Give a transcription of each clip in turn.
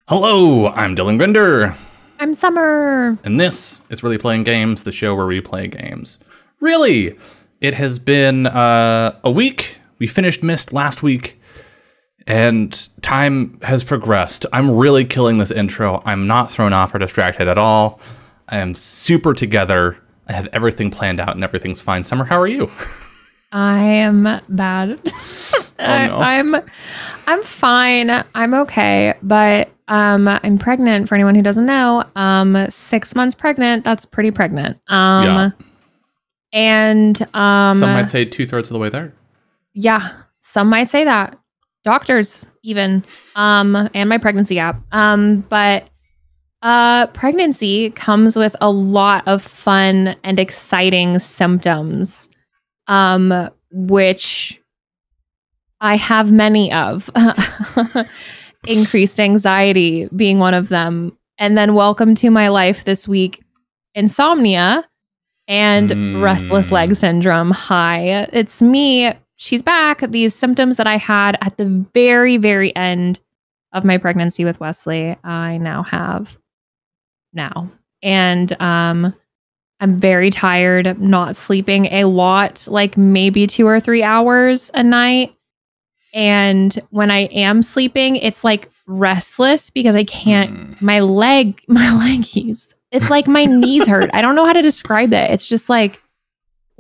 Hello, I'm Dylan Grinder. I'm Summer. And this is Really Playing Games, the show where we play games. Really, it has been a week. We finished Myst last week, and time has progressed. I'm really killing this intro. I'm not thrown off or distracted at all. I am super together. I have everything planned out and everything's fine. Summer, how are you? I am bad. No. I'm fine. I'm okay, but I'm pregnant. For anyone who doesn't know, 6 months pregnant. That's pretty pregnant. Yeah. And Some might say 2/3 of the way there. yeah, some might say that. Doctors even, and my pregnancy app. But pregnancy comes with a lot of fun and exciting symptoms, which I have many of. Increased anxiety being one of them. And then welcome to my life this week, insomnia and restless leg syndrome. Hi, it's me. She's back. These symptoms that I had at the very, very end of my pregnancy with Wesley, I now have now. And I'm very tired, not sleeping a lot, like maybe 2 or 3 hours a night. And when I am sleeping, it's like restless because I can't, my leggies, it's like my knees hurt. I don't know how to describe it. It's just like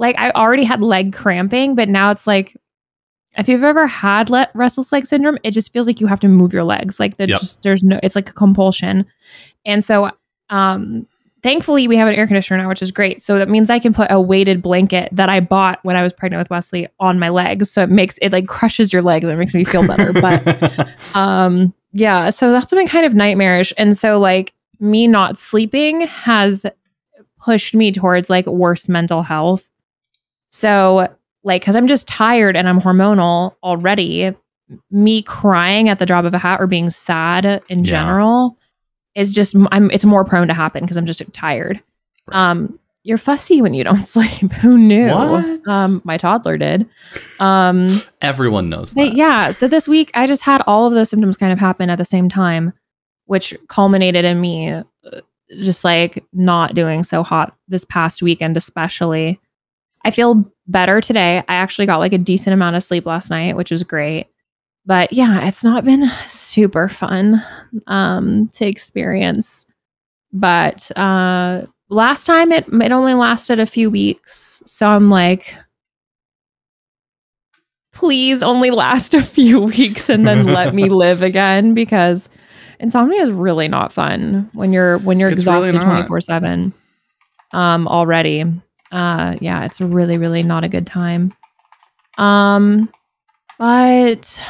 I already had leg cramping, but now it's like, if you've ever had restless leg syndrome, it just feels like you have to move your legs. Like there's no, it's like a compulsion. And so, thankfully, we have an air conditioner now, which is great. So that means I can put a weighted blanket that I bought when I was pregnant with Wesley on my legs. So it like crushes your legs and it makes me feel better. But yeah, so that's been kind of nightmarish. And so like me not sleeping has pushed me towards like worse mental health. So like, cause I'm just tired and I'm hormonal already, me crying at the drop of a hat or being sad in general is just, it's more prone to happen because I'm just tired. Right. You're fussy when you don't sleep. Who knew? What? My toddler did. Everyone knows that. Yeah. So this week I just had all of those symptoms kind of happen at the same time, which culminated in me just like not doing so hot this past weekend, especially. I feel better today. I actually got like a decent amount of sleep last night, which was great. But yeah, it's not been super fun to experience. But last time it only lasted a few weeks. So I'm like, please only last a few weeks and then let me live again, because insomnia is really not fun when you're exhausted really 24/7 already. Yeah, it's really, really not a good time. But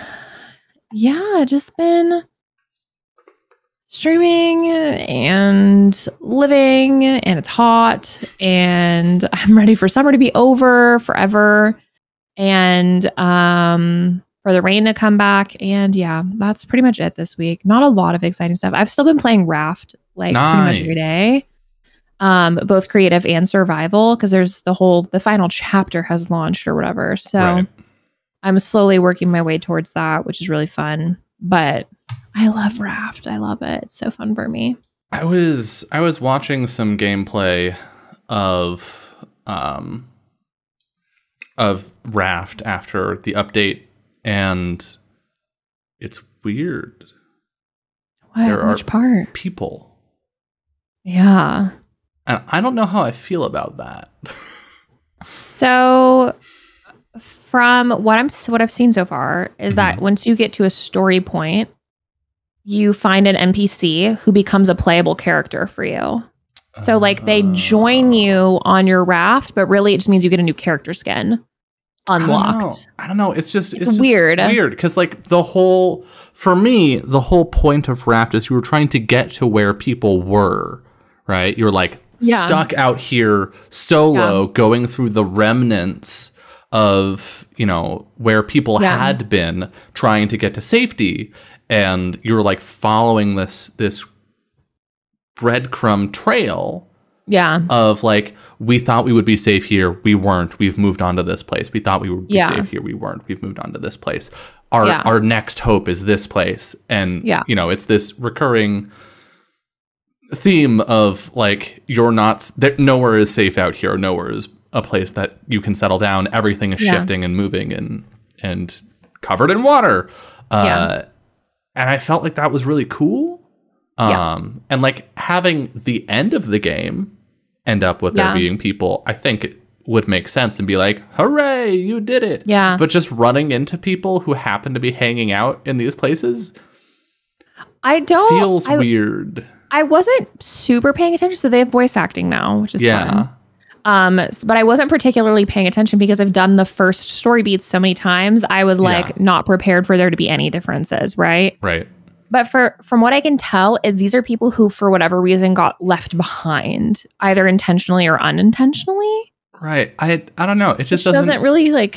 yeah, just been streaming and living, and it's hot, and I'm ready for summer to be over forever, and for the rain to come back. And yeah, that's pretty much it this week. Not a lot of exciting stuff. I've still been playing Raft like pretty much every day. Both creative and survival, because there's the final chapter has launched or whatever. So I'm slowly working my way towards that, which is really fun. But I love Raft. I love it. It's so fun for me. I was watching some gameplay of Raft after the update, and it's weird. What? Which part? People. Yeah. And I don't know how I feel about that. So from what I've seen so far is that once you get to a story point, you find an NPC who becomes a playable character for you. So like they join you on your raft, but really it just means you get a new character skin unlocked. I don't know. It's weird. Weird because like for me, the whole point of Raft is you were trying to get to where people were, right? You're like stuck out here solo going through the remnants of, where people had been trying to get to safety. And you're like following this breadcrumb trail of like, we thought we would be safe here. We weren't. We've moved on to this place. We thought we would be safe here. We weren't. We've moved on to this place. our next hope is this place. And, you know, it's this recurring theme of like, nowhere is safe out here. Nowhere is a place that you can settle down. Everything is shifting and moving and covered in water. And I felt like that was really cool. And like having the end of the game end up with there being people, I think it would make sense and be like, hooray, you did it. Yeah. But just running into people who happen to be hanging out in these places feels weird. I wasn't super paying attention. So they have voice acting now, which is fun. But I wasn't particularly paying attention because I've done the first story beats so many times. I was like not prepared for there to be any differences, right? Right. But from what I can tell is these are people who, for whatever reason, got left behind, either intentionally or unintentionally. Right. I don't know. It just doesn't really like.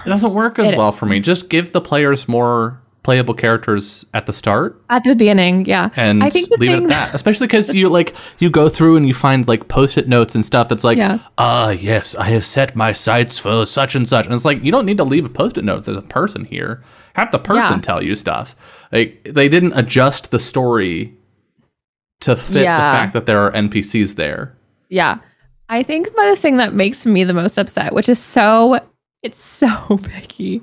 It doesn't work as well for me. Just give the players more playable characters at the start, at the beginning, and I think leave it at that. Especially because you go through and you find like post-it notes and stuff that's like, yes, I have set my sights for such and such, and it's like you don't need to leave a post-it note. There's a person here. Have the person tell you stuff. Like they didn't adjust the story to fit the fact that there are NPCs there. Yeah, I think the thing that makes me the most upset, which is it's so picky.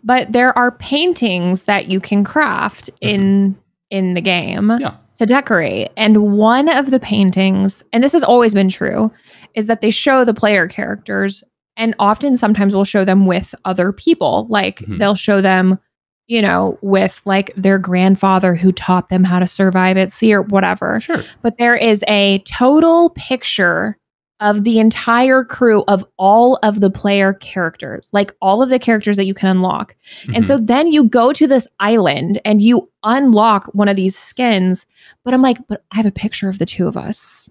But there are paintings that you can craft in the game to decorate. And one of the paintings, and this has always been true, is that they show the player characters and often sometimes will show them with other people. Like they'll show them, you know, with like their grandfather who taught them how to survive at sea or whatever. Sure. But there is a total picture of the entire crew of all of the player characters, like all of the characters that you can unlock. And so then you go to this island and you unlock one of these skins. But I'm like, but I have a picture of the two of us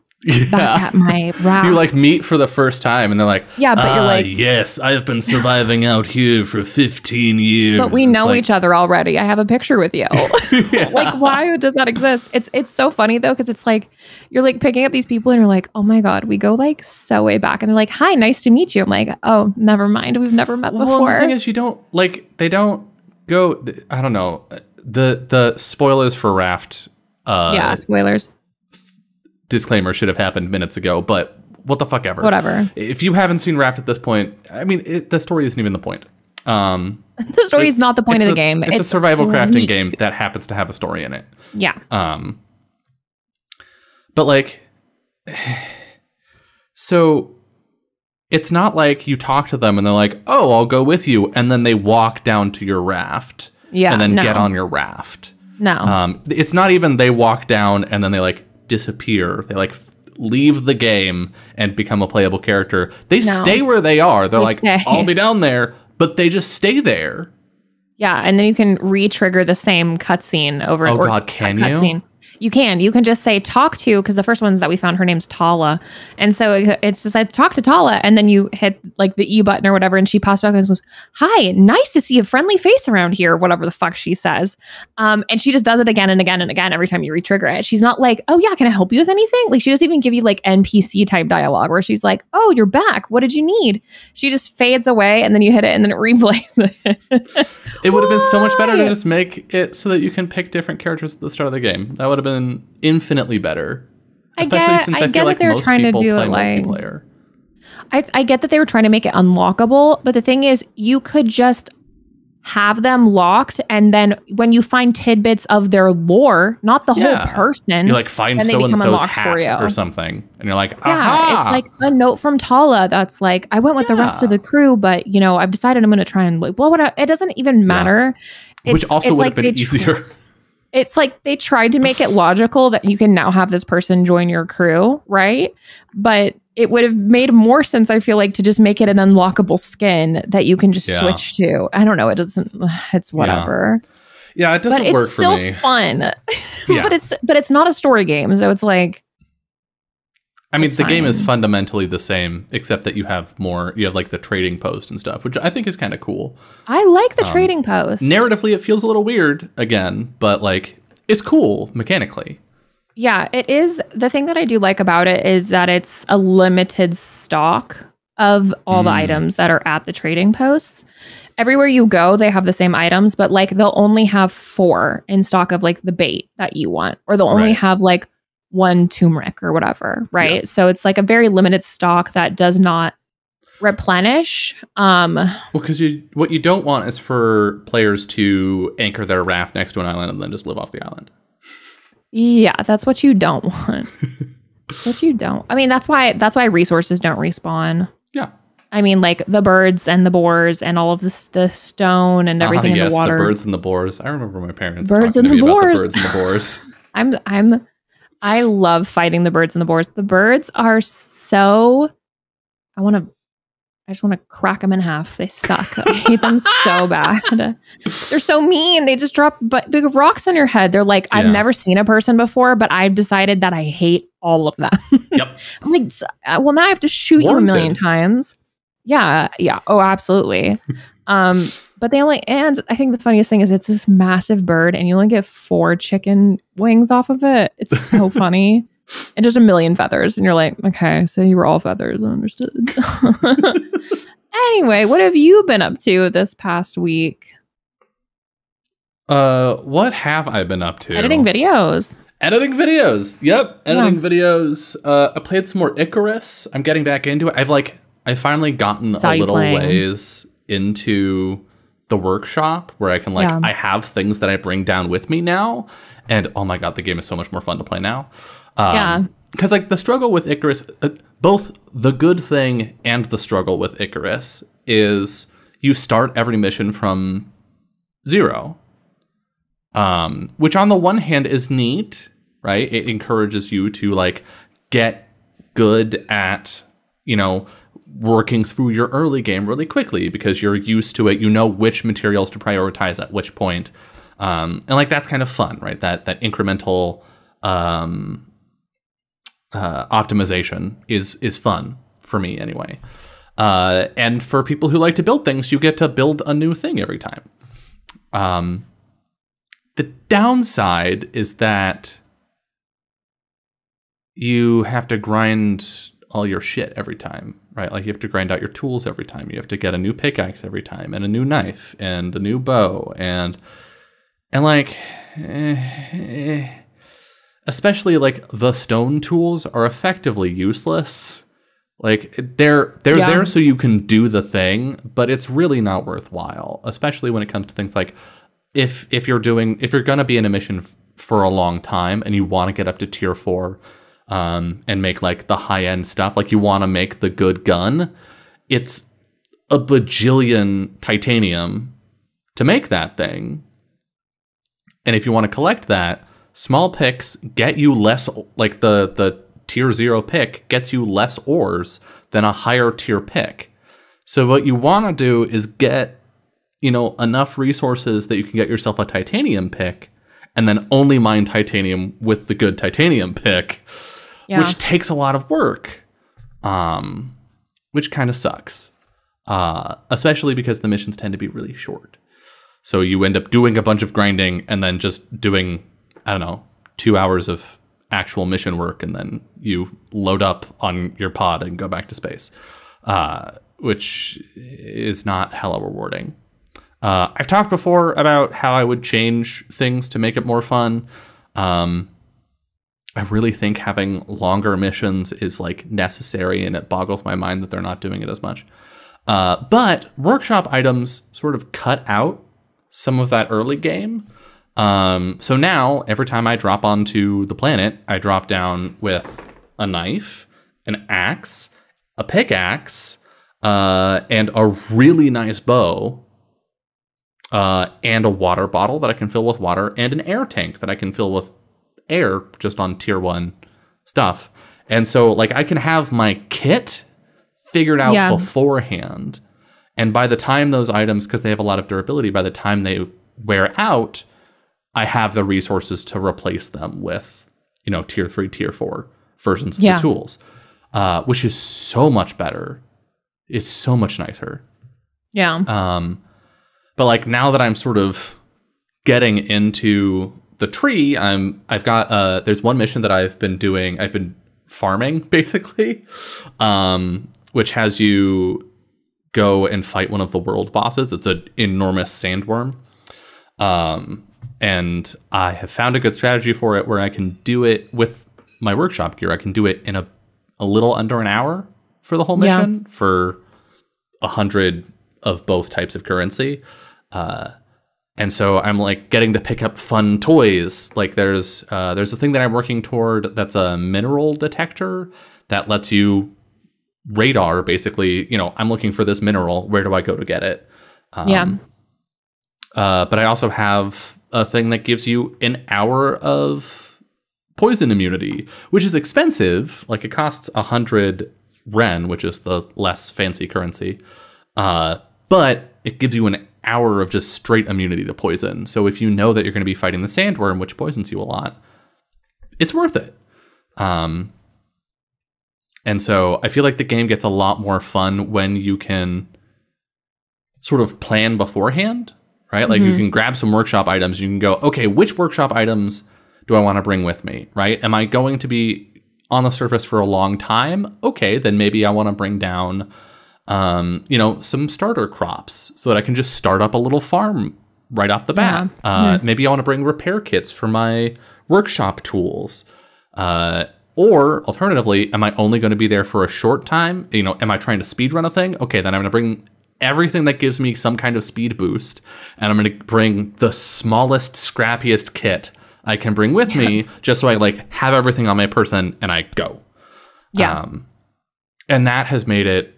back at my raft. You like meet for the first time and they're like, yeah, but you're like, yes, I have been surviving out here for 15 years. But we know each other already. I have a picture with you. Like, why does that exist? It's so funny though, because it's like you're like picking up these people and you're like, oh my God, we go like so way back. And they're like, hi, nice to meet you. I'm like, oh, never mind. We've never met before. Well, the thing is, they don't go, I don't know, the spoilers for Raft. Spoilers. Disclaimer should have happened minutes ago, but what the fuck ever. Whatever. If you haven't seen Raft at this point, I mean, the story isn't even the point. The story is not the point of the game. It's a survival crafting game that happens to have a story in it. Yeah. But like, so it's not like you talk to them and they're like, oh, I'll go with you. And then they walk down to your raft and then get on your raft. No. It's not even they walk down and then they like disappear. They like leave the game and become a playable character. They stay where they are. They're like, I'll be down there, but they just stay there. Yeah, and then you can re-trigger the same cutscene over. Oh God, can you? You can just say talk to, because the first ones that we found, her name's Tala. And so it's just like talk to Tala. And then you hit like the E button or whatever. And she pops back and goes, hi, nice to see a friendly face around here. Whatever the fuck she says. And she just does it again and again and again every time you re-trigger it. She's not like, oh yeah, can I help you with anything? Like she doesn't even give you like NPC type dialogue where she's like, oh, you're back. What did you need? She just fades away and then you hit it and then it replays it. It would have been so much better to just make it so that you can pick different characters at the start of the game. That would have been infinitely better. Especially since I feel like most people play multiplayer. I get that they were trying to make it unlockable, but the thing is, you could just have them locked, and then when you find tidbits of their lore, not the whole person, you like find so and so's hat or something, and you're like, aha! It's like a note from Tala that's like, I went with the rest of the crew, but you know, I've decided I'm going to try and like, well, it doesn't even matter. Which also would have been easier. It's like they tried to make it logical that you can now have this person join your crew, right? But it would have made more sense, I feel like, to just make it an unlockable skin that you can just switch to. I don't know. It doesn't. It's whatever. Yeah, it doesn't work for me. It's still fun, but it's not a story game, so it's like. I mean, the game is fundamentally the same, except that you have like the trading post and stuff, which I think is kind of cool. I like the trading post. Narratively, it feels a little weird again, but like it's cool mechanically. Yeah, it is. The thing that I do like about it is that it's a limited stock of all the items that are at the trading posts. everywhere you go, they have the same items, but like they'll only have 4 in stock of like the bait that you want, or they'll only have like 1 turmeric or whatever, right? Yeah. So it's like a very limited stock that does not replenish. Well, because what you don't want is for players to anchor their raft next to an island and then just live off the island. Yeah, that's what you don't want. What you don't. I mean, that's why resources don't respawn. Yeah. I mean, like the birds and the boars and all of the stone and everything in the water. The birds and the boars. I remember my parents birds talking and to me the about boars. the birds and the boars. I love fighting the birds and the boars. The birds are so. I just want to crack them in half. They suck. I hate them so bad. They're so mean. They just drop big rocks on your head. They're like, I've never seen a person before, but I've decided that I hate all of them. Yep. I'm like, well, now I have to shoot you a million times. Yeah. Oh, absolutely. But they only, and I think the funniest thing is it's this massive bird and you only get 4 chicken wings off of it. It's so funny. And just a million feathers. And you're like, okay, so you were all feathers. I understood. Anyway, what have you been up to this past week? What have I been up to? Editing videos. Yep. Editing videos. I played some more Icarus. I'm getting back into it. I've finally gotten a little ways into the workshop where I can I have things that I bring down with me now. And oh my God, the game is so much more fun to play now. Because the struggle with Icarus, both the good thing and the struggle with Icarus is you start every mission from 0, which on the one hand is neat, right? It encourages you to get good at, working through your early game really quickly because you're used to it. You know which materials to prioritize at which point. And that's kind of fun, right? That incremental optimization is fun for me anyway. And for people who like to build things, you get to build a new thing every time. The downside is that you have to grind all your shit every time, right? You have to grind out your tools every time. You have to get a new pickaxe every time and a new knife and a new bow and especially the stone tools are effectively useless. They're there so you can do the thing, but it's really not worthwhile, especially when it comes to things like if you're going to be in a mission for a long time and you want to get up to tier 4 and make the high end stuff, you want to make the good gun, it's a bajillion titanium to make that thing. And if you want to collect that, small picks get you less, the tier 0 pick gets you less ores than a higher tier pick. So what you want to do is get, enough resources that you can get yourself a titanium pick and then only mine titanium with the good titanium pick, which takes a lot of work, which kind of sucks, especially because the missions tend to be really short. So you end up doing a bunch of grinding and then just doing, 2 hours of actual mission work, and then you load up on your pod and go back to space, which is not hella rewarding. I've talked before about how I would change things to make it more fun. I really think having longer missions is necessary, and it boggles my mind that they're not doing it as much. But workshop items sort of cut out some of that early game. So now every time I drop onto the planet, I drop down with a knife, an axe, a pickaxe, and a really nice bow, and a water bottle that I can fill with water, and an air tank that I can fill with air just on tier 1 stuff. And so I can have my kit figured out beforehand. And by the time those items, because they have a lot of durability, by the time they wear out, I have the resources to replace them with, tier 3, tier 4 versions of the tools, which is so much better. It's so much nicer. Yeah. But now that I'm sort of getting into the tree, I've got there's one mission that I've been farming basically, which has you go and fight one of the world bosses. It's an enormous sandworm. And I have found a good strategy for it where I can do it with my workshop gear. I can do it in a little under an hour for the whole mission for 100 of both types of currency. And so I'm like getting to pick up fun toys. Like there's a thing that I'm working toward that's a mineral detector that lets you radar, basically, I'm looking for this mineral. Where do I go to get it? But I also have a thing that gives you an hour of poison immunity, which is expensive. Like it costs 100 Ren, which is the less fancy currency. But it gives you an hour of just straight immunity to poison. So if you know that you're going to be fighting the sandworm, which poisons you a lot, it's worth it. And so I feel like the game gets a lot more fun when you can sort of plan beforehand, right? Like you can grab some workshop items. You can go, okay, which workshop items do I want to bring with me, right? Am I going to be on the surface for a long time? Okay, then maybe I want to bring down, some starter crops so that I can just start up a little farm right off the bat. Maybe I want to bring repair kits for my workshop tools. Or alternatively, am I only going to be there for a short time? Am I trying to speed run a thing? Okay, then I'm going to bring everything that gives me some kind of speed boost, and I'm going to bring the smallest, scrappiest kit I can bring with me, just so I have everything on my person and I go. And that has made it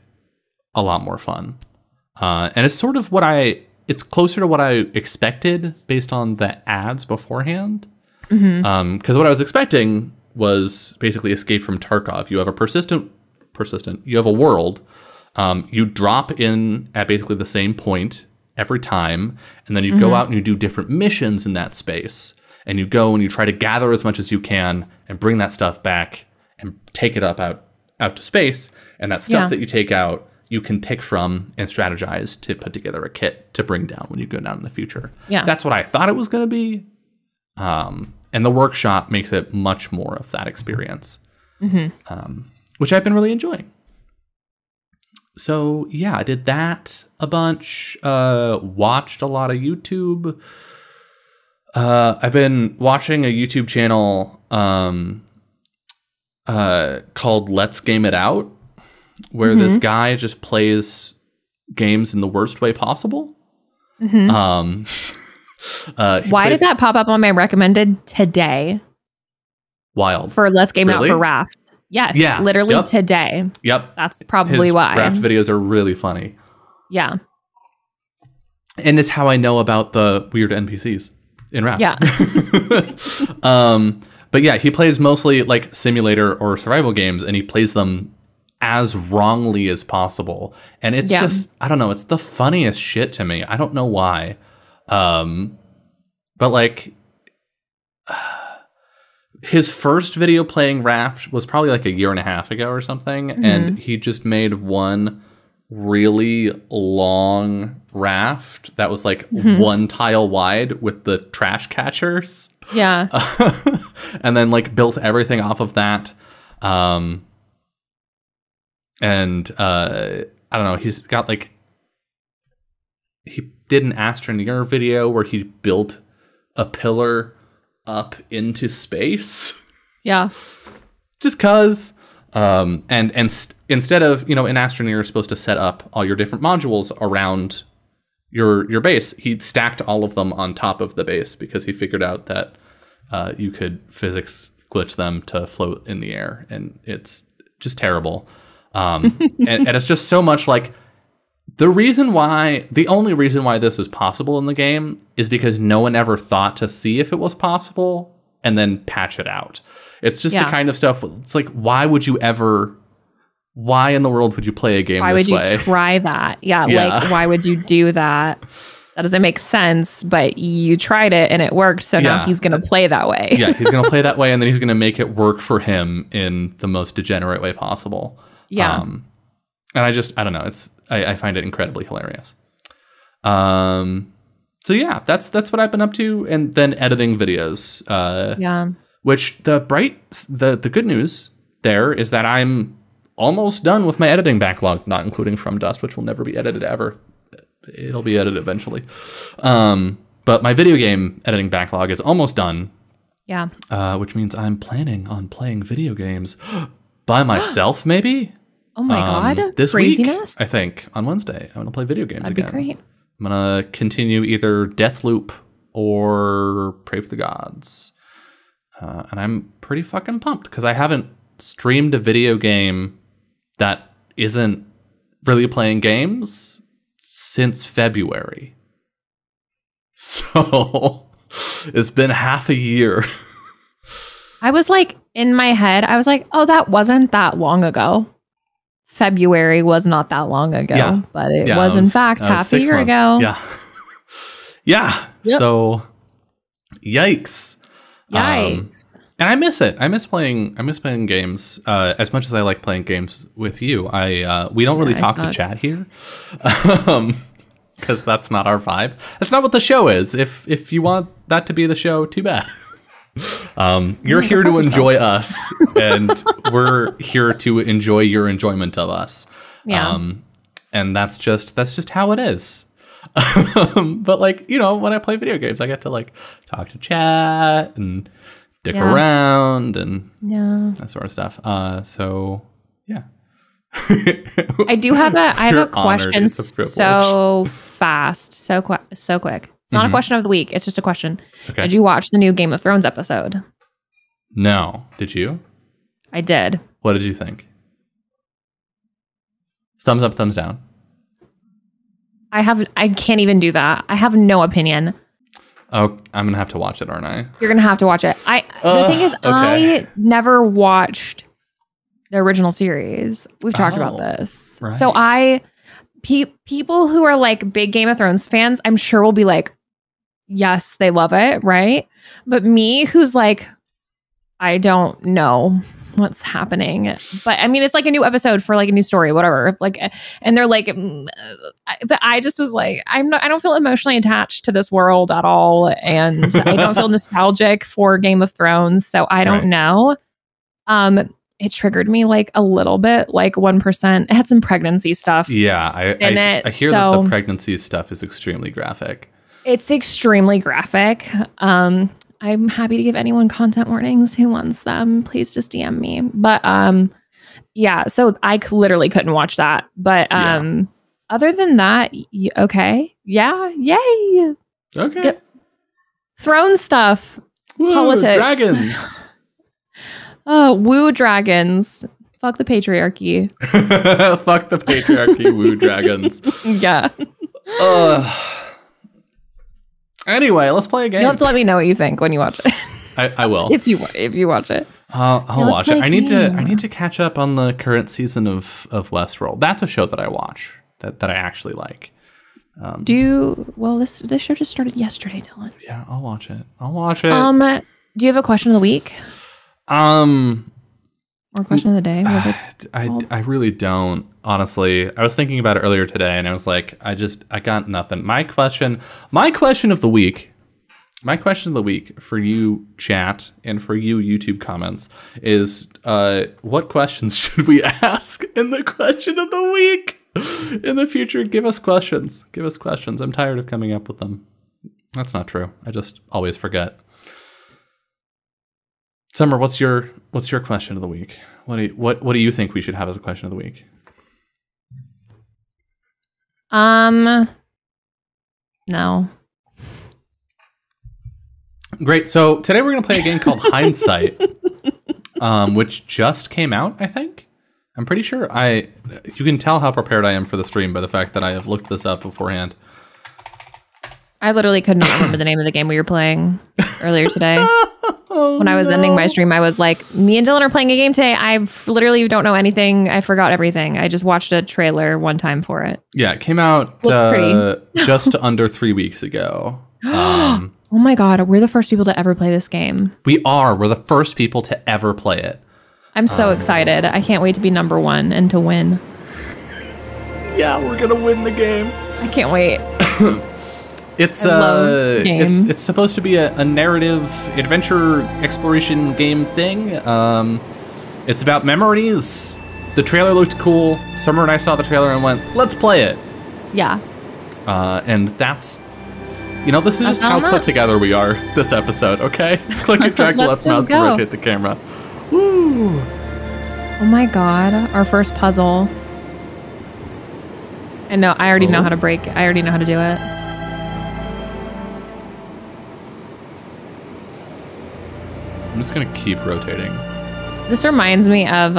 a lot more fun. And it's sort of it's closer to what I expected based on the ads beforehand. Because what I was expecting was basically Escape from Tarkov. You have you have a world. You drop in at basically the same point every time, and then you go out and you do different missions in that space. And you go and you try to gather as much as you can and bring that stuff back and take it out to space. And that stuff that you take out, you can pick from and strategize to put together a kit to bring down when you go down in the future. That's what I thought it was going to be. And the workshop makes it much more of that experience, which I've been really enjoying. So yeah, I did that a bunch, watched a lot of YouTube. I've been watching a YouTube channel called Let's Game It Out, where this guy just plays games in the worst way possible. Why did that pop up on my recommended today? Wild. For Let's Game It Out for Raft. Yes, literally today. That's probably why. Raft videos are really funny. Yeah. And it's how I know about the weird NPCs in Raft. But yeah, he plays mostly simulator or survival games, and he plays them as wrongly as possible. And it's just, I don't know, it's the funniest shit to me. I don't know why. But his first video playing Raft was probably a year and a half ago or something. And he just made one really long raft that was one tile wide with the trash catchers. Yeah. And then built everything off of that. And I don't know, he's got he did an Astroneer video where he built a pillar up into space. Yeah. Just cause. And instead of, an Astroneer you're supposed to set up all your different modules around your base, he stacked all of them on top of the base because he figured out that you could physics glitch them to float in the air, and it's just terrible. And it's just so much the only reason why this is possible in the game is because no one ever thought to see if it was possible and then patch it out. It's just the kind of stuff. It's why would you ever? Why in the world would you play a game this way? Why would you try that? Yeah, why would you do that? That doesn't make sense, but you tried it and it worked, so now he's going to play that way. Yeah, he's going to play that way, and then he's going to make it work for him in the most degenerate way possible. Yeah. And I don't know. I find it incredibly hilarious. So yeah, that's what I've been up to, and then editing videos. Which the good news there is that I'm almost done with my editing backlog, not including From Dust, which will never be edited ever. It'll be edited eventually. But my video game editing backlog is almost done. Yeah. Which means I'm planning on playing video games by myself, maybe. Oh my God. This Craziness. week, I think, on Wednesday, I'm going to play video games That'd again. be great. I'm going to continue either Deathloop or Pray for the Gods. And I'm pretty fucking pumped because I haven't streamed a video game that isn't really playing games since February. So it's been half a year. I was like, in my head, I was like, oh, that wasn't that long ago. February was not that long ago, but it was in fact half a year ago. Yeah. Yeah. Yep. So yikes. Yikes. And I miss it. I miss playing games as much as I like playing games with you. We don't really talk to chat here. Because that's not our vibe. That's not what the show is. If you want that to be the show, too bad. You're here to enjoy us, and we're here to enjoy your enjoyment of us. Yeah. And that's just how it is. But like, you know, when I play video games, I get to like talk to chat and dick around and that sort of stuff. So yeah. I have a question so fast, so quick. It's not a question of the week. It's just a question. Okay. Did you watch the new Game of Thrones episode? No. Did you? I did. What did you think? Thumbs up, thumbs down. I can't even do that. I have no opinion. Oh, I'm gonna have to watch it, aren't I? You're gonna have to watch it. The thing is, okay. I never watched the original series. We've talked about this. Right. So people who are like big Game of Thrones fans, I'm sure will be like, yes, they love it, right? But me, who's like, I don't know what's happening. But I mean, it's like a new episode for like a new story, whatever. Like, and they're like, but I just was like, I don't feel emotionally attached to this world at all, and I don't feel nostalgic for Game of Thrones, so I don't know. It triggered me like a little bit, like 1%. It had some pregnancy stuff. Yeah, I hear that the pregnancy stuff is extremely graphic. It's extremely graphic. I'm happy to give anyone content warnings who wants them. Please just DM me. But yeah, so I literally couldn't watch that. But other than that, okay. Yeah, yay. Okay. Throne stuff. Woo, politics. Dragons. Woo dragons. Fuck the patriarchy. Fuck the patriarchy, woo dragons. Yeah. Anyway, let's play a game. You'll have to let me know what you think when you watch it. I will. if you watch it. I'll watch it. I need to catch up on the current season of Westworld. That's a show that I watch that I actually like. This show just started yesterday, Dylan. Yeah, I'll watch it. Do you have a question of the week? Or question of the day? I really don't, honestly. I was thinking about it earlier today, and I was like, I got nothing. My question of the week for you chat and for you YouTube comments is, what questions should we ask in the question of the week? In the future, give us questions. I'm tired of coming up with them. That's not true. I just always forget. Summer, what's your question of the week? What do you think we should have as a question of the week? No. Great. So today we're going to play a game called Hindsight, which just came out, I think. I'm pretty sure. You can tell how prepared I am for the stream by the fact that I have looked this up beforehand. I literally could not remember the name of the game we were playing earlier today. When I was ending my stream, I was like, me and Dylan are playing a game today. I literally don't know anything. I forgot everything. I just watched a trailer one time for it. Yeah, it came out just under 3 weeks ago. Oh my God, we're the first people to ever play this game. We are. We're the first people to ever play it. I'm so excited. I can't wait to be number one and to win. Yeah, we're going to win the game. I can't wait. It's supposed to be a narrative adventure exploration game thing. It's about memories the trailer looked cool. Summer and I saw the trailer and went, let's play it. Yeah. And that's, this is just how put together we are this episode, okay? Click and drag the left mouse to rotate the camera. Woo! Oh my god, our first puzzle. And no, I already know how to break it. I already know how to do it. I'm just gonna keep rotating. This reminds me of,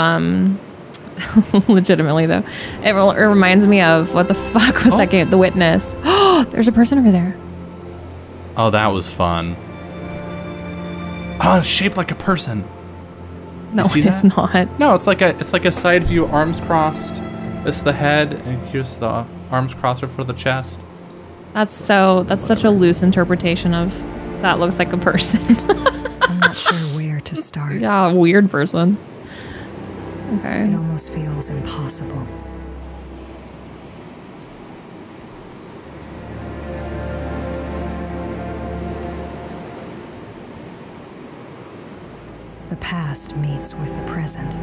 legitimately though, it reminds me of, what the fuck was that game? The Witness. Oh, there's a person over there. Oh, that was fun. Oh, it's shaped like a person. No, it's not. No, it's like a side view, arms crossed. It's the head, and here's the arms crossed for the chest. That's such a loose interpretation of that looks like a person. I'm not sure where to start. Yeah, weird person. Okay. It almost feels impossible. The past meets with the present,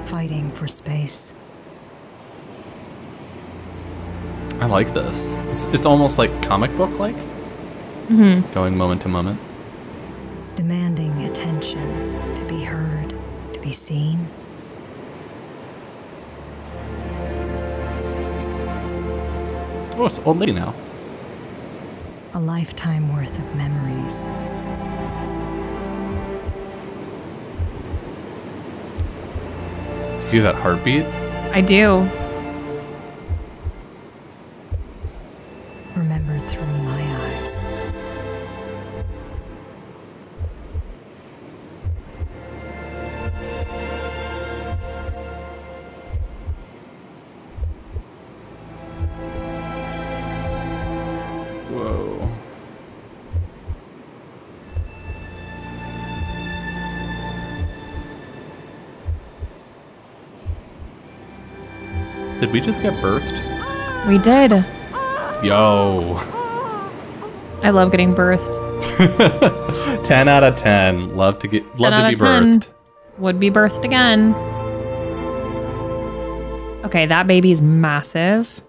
fighting for space. I like this. It's almost like comic book like. Mm-hmm. Going moment to moment. Demanding attention, to be heard, to be seen. Oh, it's an old lady now. A lifetime worth of memories. You hear that heartbeat? I do. Remembered through my eyes. Whoa. Did we just get birthed? We did. Yo. I love getting birthed. 10 out of 10. Love to be birthed. Would be birthed again. Okay, that baby's massive.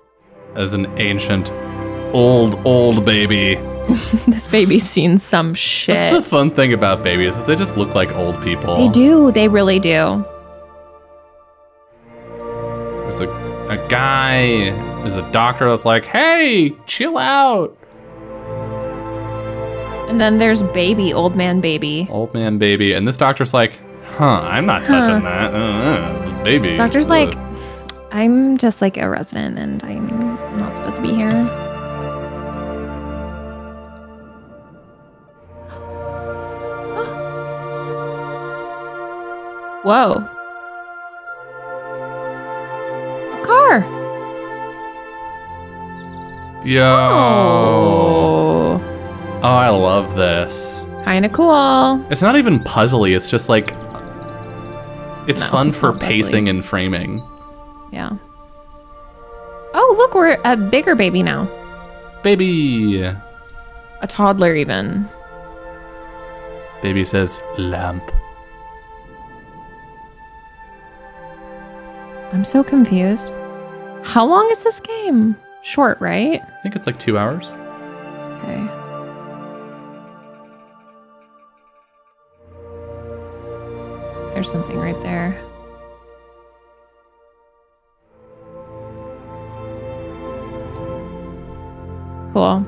As an ancient, old baby. This baby's seen some shit. That's the fun thing about babies, is they just look like old people. They do. They really do. There's a guy, there's a doctor that's like, hey, chill out. And then there's baby, old man baby. Old man baby. And this doctor's like, I'm not touching that. Baby. This doctor's like, I'm just like a resident and I'm not supposed to be here. Whoa. A car. Yo. Oh. Oh, I love this. Kind of cool. It's not even puzzly. It's just like, it's fun it's for not pacing puzzly. and framing. Yeah. Oh, look, we're a bigger baby now. Baby. A toddler even. Baby says, lamp. I'm so confused. How long is this game? Short, right? I think it's like 2 hours. Okay. There's something right there. Cool.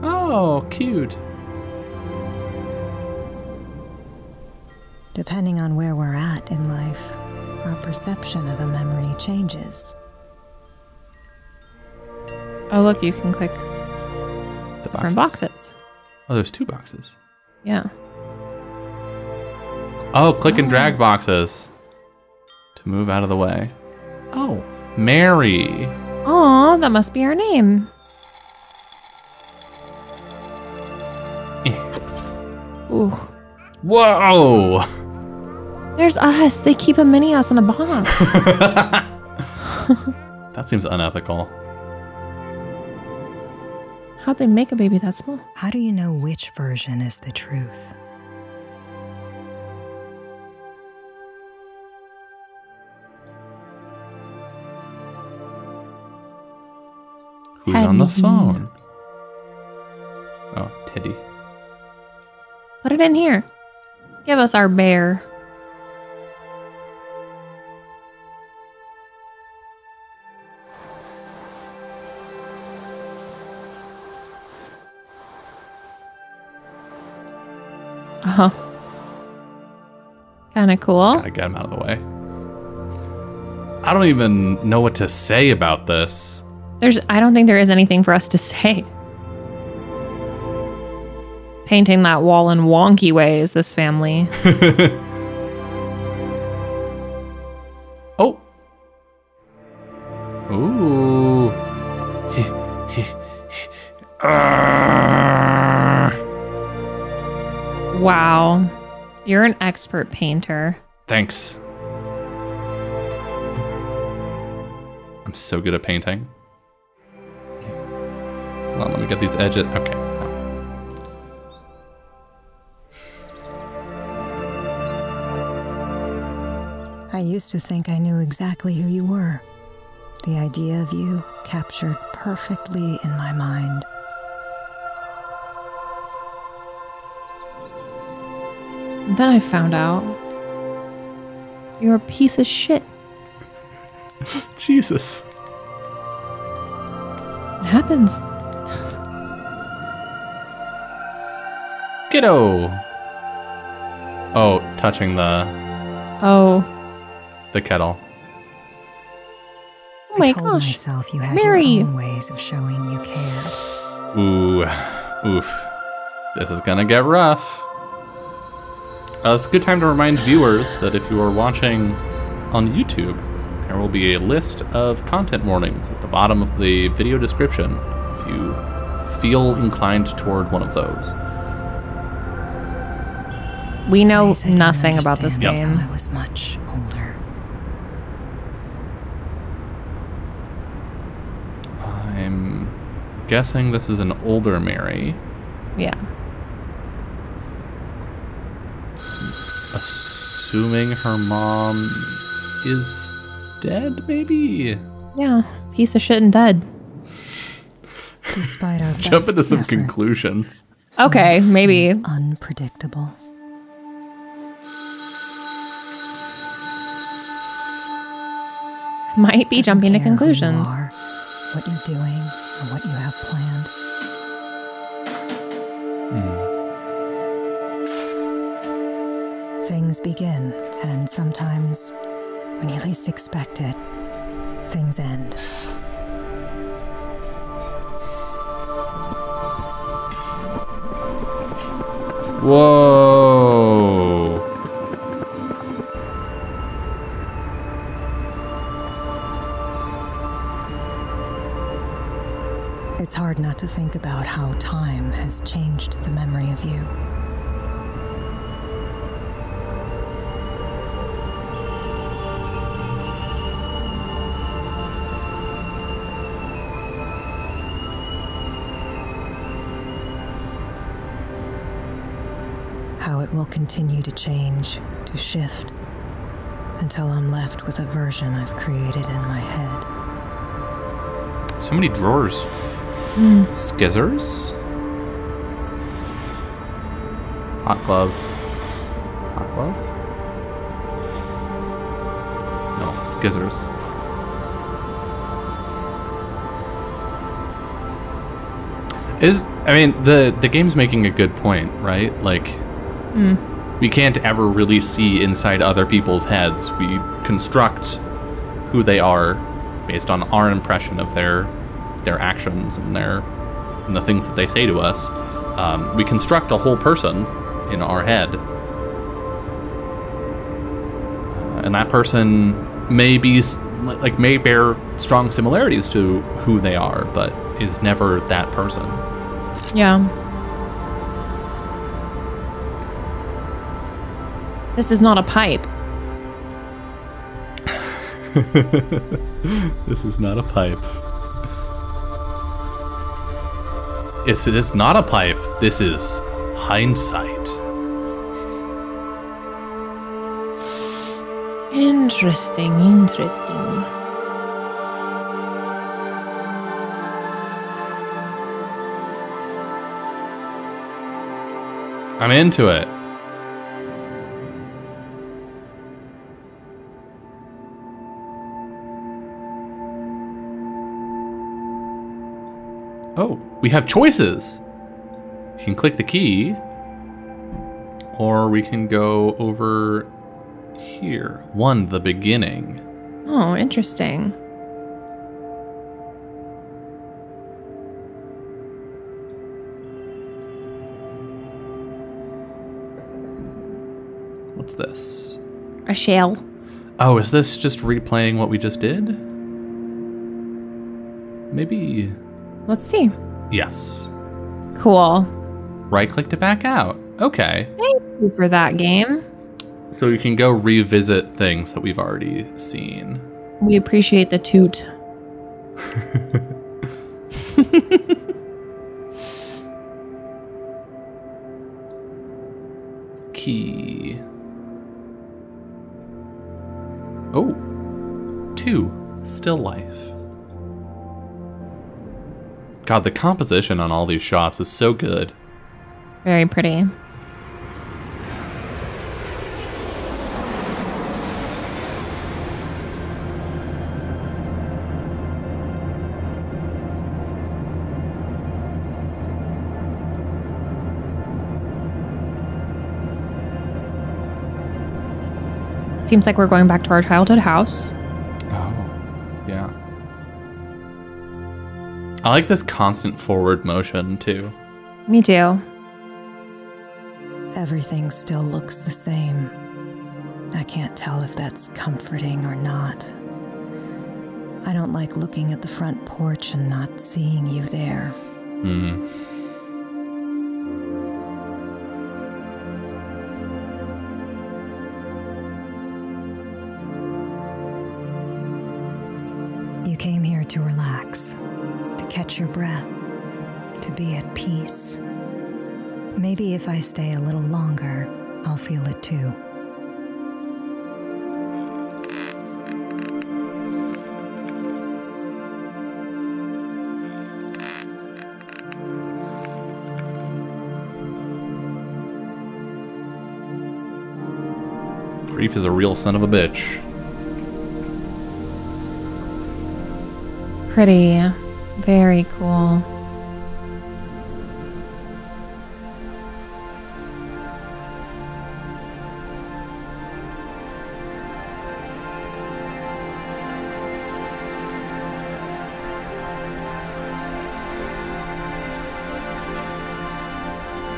Oh, cute. Depending on where we're at in life, our perception of a memory changes. Oh, look, you can click The different boxes. Oh, there's 2 boxes. Yeah. Oh, click and drag boxes to move out of the way. Oh, Mary. Oh, that must be our name. Ooh. Whoa. There's us. They keep a mini us in a box. That seems unethical. How'd they make a baby that small? How do you know which version is the truth? Who's on the phone? Oh, Teddy. Put it in here. Give us our bear. Uh-huh. Kind of cool. Gotta get him out of the way. I don't even know what to say about this. I don't think there is anything for us to say. Painting that wall in wonky ways, this family. Oh. Ooh. Wow. You're an expert painter. Thanks. I'm so good at painting. Hold on, let me get these edges. Okay. I used to think I knew exactly who you were. The idea of you captured perfectly in my mind. Then I found out you're a piece of shit. Jesus. It happens. Kiddo. Oh, touching the kettle. Oh my I told gosh. myself you had Mary. your own ways of showing you care. Ooh. Oof. This is gonna get rough. It's a good time to remind viewers that if you are watching on YouTube, there will be a list of content warnings at the bottom of the video description if you feel inclined toward one of those. We know Ways I didn't nothing about this understand game. until I was much older. I'm guessing this is an older Mary. Yeah. Assuming her mom is dead, maybe? Yeah. Piece of shit and dead. Despite our Jump best into some efforts, conclusions. Okay, maybe. is unpredictable. Might be Doesn't jumping to care who conclusions. you are, what you're doing, or what you have planned. Things begin, and sometimes, when you least expect it, things end. Whoa. It's hard not to think about how time has changed the memory of you. How it will continue to change, to shift, until I'm left with a version I've created in my head. So many drawers. Skizzers. Hot glove. Hot glove? No, skizzers. The game's making a good point, right? Like, we can't ever really see inside other people's heads. We construct who they are based on our impression of their actions and the things that they say to us. We construct a whole person in our head, and that person may bear strong similarities to who they are, but is never that person. Yeah. This is not a pipe. This is not a pipe. It is not a pipe. This is hindsight. Interesting. I'm into it. Oh, we have choices. You can click the key, or we can go over here. One, the beginning. Oh, interesting. What's this? A shell. Oh, is this just replaying what we just did? Maybe. Let's see. Yes. Cool. Right click to back out. Okay. Thank you for that game. So you can go revisit things that we've already seen. We appreciate the toot. Key. Oh. 2. Still life. God, the composition on all these shots is so good. Very pretty. Seems like we're going back to our childhood house. Oh, yeah. I like this constant forward motion, too. Me too. Everything still looks the same. I can't tell if that's comforting or not. I don't like looking at the front porch and not seeing you there. You came here to relax, to catch your breath, to be at peace. Maybe if I stay a little longer, I'll feel it too. Grief is a real son of a bitch. Pretty. Very cool.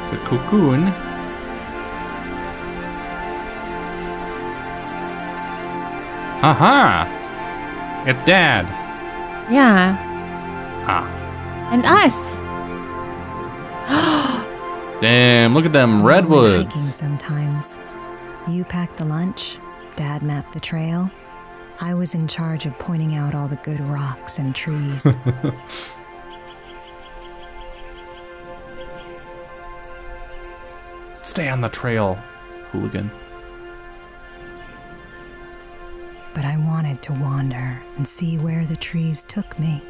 It's a cocoon. Aha! It's Dad. Yeah. Ah. And us. Damn, look at them Hiking redwoods. sometimes. You packed the lunch, Dad mapped the trail. I was in charge of pointing out all the good rocks and trees. Stay on the trail, hooligan. But I wanted to wander and see where the trees took me.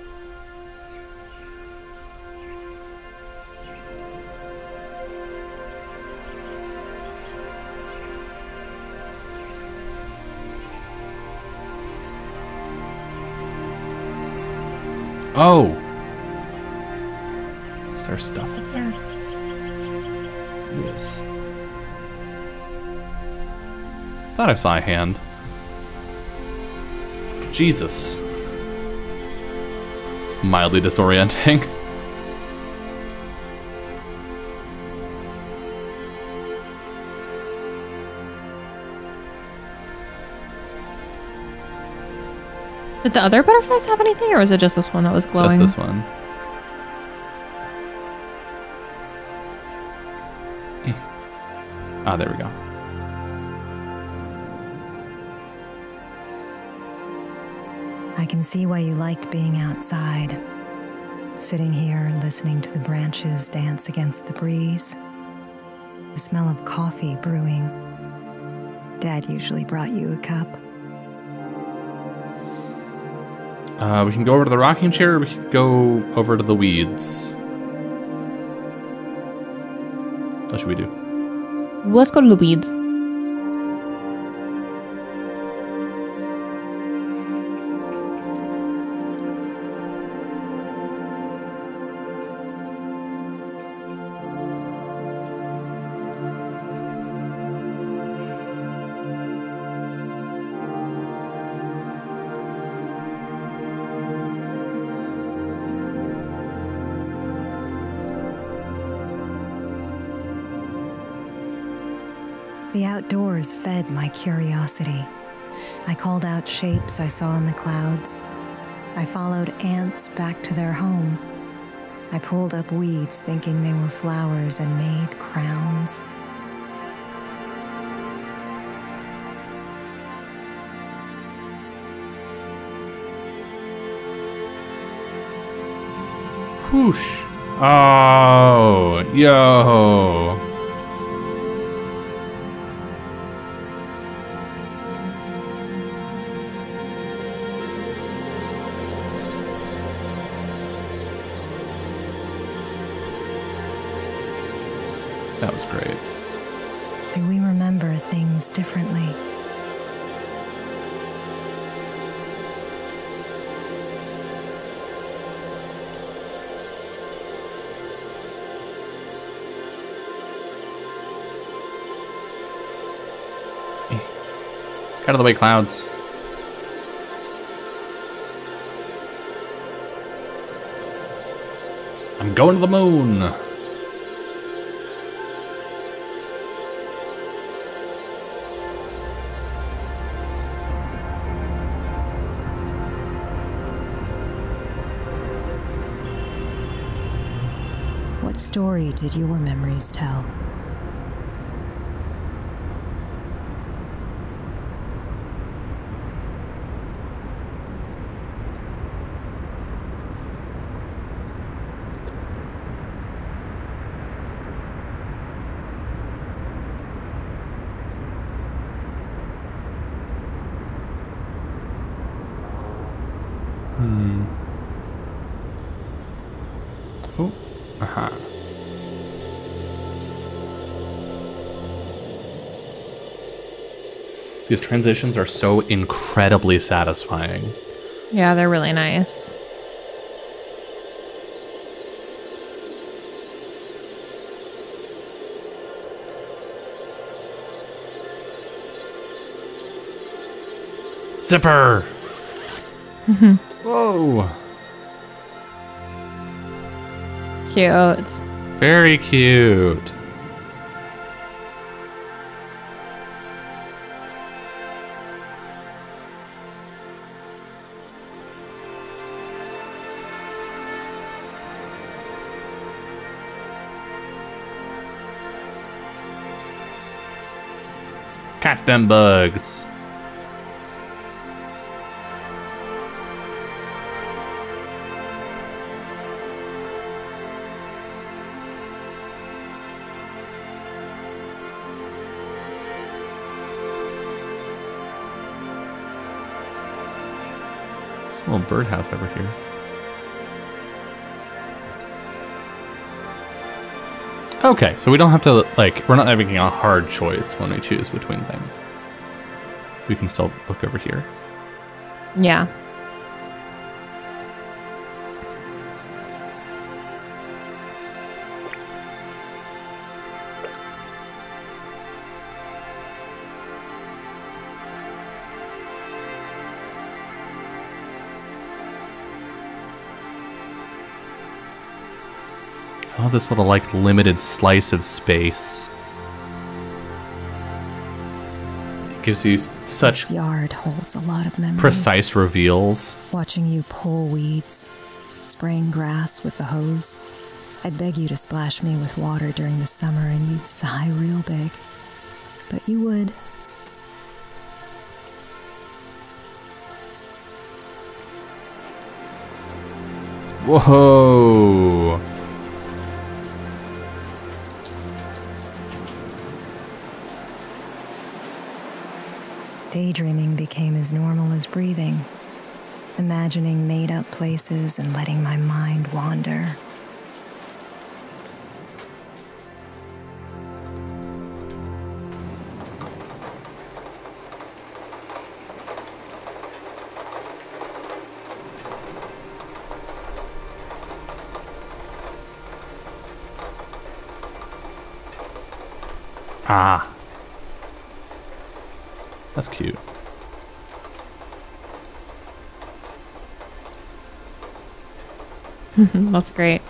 Oh! Is there stuff up there? Yes. Thought I saw a hand. Jesus. Mildly disorienting. Did the other butterflies have anything, or was it just this one that was glowing? Just this one. Ah, there we go. I can see why you liked being outside. Sitting here, listening to the branches dance against the breeze. The smell of coffee brewing. Dad usually brought you a cup. We can go over to the rocking chair, or we can go over to the weeds. What should we do? Let's go to the weeds. The outdoors fed my curiosity. I called out shapes I saw in the clouds. I followed ants back to their home. I pulled up weeds thinking they were flowers and made crowns. Whoosh. Oh, yo. That was great. Do we remember things differently? Out of the way, clouds. I'm going to the moon. What story did your memories tell? Oh, aha. These transitions are so incredibly satisfying. Yeah, they're really nice. Zipper! Whoa! Cute. Very cute. Cat them bugs. Little birdhouse over here. Okay, so we don't have to, like, we're not making a hard choice when we choose between things. We can still look over here. Yeah. Oh, this little, like, limited slice of space. It gives you such This yard holds a lot of memories. precise reveals. Watching you pull weeds, spraying grass with the hose. I'd beg you to splash me with water during the summer and you'd sigh real big. But you would. Whoa! Daydreaming became as normal as breathing, imagining made-up places and letting my mind wander. Ah. That's cute. That's great.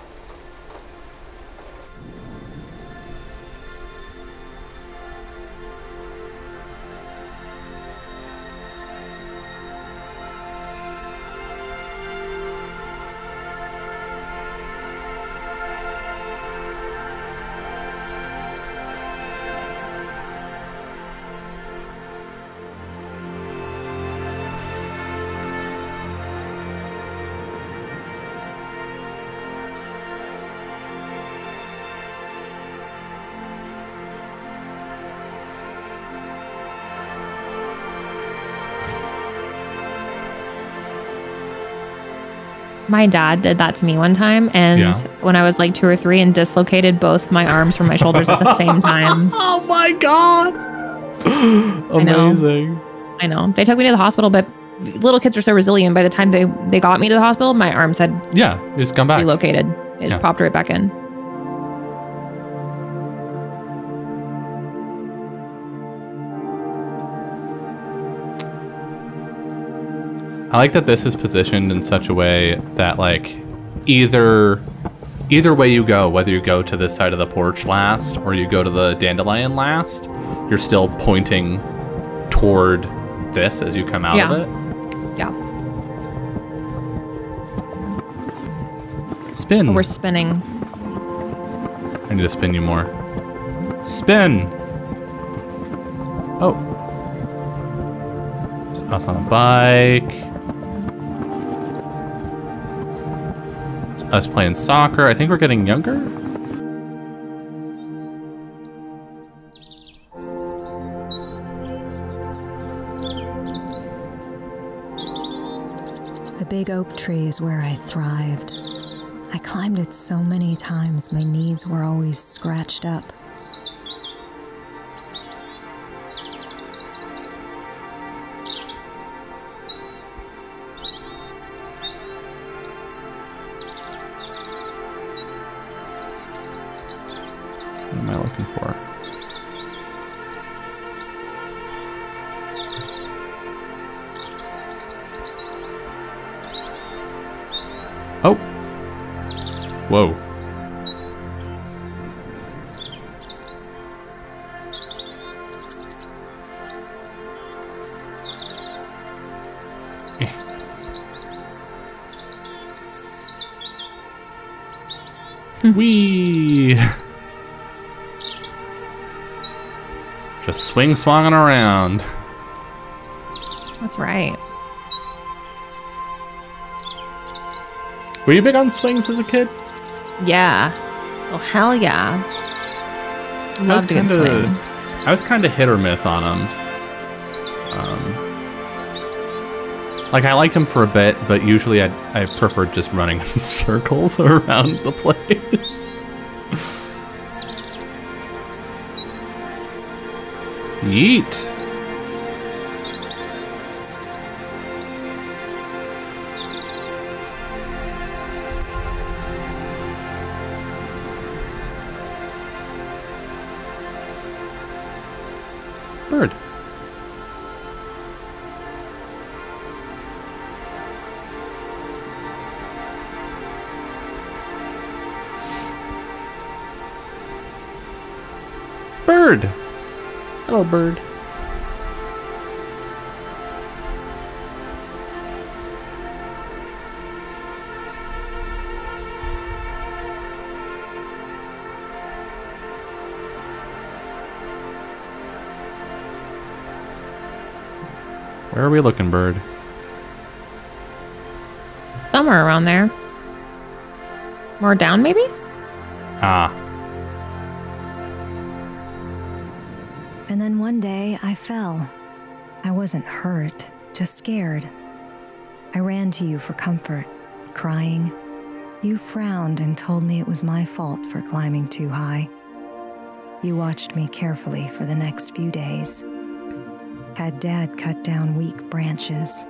My dad did that to me one time, and when I was like 2 or 3 and dislocated both my arms from my shoulders at the same time. Oh my god! Amazing. I know. They took me to the hospital, but little kids are so resilient. By the time they got me to the hospital, my arms had just come back. relocated. It just popped right back in. I like that this is positioned in such a way that, like, either way you go, whether you go to this side of the porch last or you go to the dandelion last, you're still pointing toward this as you come out of it. Yeah. Spin. Oh, we're spinning. I need to spin you more. Spin. Oh. There's us on a bike. Us playing soccer. I think we're getting younger. The big oak tree is where I thrived. I climbed it so many times, my knees were always scratched up. What am I looking for? Oh. Whoa. Whee! Just swinging around. That's right. Were you big on swings as a kid? Yeah. Oh, hell yeah. Loved a good swing. I was kind of hit or miss on them. Like, I liked them for a bit, but usually I preferred just running in circles around the place. Yeet. Bird. Bird. Hello, bird. Where are we looking, bird? Somewhere around there. More down, maybe? Ah. And then one day I fell. I wasn't hurt, just scared. I ran to you for comfort, crying. You frowned and told me it was my fault for climbing too high. You watched me carefully for the next few days. Had Dad cut down weak branches.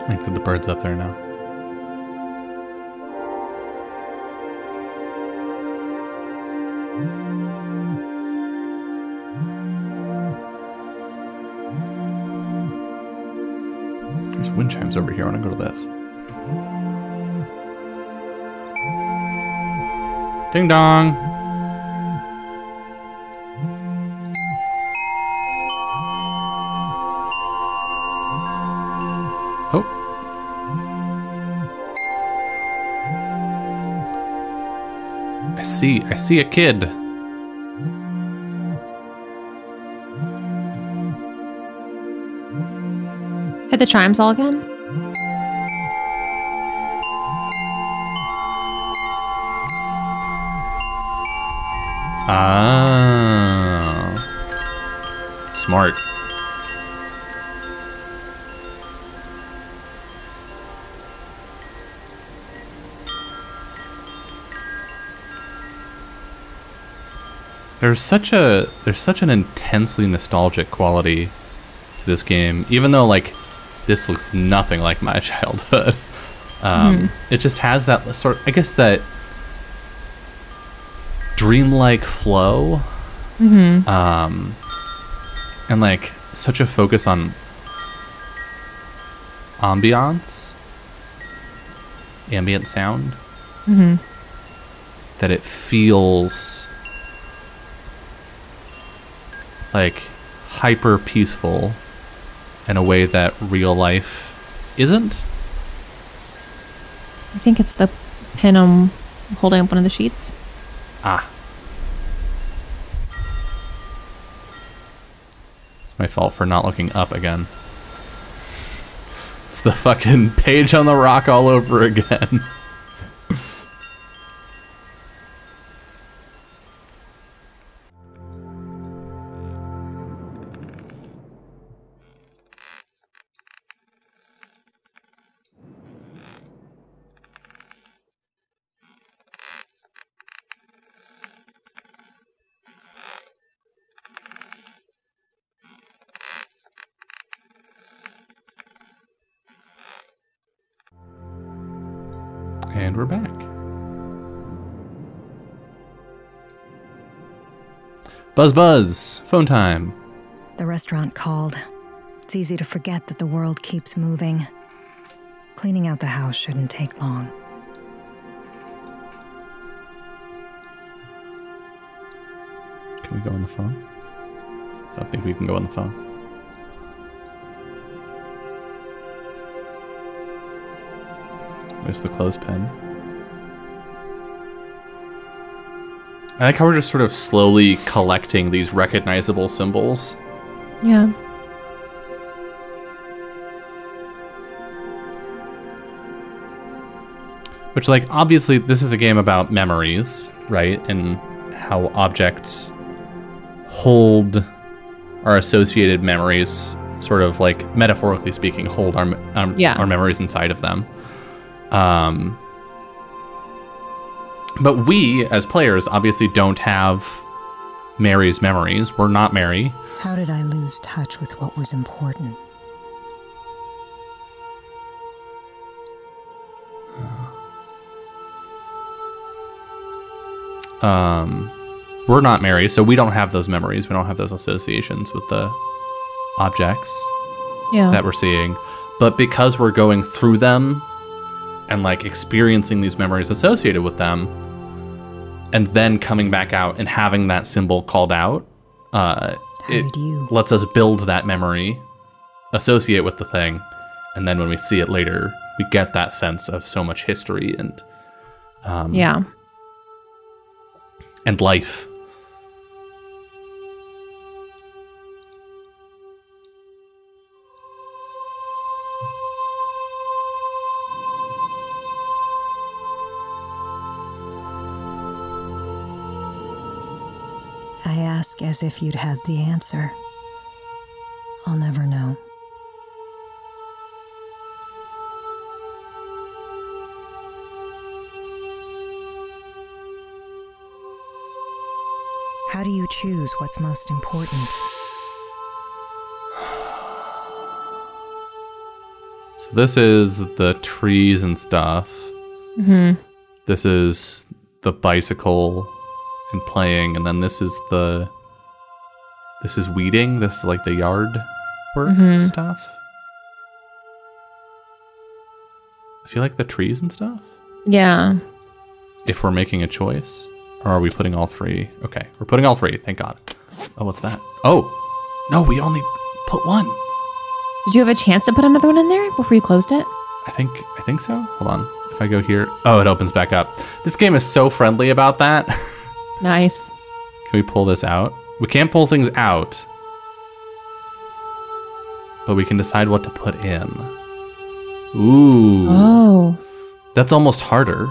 I think that the bird's up there now. There's wind chimes over here. I want to go to this. Ding dong. Oh. I see a kid. Hit the chimes all again? Ah. Smart. There's such an intensely nostalgic quality to this game, even though like this looks nothing like my childhood. It just has that sort, I guess, that dreamlike flow, and like such a focus on ambient sound, that it feels like hyper peaceful in a way that real life isn't. I think it's the pin I'm holding up one of the sheets. Ah. It's my fault for not looking up again. It's the fucking page on the rock all over again. And we're back. Buzz buzz, phone time. The restaurant called. It's easy to forget that the world keeps moving. Cleaning out the house shouldn't take long. Can we go on the phone? I don't think we can go on the phone. There's the clothespin. I like how we're just sort of slowly collecting these recognizable symbols. Yeah. Which, like, obviously this is a game about memories, right? And how objects hold our associated memories, sort of like, metaphorically speaking, hold our memories inside of them. But we, as players, obviously don't have Mary's memories. We're not Mary. How did I lose touch with what was important? We're not Mary, so we don't have those memories. We don't have those associations with the objects that we're seeing. But because we're going through them and like experiencing these memories associated with them, and then coming back out and having that symbol called out, it lets us build that memory, associate with the thing, and then when we see it later, we get that sense of so much history and and life. I ask as if you'd have the answer. I'll never know. How do you choose what's most important? This So this is the trees and stuff. Mm-hmm. This is the bicycle and playing, and then this is weeding. This is like the yard work stuff. I feel like the trees and stuff. Yeah. If we're making a choice, or are we putting all three? Okay, we're putting all three. Thank God. Oh, what's that? Oh, no, we only put one. Did you have a chance to put another one in there before you closed it? I think so. Hold on. If I go here, oh, it opens back up. This game is so friendly about that. Nice. Can we pull this out? We can't pull things out, but we can decide what to put in. Ooh. Oh. That's almost harder.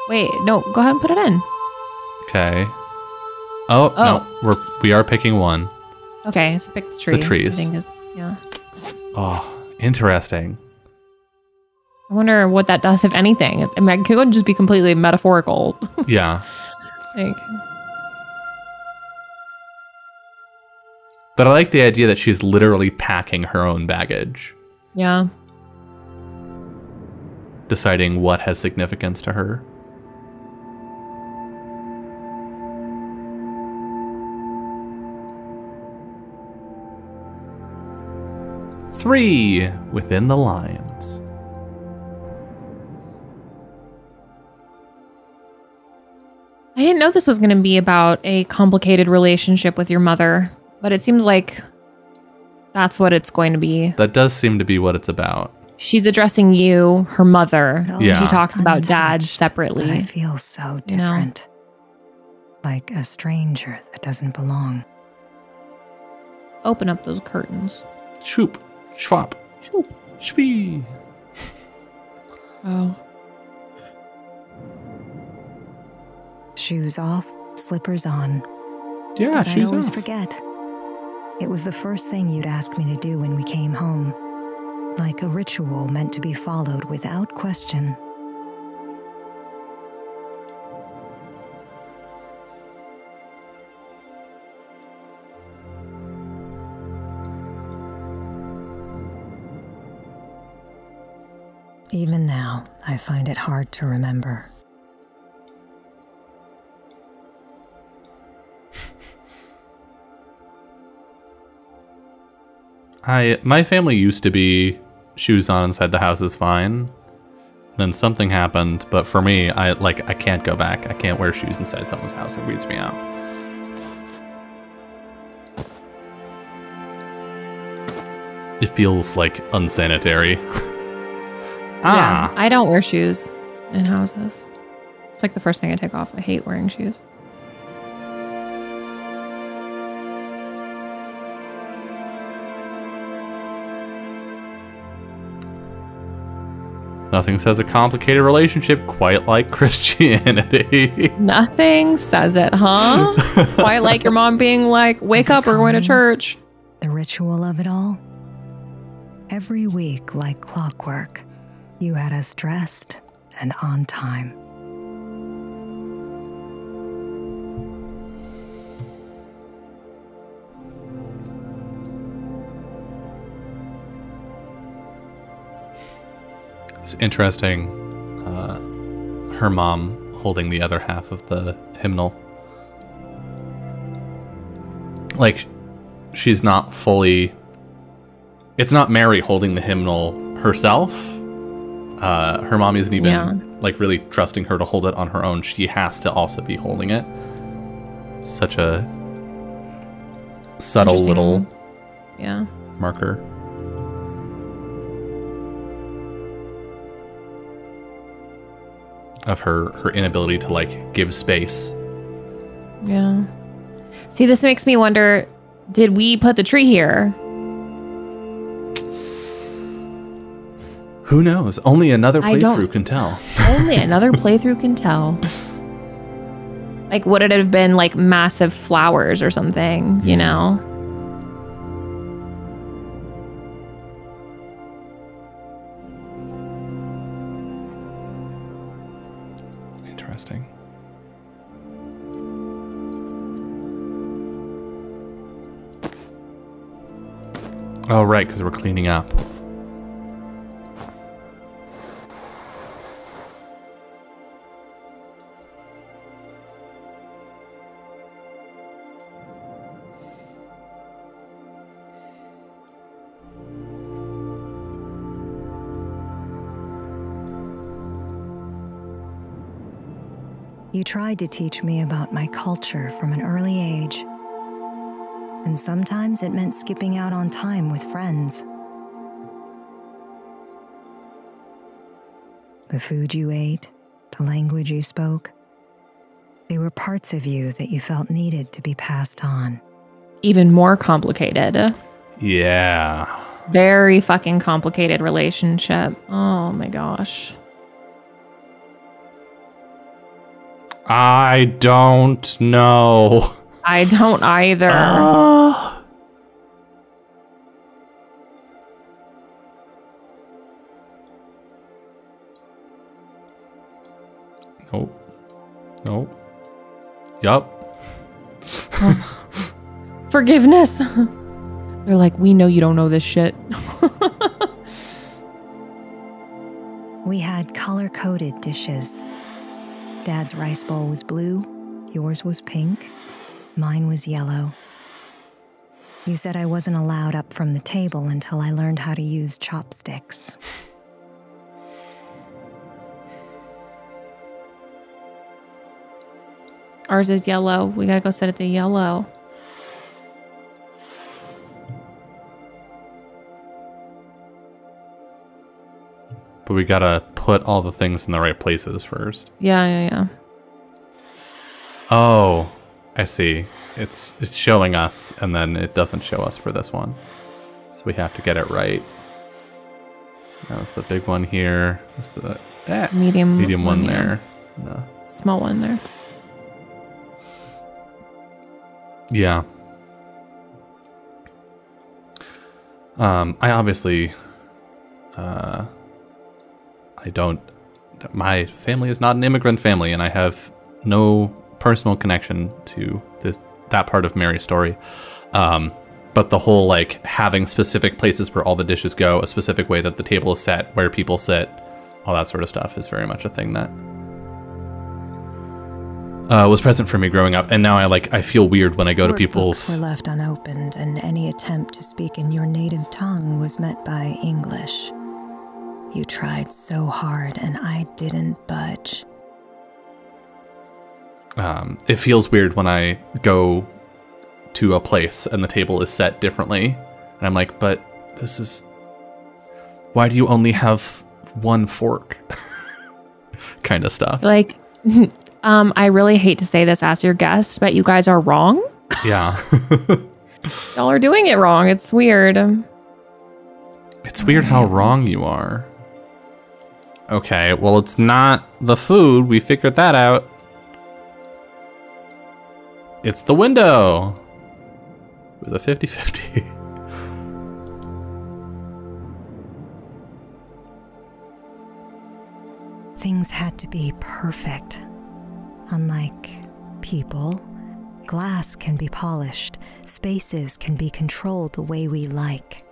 Wait, no, go ahead and put it in. Okay. Oh. No, we are picking one. Okay, so pick the tree. The trees. I think is, yeah. Oh, interesting. I wonder what that does, if anything. I mean, it could just be completely metaphorical. Yeah. Like, But I like the idea that she's literally packing her own baggage, yeah. deciding what has significance to her. Three within the lines. I didn't know this was going to be about a complicated relationship with your mother, but it seems like that's what it's going to be. That does seem to be what it's about. She's addressing you, her mother. Yeah. She talks about dad Untouched, separately. but I feel so You know? different. Like a stranger that doesn't belong. Open up those curtains. Shoop, schwap, Shoop. shwee. Oh. Shoes off, slippers on. Yeah, But I'd shoes always off. forget. It was the first thing you'd ask me to do when we came home. Like a ritual meant to be followed without question. Even now, I find it hard to remember. My family used to be shoes on inside the house is fine. Then something happened, but for me, I can't go back. I can't wear shoes inside someone's house. It weirds me out. It feels like unsanitary. Yeah, I don't wear shoes in houses. It's like the first thing I take off. I hate wearing shoes. Nothing says a complicated relationship quite like Christianity. Nothing says it, huh? Quite like your mom being like, wake Is it up, we're going to calming? church. The ritual of it all? Every week, like clockwork, you had us dressed and on time. It's interesting. Her mom holding the other half of the hymnal. Like, she's not fully... It's not Mary holding the hymnal herself. Her mom isn't even like really trusting her to hold it on her own. She has to also be holding it. Such a subtle little marker. Of her inability to like give space. Yeah. See, this makes me wonder, did we put the tree here? Who knows? Only another playthrough can tell. Only another playthrough can tell. Like, would it have been like massive flowers or something, you know? Interesting. Oh, right, because we're cleaning up. You tried to teach me about my culture from an early age. And sometimes it meant skipping out on time with friends. The food you ate, the language you spoke, they were parts of you that you felt needed to be passed on. Even more complicated. Yeah. Very fucking complicated relationship. Oh my gosh. I don't know. I don't either. Nope. Yup. Forgiveness. They're like, we know you don't know this shit. We had color-coded dishes. Dad's rice bowl was blue, yours was pink, mine was yellow. You said I wasn't allowed up from the table until I learned how to use chopsticks. Ours is yellow. We gotta go set it to yellow. But we gotta put all the things in the right places first. Yeah. Oh, I see. It's showing us, and then it doesn't show us for this one. So we have to get it right. That was the big one here. That's the medium one there. No. Small one there. Yeah. I obviously, my family is not an immigrant family, and I have no personal connection to that part of Mary's story. But the whole, like, having specific places where all the dishes go, a specific way that the table is set, where people sit, all that sort of stuff is very much a thing that was present for me growing up, and now I feel weird when I go to people's. Books were left unopened, and any attempt to speak in your native tongue was met by English. You tried so hard, and I didn't budge. It feels weird when I go to a place and the table is set differently, and I'm like, but this is. Why do you only have one fork? Kind of stuff. Like. I really hate to say this as your guest, but you guys are wrong. Yeah. Y'all are doing it wrong. It's weird. It's weird how wrong you are. Okay, well, it's not the food. We figured that out. It's the window. It was a 50-50. Things had to be perfect. Unlike people, glass can be polished, spaces can be controlled the way we like.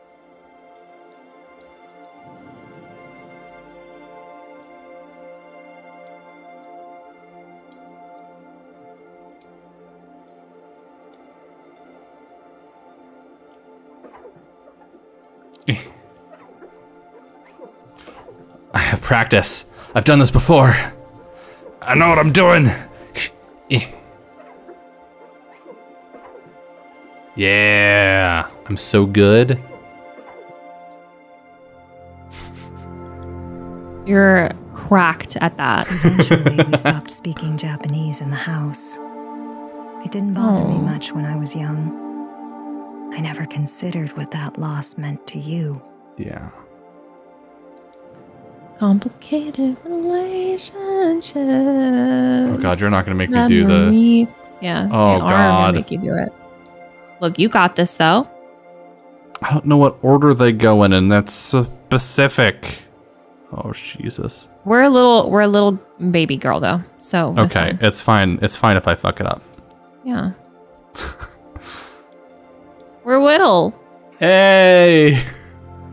I have practice. I've done this before. I know what I'm doing. Yeah, I'm so good. You're cracked at that. Eventually, we stopped speaking Japanese in the house. It didn't bother me much when I was young. I never considered what that loss meant to you. Yeah. Complicated relationships. Oh God, you're not gonna make me do the. Yeah. Oh God. I'm gonna make you do it. Look, you got this though. I don't know what order they go in, and that's specific. Oh Jesus. We're a little baby girl though, so okay, it's fine. It's fine if I fuck it up. Yeah. We're whittle. Hey.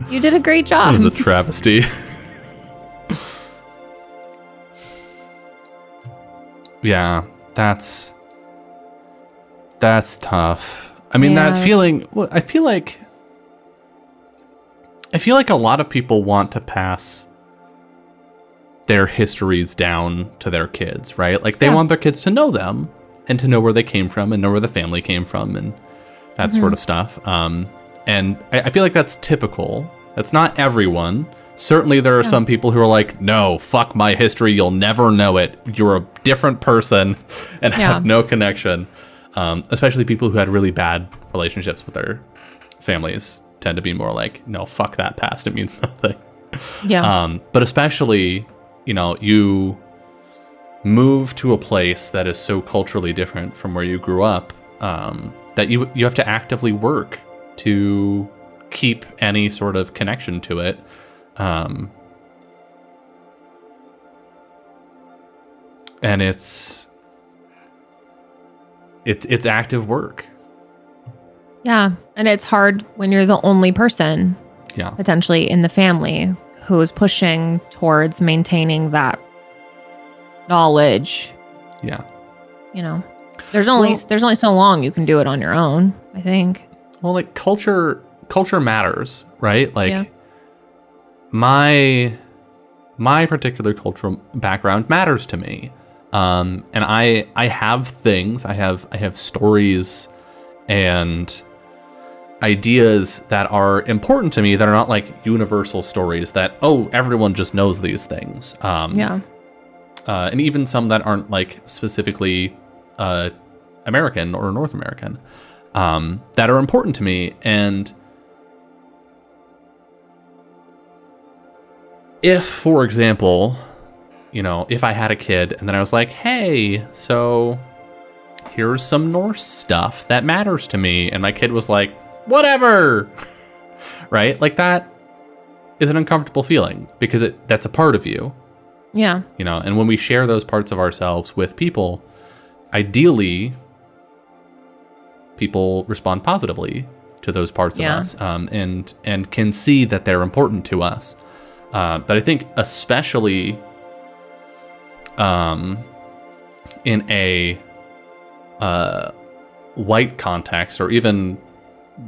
You did a great job. That was a travesty. Yeah, that's tough. I mean, that feeling. Well, I feel like a lot of people want to pass their histories down to their kids, right? Like they want their kids to know them and to know where they came from and know where the family came from and that sort of stuff. And I feel like that's typical. That's not everyone. Certainly there are some people who are like, no, fuck my history. You'll never know it. You're a different person and have no connection. Especially people who had really bad relationships with their families tend to be more like, no, fuck that past. It means nothing. Yeah. But especially, you know, you move to a place that is so culturally different from where you grew up, that you have to actively work to keep any sort of connection to it. And it's active work. Yeah. And it's hard when you're the only person potentially in the family who is pushing towards maintaining that knowledge. Yeah. You know, there's only so long you can do it on your own, I think. Well, like culture matters, right? Like my particular cultural background matters to me. And I have things, I have stories and ideas that are important to me that are not like universal stories that, oh, everyone just knows these things. And even some that aren't like specifically American or North American, that are important to me. And if, for example, you know, if I had a kid and then I was like, hey, so here's some Norse stuff that matters to me. And my kid was like, whatever, right? Like that is an uncomfortable feeling because that's a part of you. Yeah. You know, and when we share those parts of ourselves with people, ideally, people respond positively to those parts of us, and can see that they're important to us. But I think especially in a white context, or even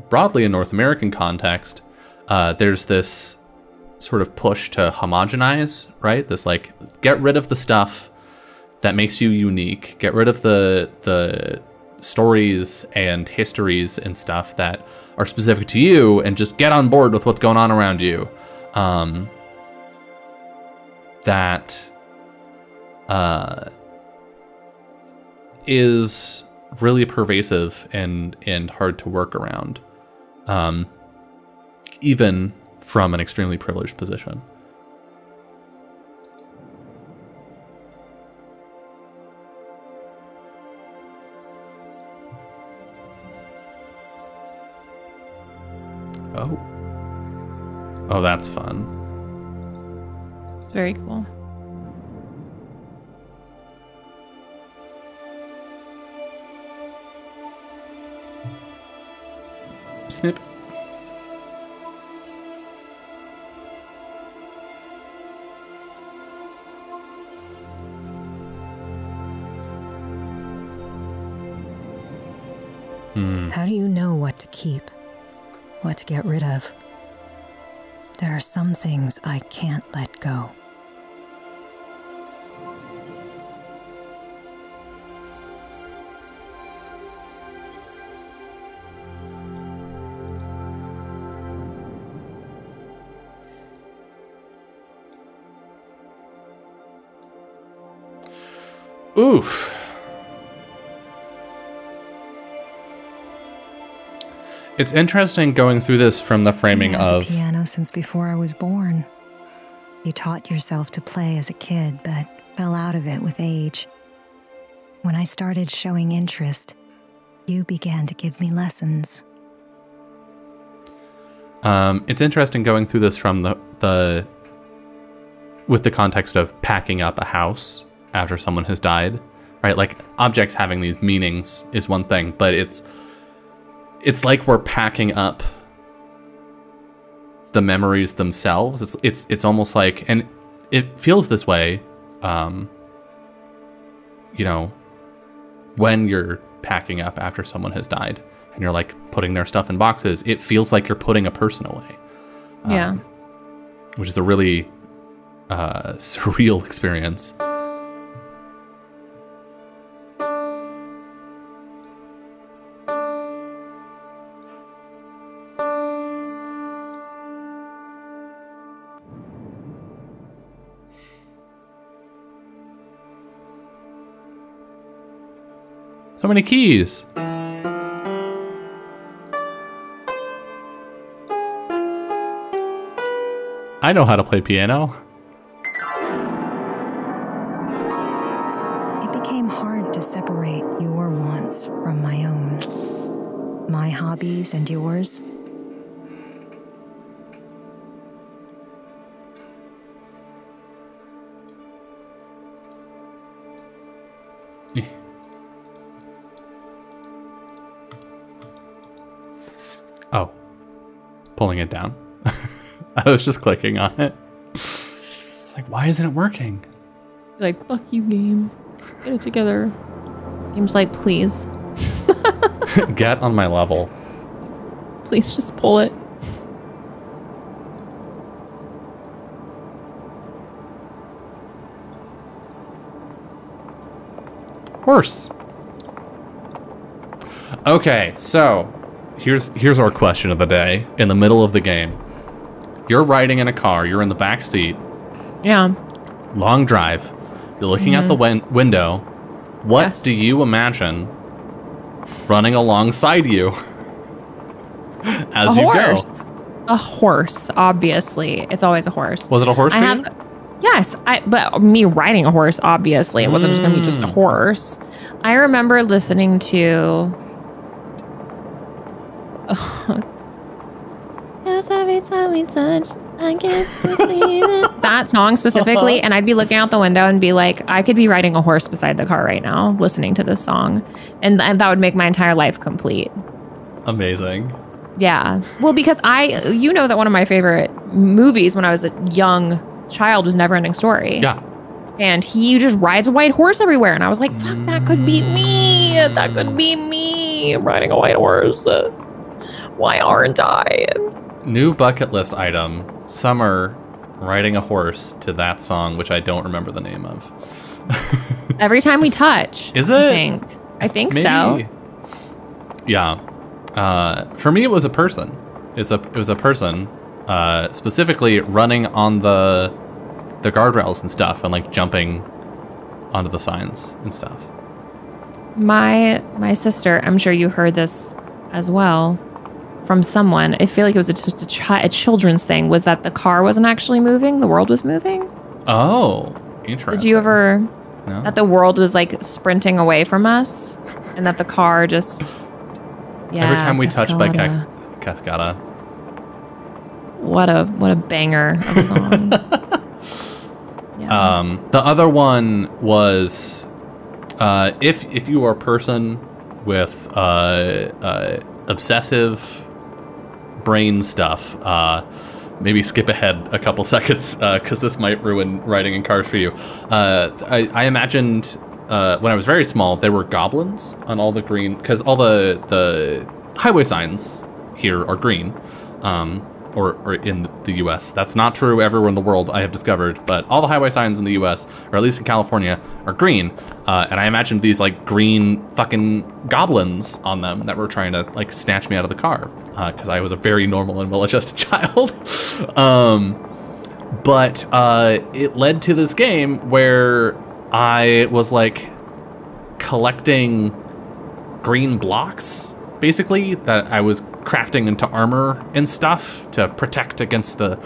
broadly in North American context, there's this sort of push to homogenize, right? This like, get rid of the stuff that makes you unique, get rid of the stories and histories and stuff that are specific to you, and just get on board with what's going on around you. That is really pervasive and hard to work around, even from an extremely privileged position. Oh, that's fun. It's very cool. Snip. How do you know what to keep? What to get rid of? There are some things I can't let go. Oof. It's interesting going through this from the framing of the piano since before I was born. You taught yourself to play as a kid, but fell out of it with age. When I started showing interest, you began to give me lessons. It's interesting going through this from the with the context of packing up a house after someone has died, right? Like objects having these meanings is one thing, but it's like we're packing up the memories themselves. It's almost like, and it feels this way, you know, when you're packing up after someone has died and you're like putting their stuff in boxes, it feels like you're putting a person away. Yeah. Which is a really surreal experience. So many keys. I know how to play piano. It became hard to separate your wants from my own. My hobbies and yours. Oh, pulling it down. I was just clicking on it. It's like, why isn't it working? Like, fuck you, game. Get it together. Game's like, please. Get on my level. Please just pull it. Horse. Okay, so here's our question of the day. In the middle of the game, you're riding in a car. You're in the back seat. Yeah. Long drive. You're looking at the window. What do you imagine running alongside you as you go? A horse, obviously. It's always a horse. Was it a horse for you? Yes, but me riding a horse, obviously. It wasn't just going to be just a horse. I remember listening to... Cause every time we touch, I get to see that song specifically, and I'd be looking out the window and be like, I could be riding a horse beside the car right now, listening to this song, and that would make my entire life complete. Amazing. Yeah. Well, because you know that one of my favorite movies when I was a young child was Neverending Story. Yeah. And he just rides a white horse everywhere, and I was like, fuck, that could be me. That could be me riding a white horse. Why aren't I? New bucket list item. Summer riding a horse to that song, which I don't remember the name of. Every Time We Touch. Is it? I think Maybe. so. Yeah. For me, it was a person. It was a person, specifically running on the guardrails and stuff, and like jumping onto the signs and stuff. My sister, I'm sure you heard this as well from someone. I feel like it was just a children's thing. Was that the car wasn't actually moving? The world was moving? Oh, interesting. Did you ever... No? That the world was like sprinting away from us, and that the car just... Yeah, Every Time We Touch by Cascada. Cascada. What a banger of a song. Yeah. The other one was if you are a person with obsessive brain stuff, maybe skip ahead a couple seconds because this might ruin riding in cars for you. I imagined when I was very small, there were goblins on all the green, because all the highway signs here are green. Or in the U.S. That's not true everywhere in the world, I have discovered, but all the highway signs in the U.S., or at least in California, are green. And I imagined these like green fucking goblins on them that were trying to like snatch me out of the car, because I was a very normal and well-adjusted child. But it led to this game where I was like collecting green blocks, basically, that I was crafting into armor and stuff to protect against the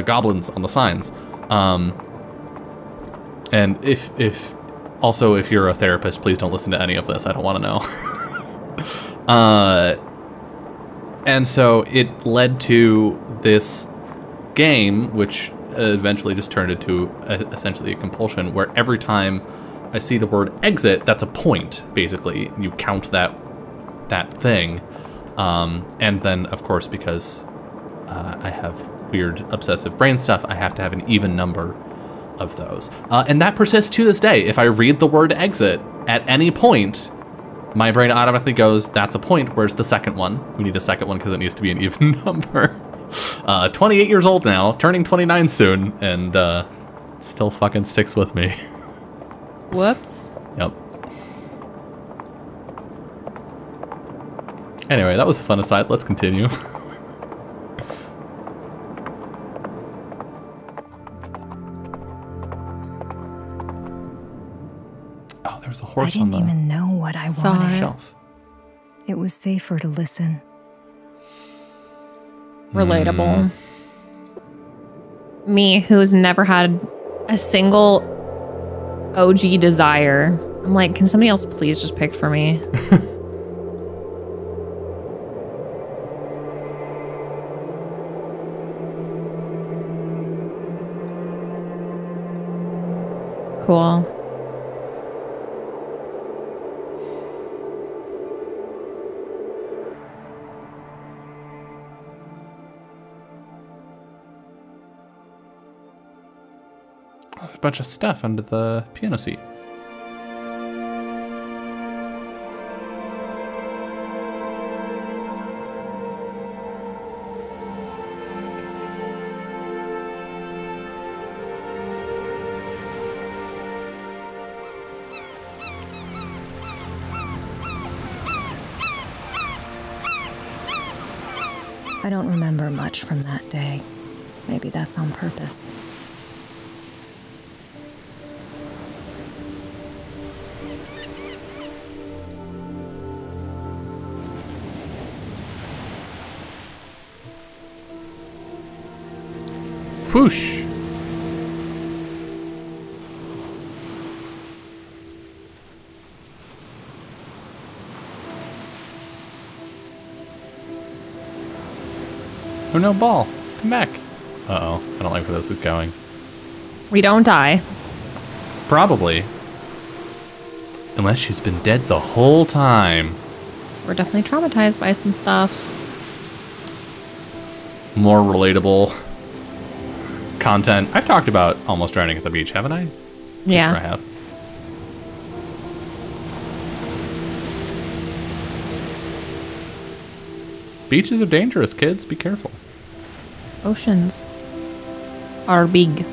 goblins on the signs. And if you're a therapist, please don't listen to any of this. I don't want to know. And so it led to this game, which eventually just turned into essentially a compulsion, where every time I see the word exit, that's a point, basically. You count that thing. And then, of course, because I have weird obsessive brain stuff, I have to have an even number of those. And that persists to this day. If I read the word exit at any point, my brain automatically goes, that's a point. Where's the second one? We need a second one because it needs to be an even number. 28 years old now, turning 29 soon, and still fucking sticks with me. Whoops. Yep. Anyway, that was a fun aside. Let's continue. Oh, there's a horse on the I didn't even know what I Saw wanted. it. shelf. It was safer to listen. Relatable. Me, who's never had a single OG desire. I'm like, can somebody else please just pick for me? Cool. A bunch of stuff under the piano seat. I don't remember much from that day. Maybe that's on purpose. Whoosh! Oh no, ball! Come back! Uh-oh, I don't like where this is going. We don't die. Probably. Unless she's been dead the whole time. We're definitely traumatized by some stuff. More relatable content. I've talked about almost drowning at the beach, haven't I? Yeah. Sure I have. Beaches are dangerous, kids. Be careful. Oceans are big.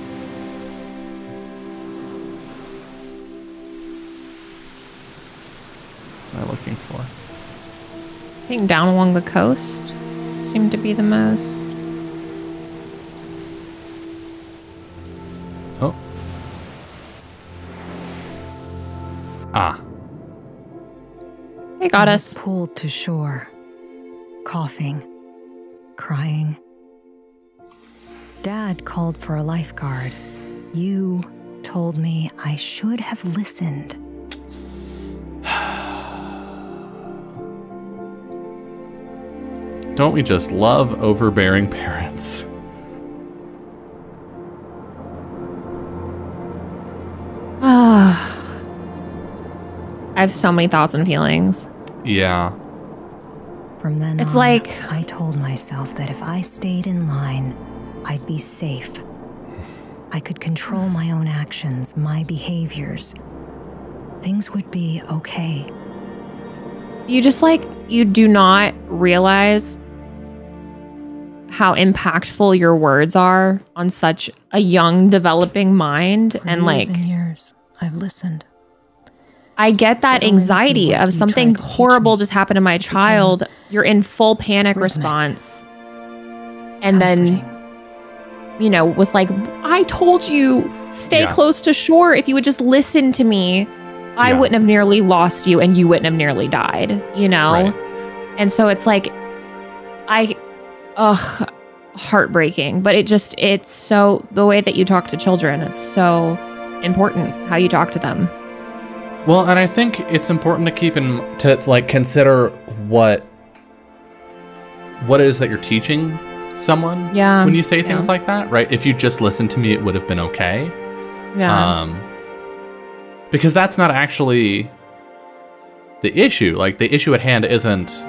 What am I looking for? I think down along the coast seemed to be the most. Oh. Ah. They got I us. was pulled to shore, coughing, crying. Dad called for a lifeguard. You told me I should have listened. Don't we just love overbearing parents? I have so many thoughts and feelings. Yeah. From then It's on, like- I told myself that if I stayed in line, I'd be safe. I could control my own actions, my behaviors. Things would be okay. You just like, you do not realize how impactful your words are on such a young developing mind. For And years like, and years, I've listened. I get that Settle into anxiety what of you something tried to teach horrible me. just happened to my child. You're in full panic rhythmic, response. And then, Comforting. you know, was like, I told you, stay Yeah. close to shore. If you would just listen to me, I Yeah. wouldn't have nearly lost you and you wouldn't have nearly died, you know? Right. And so it's like, heartbreaking. But it's so, the way that you talk to children, it's so important how you talk to them. Well, and I think it's important to keep to like consider what it is that you're teaching someone Yeah. when you say things Yeah. like that, right? If you just listened to me, it would have been okay. Yeah. Because that's not actually the issue. Like, the issue at hand isn't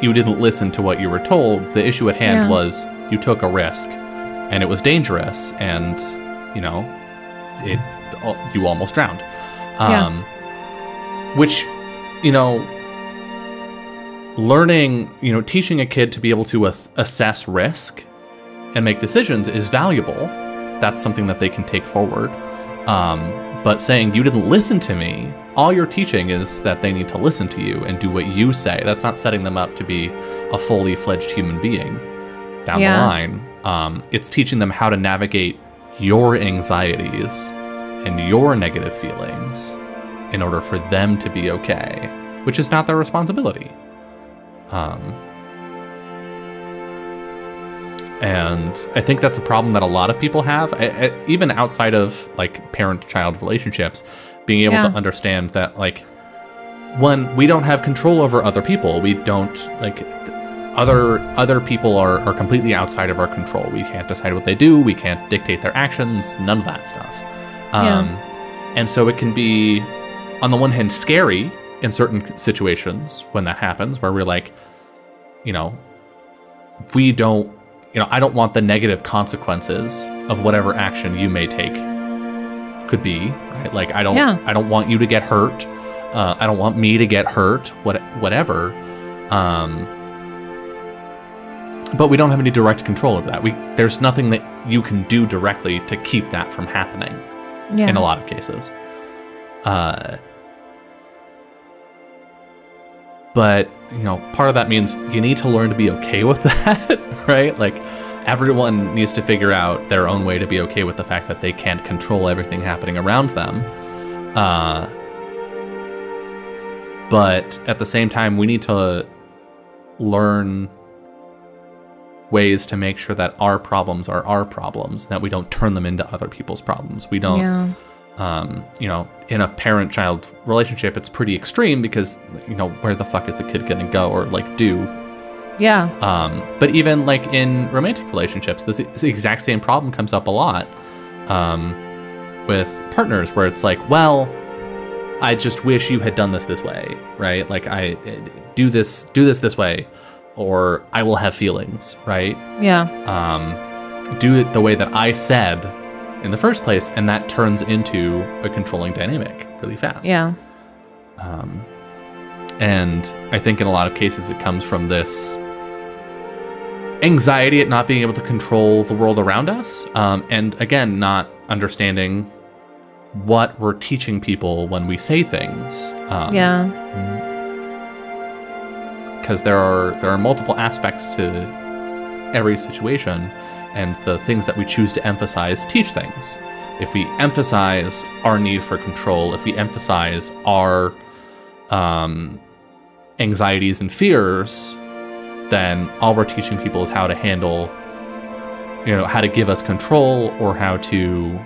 you didn't listen to what you were told. The issue at hand Yeah. was you took a risk and it was dangerous and, you know, you almost drowned. Which, you know, learning, you know, teaching a kid to be able to assess risk and make decisions is valuable. That's something that they can take forward. But saying you didn't listen to me, all you're teaching is that they need to listen to you and do what you say. That's not setting them up to be a fully fledged human being down the line. It's teaching them how to navigate your anxieties and your negative feelings in order for them to be okay, which is not their responsibility. And I think that's a problem that a lot of people have, even outside of like parent-child relationships, being able to understand that, like, one, we don't have control over other people. We don't, like, other people are completely outside of our control. We can't decide what they do. We can't dictate their actions, none of that stuff. And so it can be, on the one hand, scary in certain situations when that happens, where we're like, you know, we don't, you know, I don't want the negative consequences of whatever action you may take could be, right? Like, I don't want you to get hurt. I don't want me to get hurt, whatever. But we don't have any direct control over that. There's nothing that you can do directly to keep that from happening in a lot of cases. But, you know, part of that means you need to learn to be okay with that, right? Like, everyone needs to figure out their own way to be okay with the fact that they can't control everything happening around them. But at the same time, we need to learn ways to make sure that our problems are our problems, that we don't turn them into other people's problems. We don't... you know, in a parent-child relationship, it's pretty extreme because, you know, where the fuck is the kid gonna go or, like, do? But even, like, in romantic relationships, this exact same problem comes up a lot with partners, where it's like, well, I just wish you had done this way, right? Like, I do this way, or I will have feelings, right? Do it the way that I said in the first place, and that turns into a controlling dynamic really fast. And I think in a lot of cases it comes from this anxiety at not being able to control the world around us, and again, not understanding what we're teaching people when we say things. Because there are multiple aspects to every situation, and the things that we choose to emphasize teach things. If we emphasize our need for control, if we emphasize our anxieties and fears, then all we're teaching people is how to handle, you know, how to give us control, or how to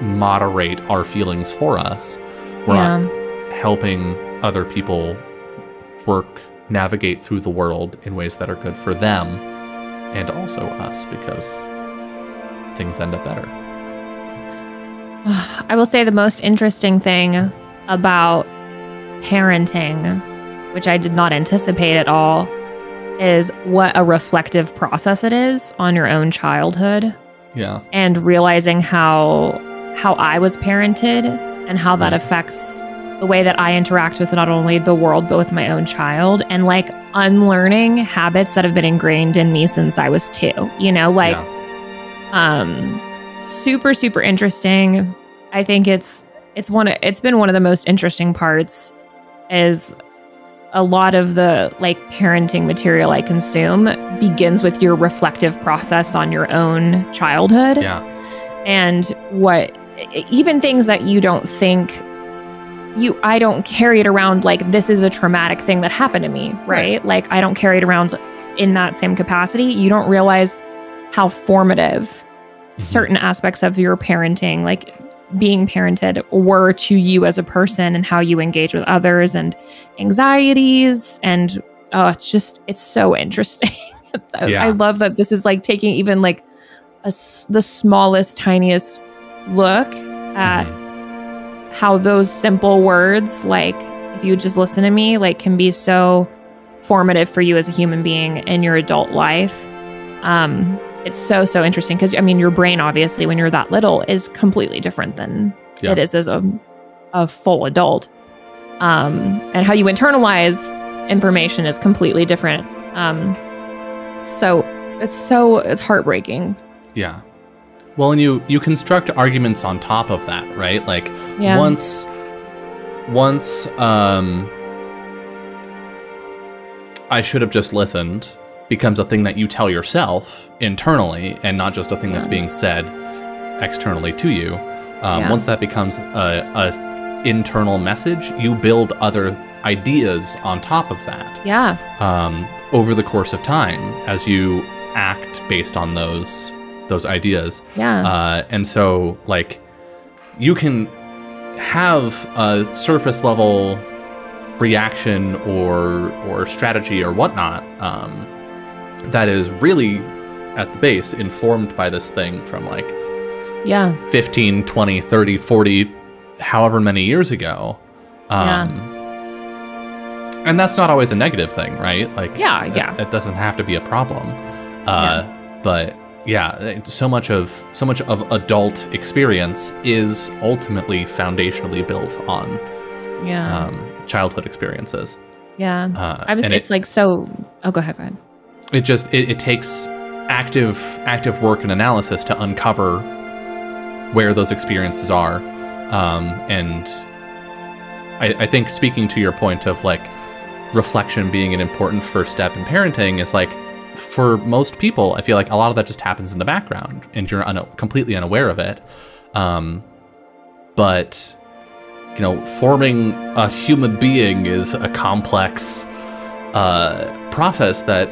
moderate our feelings for us. We're not helping other people navigate through the world in ways that are good for them, and also us, because things end up better. I will say the most interesting thing about parenting, which I did not anticipate at all, is what a reflective process it is on your own childhood. And realizing how I was parented and how that affects the way that I interact with not only the world, but with my own child, and like unlearning habits that have been ingrained in me since I was 2, you know, like, super, super interesting. I think it's been one of the most interesting parts, is a lot of the like parenting material I consume begins with your reflective process on your own childhood. And what, even things that you don't think, I don't carry it around like this is a traumatic thing that happened to me, right? Like, I don't carry it around in that same capacity. You don't realize how formative certain aspects of your parenting, like being parented, were to you as a person, and how you engage with others, and anxieties. And it's so interesting. I love that this is like taking even like the smallest, tiniest look at how those simple words, like, if you just listen to me, like, can be so formative for you as a human being in your adult life. It's so, so interesting, because, I mean, your brain, obviously, when you're that little, is completely different than it is as a full adult. And how you internalize information is completely different. So it's heartbreaking. Yeah. Well, and you construct arguments on top of that, right? Like Yeah. once I should have just listened becomes a thing that you tell yourself internally and not just a thing that's being said externally to you. Once that becomes a internal message, you build other ideas on top of that. Yeah. Over the course of time as you act based on those ideas. Yeah. And so, like, you can have a surface level reaction or strategy or whatnot that is really at the base informed by this thing from like 15, 20, 30, 40, however many years ago. And that's not always a negative thing, right? Like, it doesn't have to be a problem. But yeah, so much of adult experience is ultimately foundationally built on childhood experiences. Yeah. Go ahead. It takes active work and analysis to uncover where those experiences are. And I think, speaking to your point of like reflection being an important first step in parenting, is like, for most people, I feel like a lot of that just happens in the background and you're completely unaware of it. But, you know, forming a human being is a complex process that,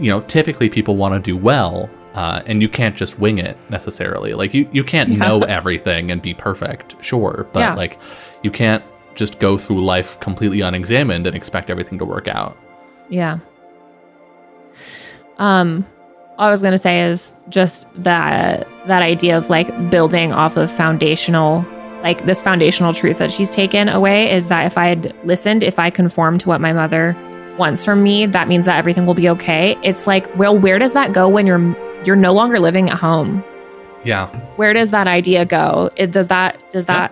you know, typically people want to do well. And you can't just wing it necessarily. Like you can't know everything and be perfect, sure. But like, you can't just go through life completely unexamined and expect everything to work out. Yeah. All I was going to say is just that idea of like building off of foundational, like this foundational truth that she's taken away is that if I had listened, if I conformed to what my mother wants from me, that means that everything will be okay. It's like, well, where does that go when you're no longer living at home? Yeah. Where does that idea go? Does that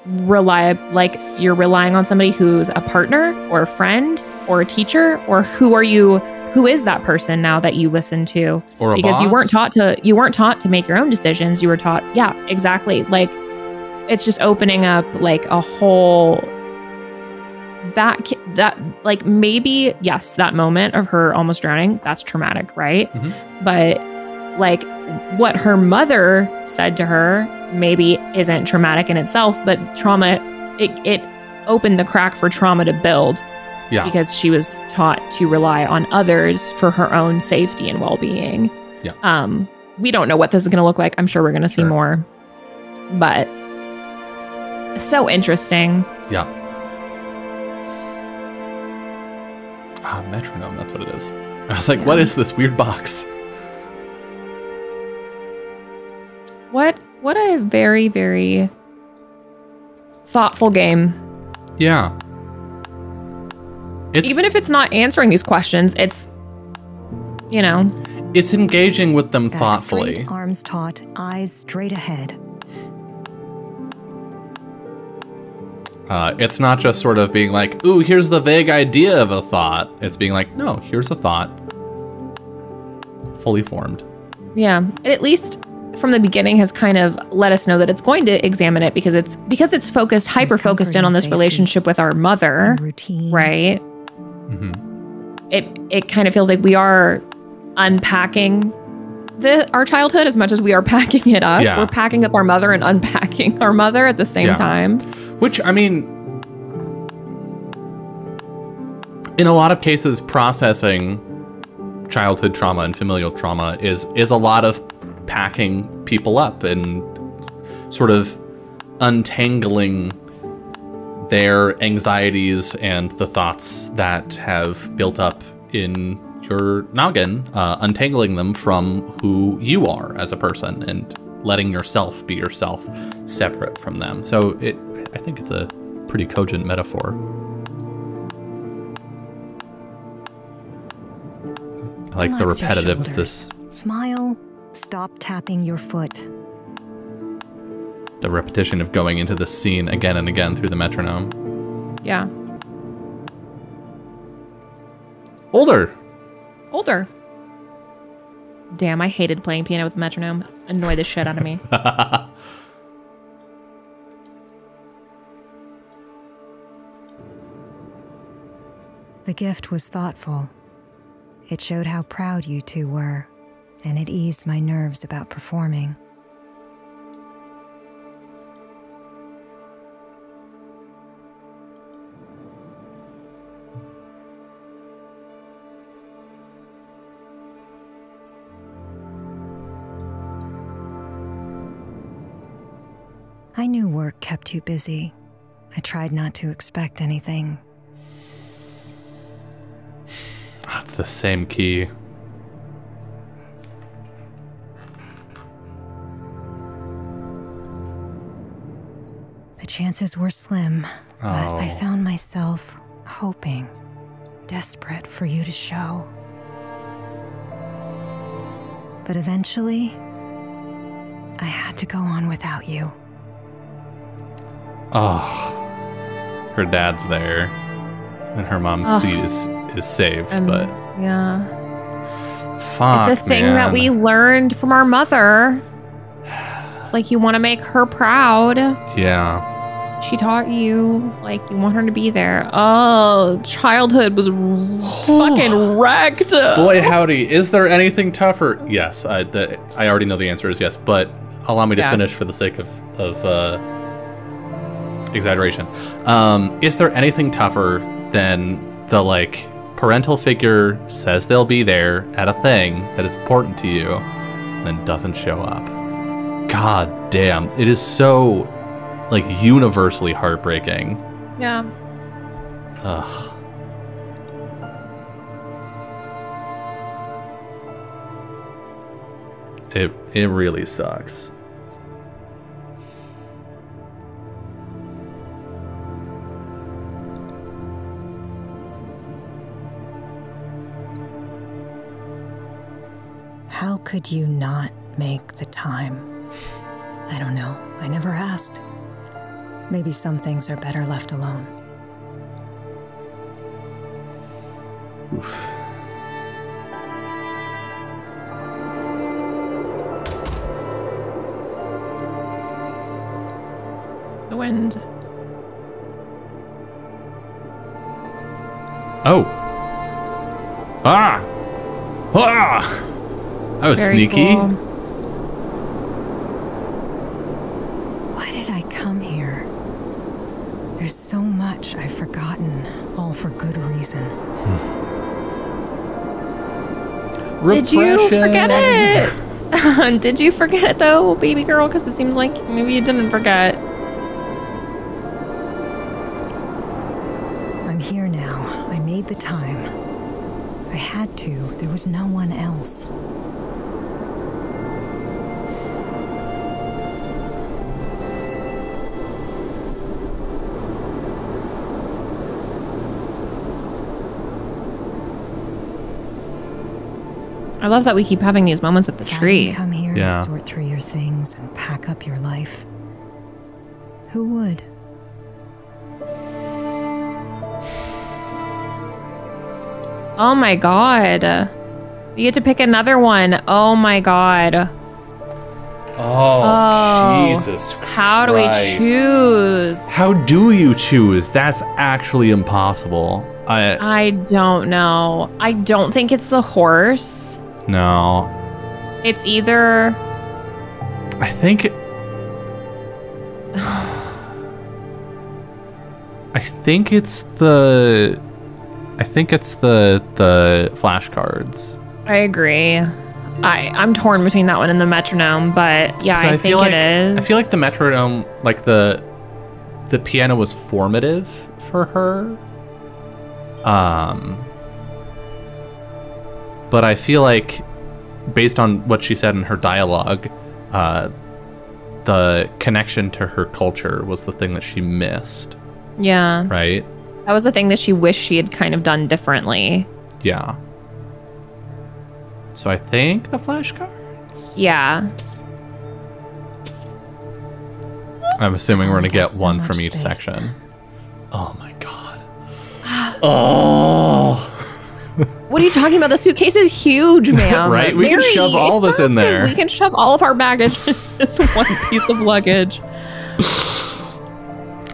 rely, like you're relying on somebody who's a partner or a friend or a teacher, or who is that person now that you listen to? Or a because boss? you weren't taught to make your own decisions. You were taught, exactly. Like, it's just opening up like a whole that like, maybe, yes, that moment of her almost drowning, that's traumatic, right? Mm-hmm. But like what her mother said to her maybe isn't traumatic in itself, but trauma, it opened the crack for trauma to build. Yeah. Because she was taught to rely on others for her own safety and well-being. Yeah. We don't know what this is going to look like. I'm sure we're going to see more. But so interesting. Yeah. Metronome, that's what it is. I was like, what is this weird box? What a very, very thoughtful game. Yeah. Even if it's not answering these questions, it's, you know. It's engaging with them Back thoughtfully. Straight, arms taut, eyes straight ahead. It's not just sort of being like, ooh, here's the vague idea of a thought. It's being like, no, here's a thought. Fully formed. Yeah. It at least from the beginning has kind of let us know that it's going to examine it because it's focused, hyper-focused in on this relationship with our mother. Right? Mm-hmm. It kind of feels like we are unpacking our childhood as much as we are packing it up. Yeah. We're packing up our mother and unpacking our mother at the same time. Which, I mean, in a lot of cases, processing childhood trauma and familial trauma is a lot of packing people up and sort of untangling their anxieties and the thoughts that have built up in your noggin, untangling them from who you are as a person and letting yourself be yourself separate from them. So I think it's a pretty cogent metaphor. I like the repetitive of this. Smile. Stop tapping your foot. The repetition of going into the scene again and again through the metronome. Yeah. Older. Damn, I hated playing piano with metronome. It annoyed the shit out of me. The gift was thoughtful. It showed how proud you two were, and it eased my nerves about performing. I knew work kept you busy. I tried not to expect anything. That's the same key. The chances were slim, but I found myself hoping, desperate for you to show. But eventually, I had to go on without you. Oh, her dad's there, and her mom's seat is saved, but yeah, fuck, it's a thing that we learned from our mother. It's like you want to make her proud. Yeah. She taught you, like, you want her to be there. Oh, childhood was fucking wrecked. Boy, howdy. Is there anything tougher? Yes, I already know the answer is yes, but allow me to finish for the sake of exaggeration. Is there anything tougher than the, like, parental figure says they'll be there at a thing that is important to you and then doesn't show up? God damn. It is so, like, universally heartbreaking. Yeah. Ugh. It really sucks. How could you not make the time? I don't know. I never asked. Maybe some things are better left alone. Oof. The wind. Oh. Ah! Ah! I was Very sneaky. cool. Why did I come here? There's so much I've forgotten, all for good reason. Did you forget it? Did you forget it though, baby girl? Because it seems like maybe you didn't forget. I'm here now. I made the time. I had to. There was no one else. I love that we keep having these moments with the If I tree. didn't come here Yeah. to sort through your things and pack up your life, who would? Oh my god. You get to pick another one. Oh my god. Oh, Jesus Christ. How do we choose? How do you choose? That's actually impossible. I don't know. I don't think it's the horse. No. It's either... I think... I think it's the flashcards. I agree. I'm torn between that one and the metronome, but yeah, I think it is. I feel like the metronome, like the piano was formative for her. But I feel like, based on what she said in her dialogue, the connection to her culture was the thing that she missed. Yeah. Right? That was the thing that she wished she had kind of done differently. Yeah. So I think the flashcards? Yeah. I'm assuming we're going to get so one much from each space. section. Oh my god. Oh! What are you talking about? The suitcase is huge, ma'am. Right? We can shove all this in there. We can shove all of our baggage in this one piece of luggage.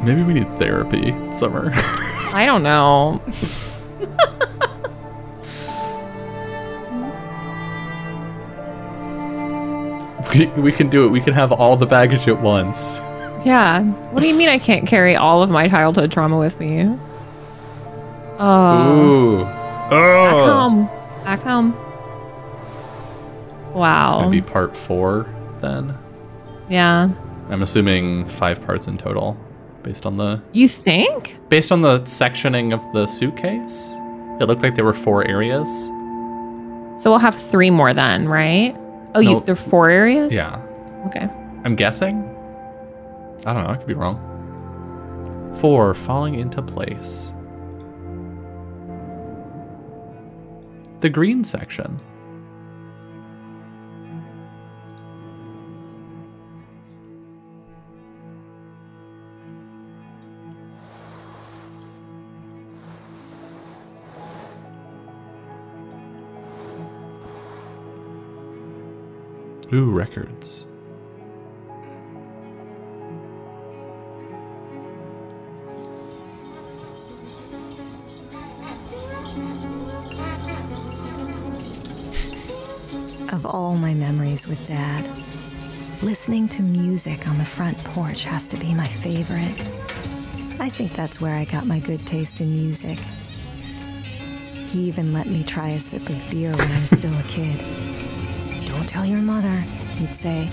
Maybe we need therapy, Summer. I don't know. We can do it. We can have all the baggage at once. Yeah. What do you mean I can't carry all of my childhood trauma with me? Ooh. Back home. Back home. Wow. It's going to be part 4 then. Yeah. I'm assuming 5 parts in total based on the... You think? Based on the sectioning of the suitcase. It looked like there were 4 areas. So we'll have 3 more then, right? Oh, Nope. there are 4 areas? Yeah. Okay. I'm guessing. I don't know. I could be wrong. 4, falling into place. The green section. Ooh, records. Of all my memories with Dad, listening to music on the front porch has to be my favorite. I think that's where I got my good taste in music. He even let me try a sip of beer when I was still a kid. "Don't tell your mother," he'd say.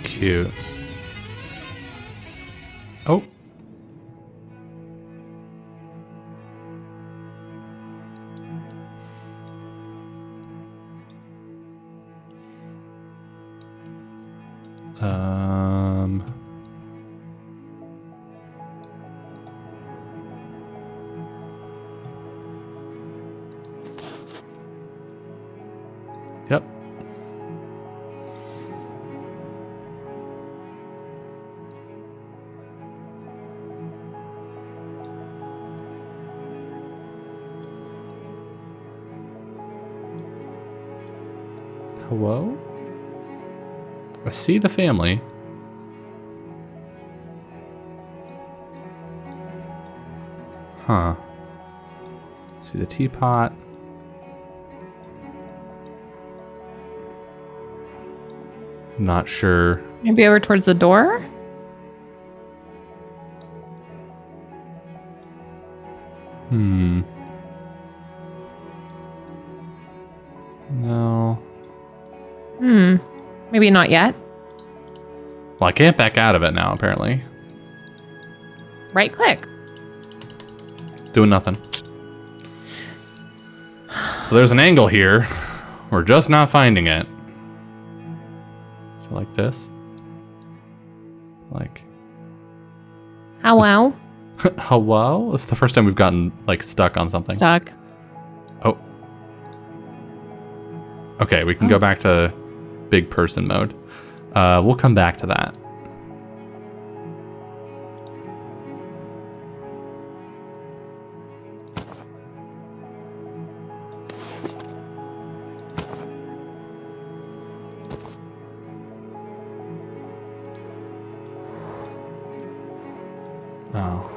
Cute. Oh. Yep. Hello? I see the family. Huh. See the teapot. Not sure. Maybe over towards the door? No. Maybe not yet. Well, I can't back out of it now, apparently. Right click. Doing nothing. So there's an angle here. We're just not finding it. So like this. Like. Hello? Hello? This is the first time we've gotten, like, stuck on something. Stuck. Oh. Okay, we can go back to big person mode. We'll come back to that. Oh.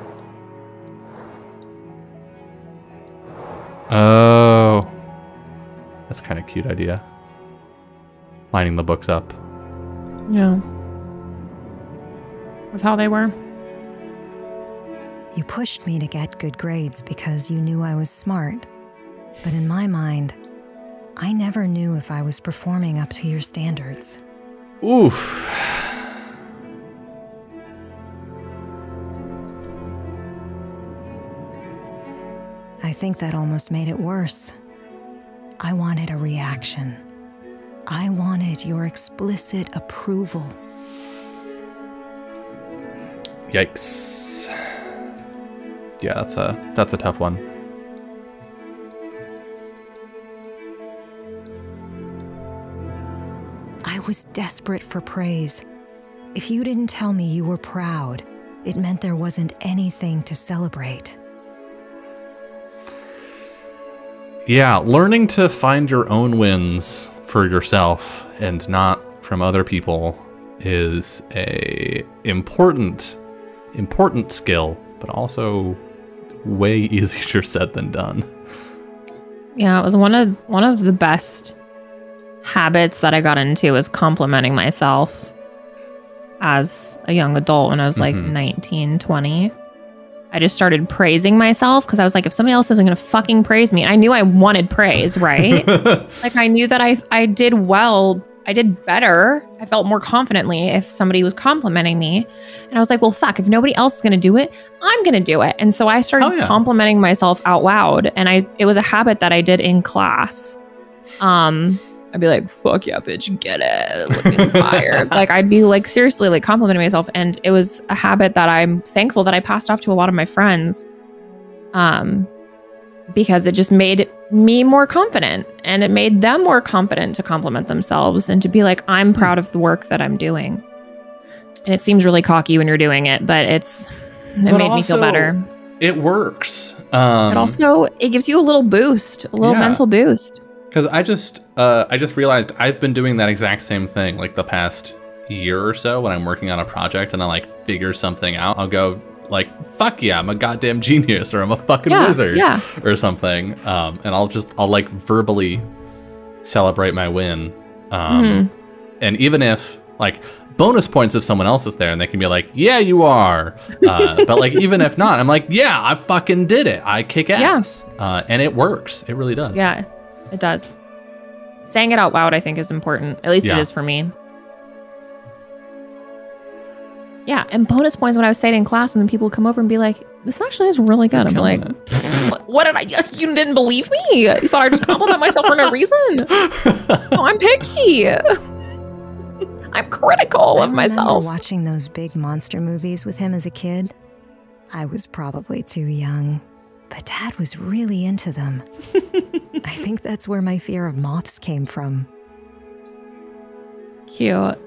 Oh. That's kind of cute idea. Lining the books up. Yeah. With how they were. You pushed me to get good grades because you knew I was smart. But in my mind, I never knew if I was performing up to your standards. Oof. I think that almost made it worse. I wanted a reaction. I wanted your explicit approval. Yikes. Yeah, that's a tough one. was desperate for praise. If you didn't tell me you were proud, it meant there wasn't anything to celebrate. Yeah, learning to find your own wins for yourself and not from other people is a important skill, but also way easier said than done. Yeah, it was one of the best habits that I got into was complimenting myself as a young adult when I was like 19, 20. I just started praising myself because I was like, if somebody else isn't going to fucking praise me, and I knew I wanted praise, right? Like I knew that I did well. I did better. I felt more confidently if somebody was complimenting me. And I was like, well, fuck, if nobody else is going to do it, I'm going to do it. And so I started complimenting myself out loud. And it was a habit that I did in class. I'd be like, fuck yeah, bitch, get it. Looking fired. Like I'd be like seriously like complimenting myself. And it was a habit that I'm thankful that I passed off to a lot of my friends. Because it just made me more confident and it made them more confident to compliment themselves and to be like, I'm proud of the work that I'm doing. And it seems really cocky when you're doing it, but it made me feel better. It works. It gives you a little boost, a little mental boost. Because I just realized I've been doing that exact same thing like the past year or so when I'm working on a project and I like figure something out. I'll go like, fuck yeah, I'm a goddamn genius, or I'm a fucking wizard, or something. And I'll like verbally celebrate my win. And even if like bonus points if someone else is there and they can be like, yeah, you are. But like, even if not, I'm like, yeah, I fucking did it. I kick ass. And it works. It really does. Yeah, it does. Saying it out loud, I think, is important. At least it is for me. Yeah, and bonus points when I was saying it in class, and then people would come over and be like, "This actually is really good." I'm like, "What did I? You didn't believe me? You thought I just compliment myself for no reason? No, I'm picky. I'm critical of myself." I remember watching those big monster movies with him as a kid. I was probably too young, but Dad was really into them. I think that's where my fear of moths came from. Cute.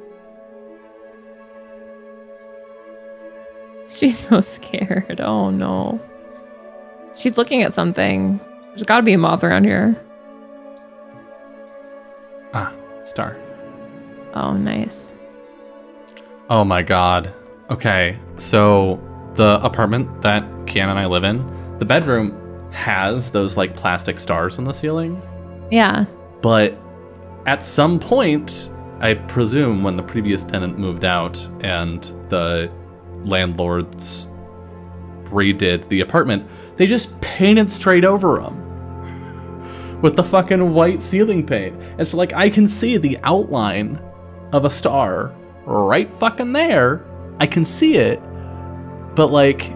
She's so scared. Oh no. She's looking at something. There's gotta be a moth around here. Ah, star. Oh, nice. Oh my god. Okay, so the apartment that Kian and I live in, the bedroom has those like plastic stars in the ceiling. Yeah. But at some point, I presume when the previous tenant moved out and the landlords redid the apartment, they just painted straight over them with the fucking white ceiling paint. And so like I can see the outline of a star right fucking there. I can see it. But like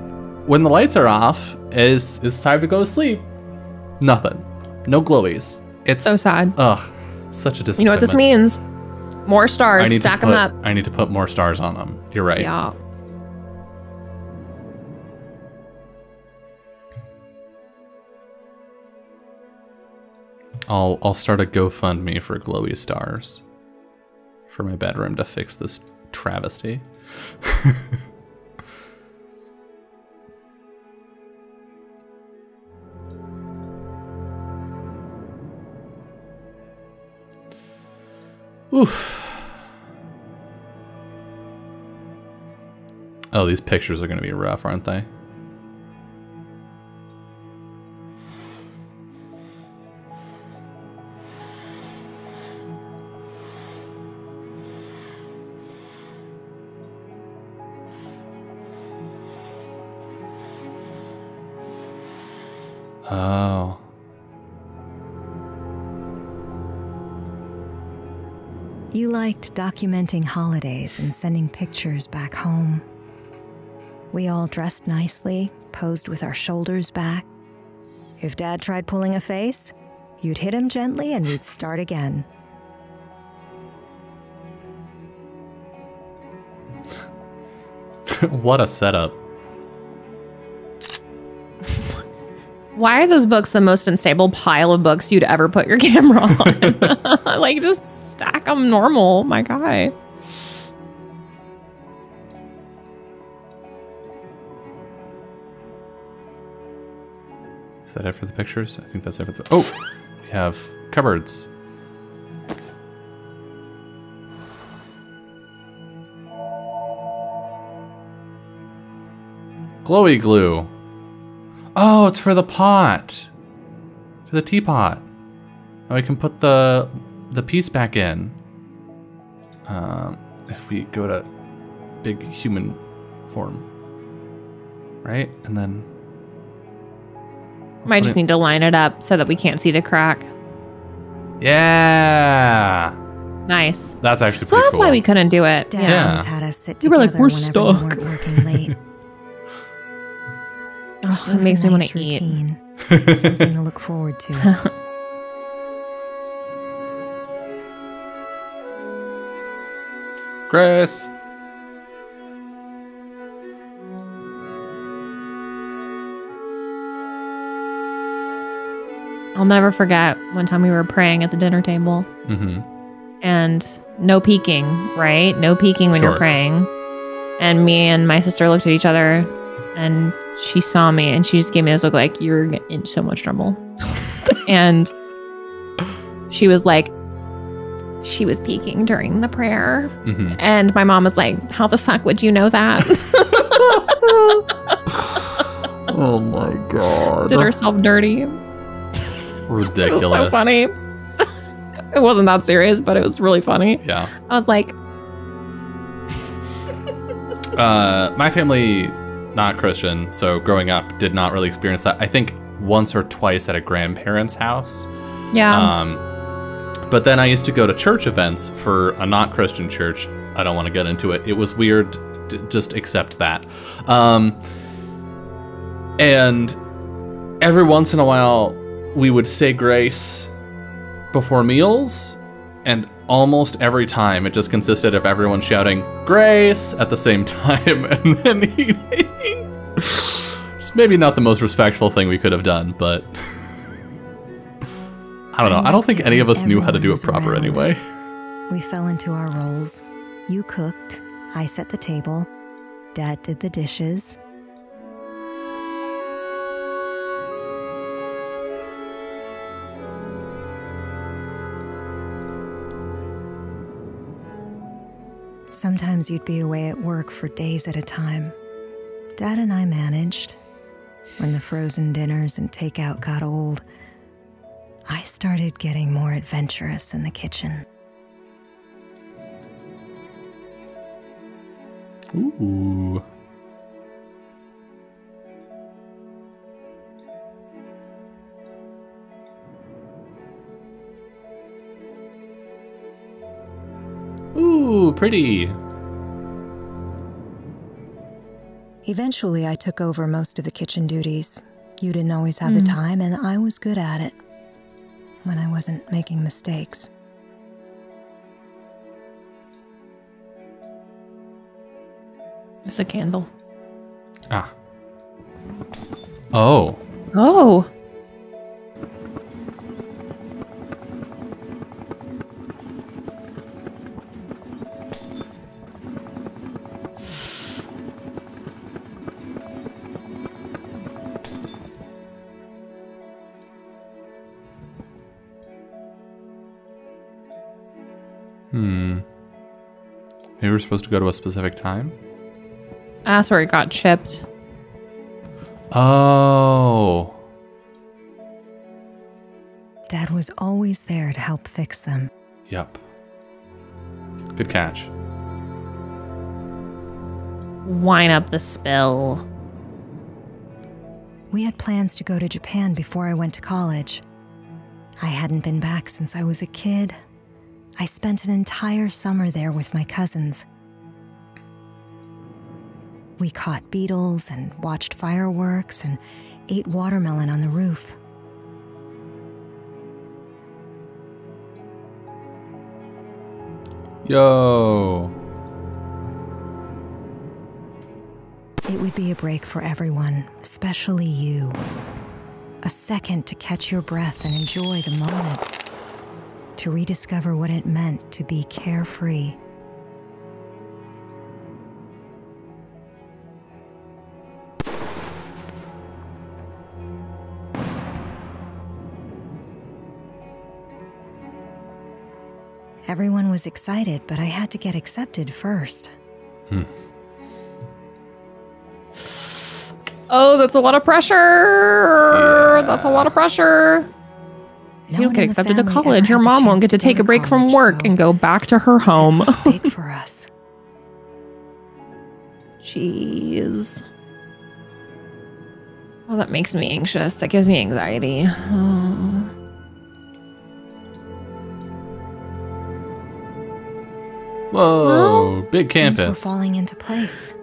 when the lights are off, it's time to go to sleep. Nothing. No glowies. It's so sad. Ugh. Such a disappointment. You know what this means? More stars. Stack them up. I need to put more stars on them. You're right. Yeah. I'll start a GoFundMe for glowy stars for my bedroom to fix this travesty. Oof. Oh, these pictures are going to be rough, aren't they? Oh. You liked documenting holidays and sending pictures back home. We all dressed nicely, posed with our shoulders back. If Dad tried pulling a face, you'd hit him gently and we'd start again. What a setup. Why are those books the most unstable pile of books you'd ever put your camera on? Like, just stack them normal, my guy. Is that it for the pictures? I think that's it for the... Oh! We have cupboards. Glowy glue. Oh, it's for the pot. For the teapot. Now we can put the piece back in. If we go to big human form. Right? And then... Might just need to line it up so that we can't see the crack. Yeah. Nice. That's actually so pretty that's cool. why we couldn't do it. Dad always had us sit We were together like, we're whenever stuck. we weren't working late. Oh, it makes me want to eat. routine. Something to look forward to. Grace. I'll never forget one time we were praying at the dinner table. Mm-hmm. And no peeking, right? No peeking when Sure. you're praying. And me and my sister looked at each other and she saw me and she just gave me this look like, you're in so much trouble. And she was like, she was peeking during the prayer. Mm-hmm. And my mom was like, how the fuck would you know that? Oh my god. Did herself dirty. Ridiculous. It was so funny. It wasn't that serious, but it was really funny. Yeah. I was like, My family, not Christian, so growing up did not really experience that. I think once or twice at a grandparent's house. yeah. But then I used to go to church events for a not Christian church. I don't want to get into it. It was weird. Just accept that. And every once in a while, we would say grace before meals. And almost every time, it just consisted of everyone shouting grace at the same time and then eating. It's maybe not the most respectful thing we could have done, but... I don't know. I don't think any of us knew how to do it proper anyway. We fell into our roles. You cooked, I set the table, Dad did the dishes. Sometimes you'd be away at work for days at a time. Dad and I managed. When the frozen dinners and takeout got old, I started getting more adventurous in the kitchen. Ooh. Ooh, pretty. Eventually, I took over most of the kitchen duties. You didn't always have the time, and I was good at it when I wasn't making mistakes. It's a candle. Ah. Oh. Oh. Maybe we're supposed to go to a specific time? That's where it got chipped. Oh. Dad was always there to help fix them. Yep. Good catch. Wine up the spill. We had plans to go to Japan before I went to college. I hadn't been back since I was a kid. I spent an entire summer there with my cousins. We caught beetles and watched fireworks and ate watermelon on the roof. Yo. It would be a break for everyone, especially you. A second to catch your breath and enjoy the moment. To rediscover what it meant to be carefree. Everyone was excited, but I had to get accepted first. Oh, that's a lot of pressure. Yeah. That's a lot of pressure. You don't get accepted to college. Your mom won't get to take a break from work and go back to her home. This was big for us. Jeez. Oh, that makes me anxious. That gives me anxiety. Oh. Whoa, big campus. Things were falling into place.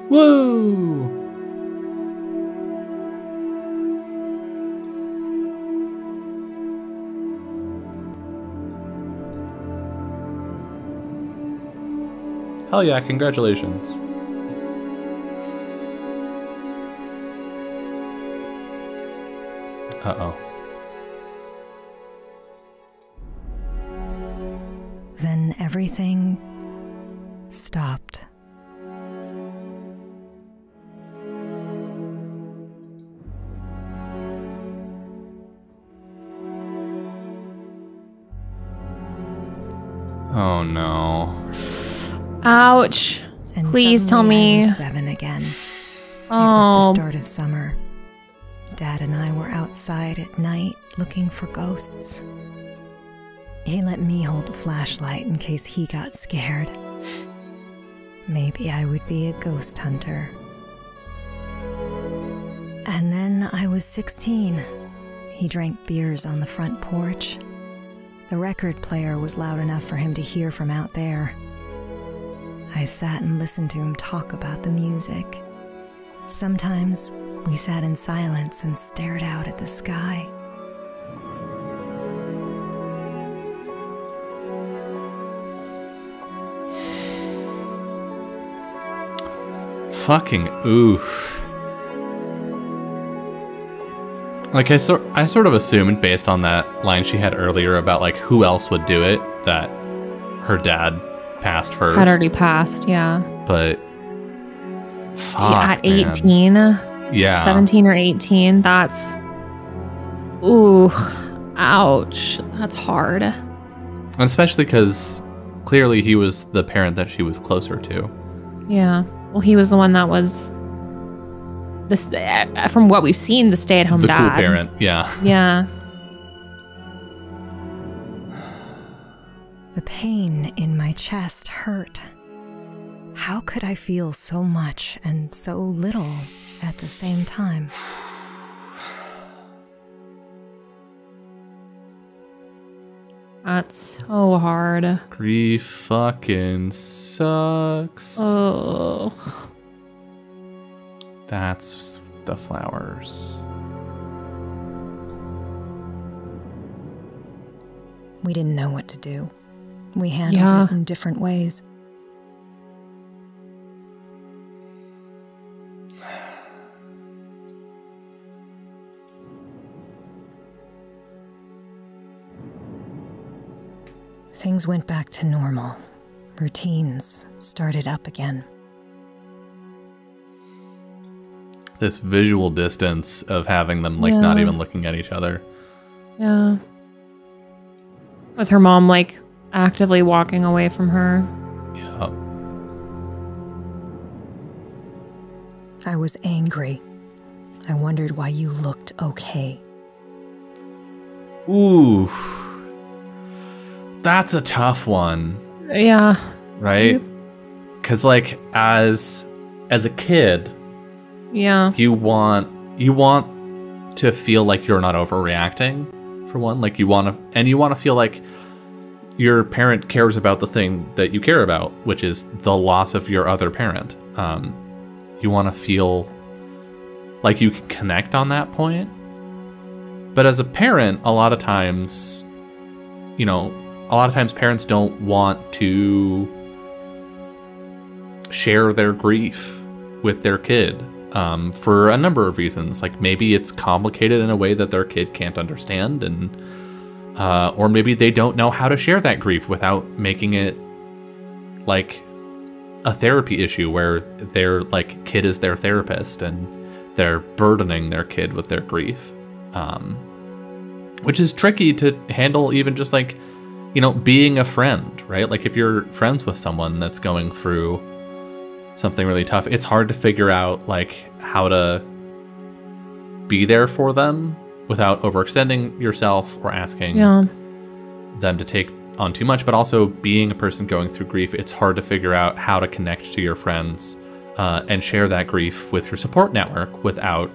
Whoa! Hell yeah, congratulations. Uh-oh. Then everything stopped. Oh no. Ouch. And please tell suddenly me. I was 7 again. It was Oh, the start of summer. Dad and I were outside at night looking for ghosts. He let me hold the flashlight in case he got scared. Maybe I would be a ghost hunter. And then I was 16. He drank beers on the front porch. The record player was loud enough for him to hear from out there. I sat and listened to him talk about the music. Sometimes we sat in silence and stared out at the sky. Fucking oof. Like I sort of assumed based on that line she had earlier about like who else would do it that her dad passed first. had already passed, yeah. But fuck, Yeah, at 18, man. Yeah. 17 or 18, that's, ooh, ouch. That's hard. Especially because clearly he was the parent that she was closer to. Yeah. Well, he was the one that was, this, from what we've seen, the stay-at-home The dad. cool parent, yeah. Yeah. The pain in my chest hurt. How could I feel so much and so little at the same time? That's so hard. Grief fucking sucks. Oh. That's the flowers. We didn't know what to do. We handled it in different ways. Things went back to normal. Routines started up again. This visual distance of having them like not even looking at each other. Yeah. With her mom like actively walking away from her. Yeah. I was angry. I wondered why you looked okay. Ooh. That's a tough one. Yeah. Right? Cuz like as a kid, Yeah. you want to feel like you're not overreacting for one, like you want to feel like your parent cares about the thing that you care about, which is the loss of your other parent. You want to feel like you can connect on that point. But as a parent, a lot of times you know, a lot of times parents don't want to share their grief with their kid for a number of reasons. Like maybe it's complicated in a way that their kid can't understand, and or maybe they don't know how to share that grief without making it like a therapy issue where their like kid is their therapist and they're burdening their kid with their grief, which is tricky to handle. Even just like, you know, being a friend, right? Like if you're friends with someone that's going through something really tough, it's hard to figure out like how to be there for them without overextending yourself or asking them to take on too much. But also being a person going through grief, it's hard to figure out how to connect to your friends and share that grief with your support network without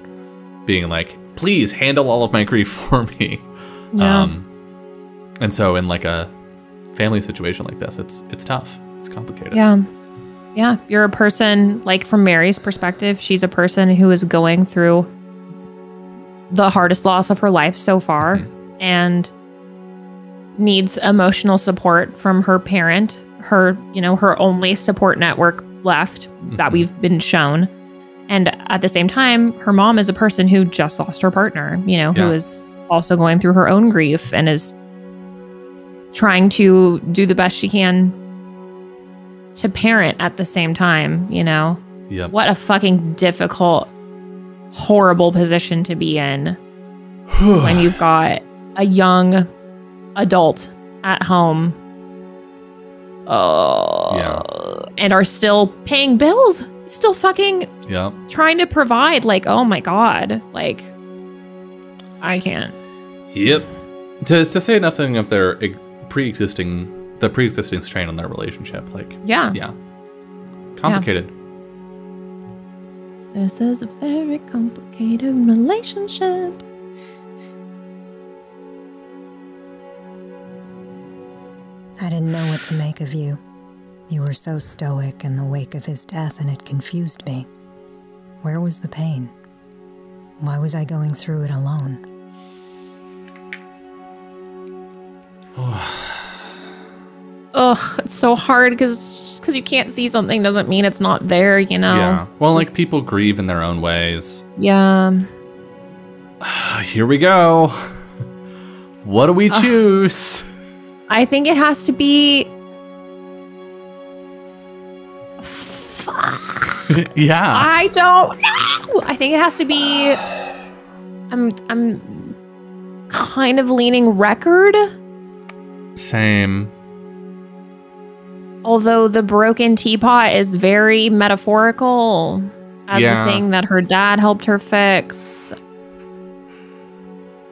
being like, please handle all of my grief for me. And so in like a family situation like this, it's tough. It's complicated. Yeah. You're a person, like from Mary's perspective, she's a person who is going through the hardest loss of her life so far and needs emotional support from her parent, her, you know, her only support network left that we've been shown. And at the same time, her mom is a person who just lost her partner, you know, who is also going through her own grief and is trying to do the best she can to parent at the same time, you know? What a fucking difficult, horrible position to be in when you've got a young adult at home and are still paying bills, still fucking trying to provide. Like, oh my God, like, I can't. To say nothing of their pre-existing strain on their relationship, like complicated. This is a very complicated relationship. I didn't know what to make of you. You were so stoic in the wake of his death, and it confused me. Where was the pain? Why was I going through it alone? Ugh, it's so hard because you can't see something doesn't mean it's not there, you know? Yeah. Well, like people grieve in their own ways. Yeah. Here we go. What do we choose? I think it has to be... Yeah. I don't know. I think it has to be... I'm kind of leaning record. Same. Although the broken teapot is very metaphorical as the thing that her dad helped her fix.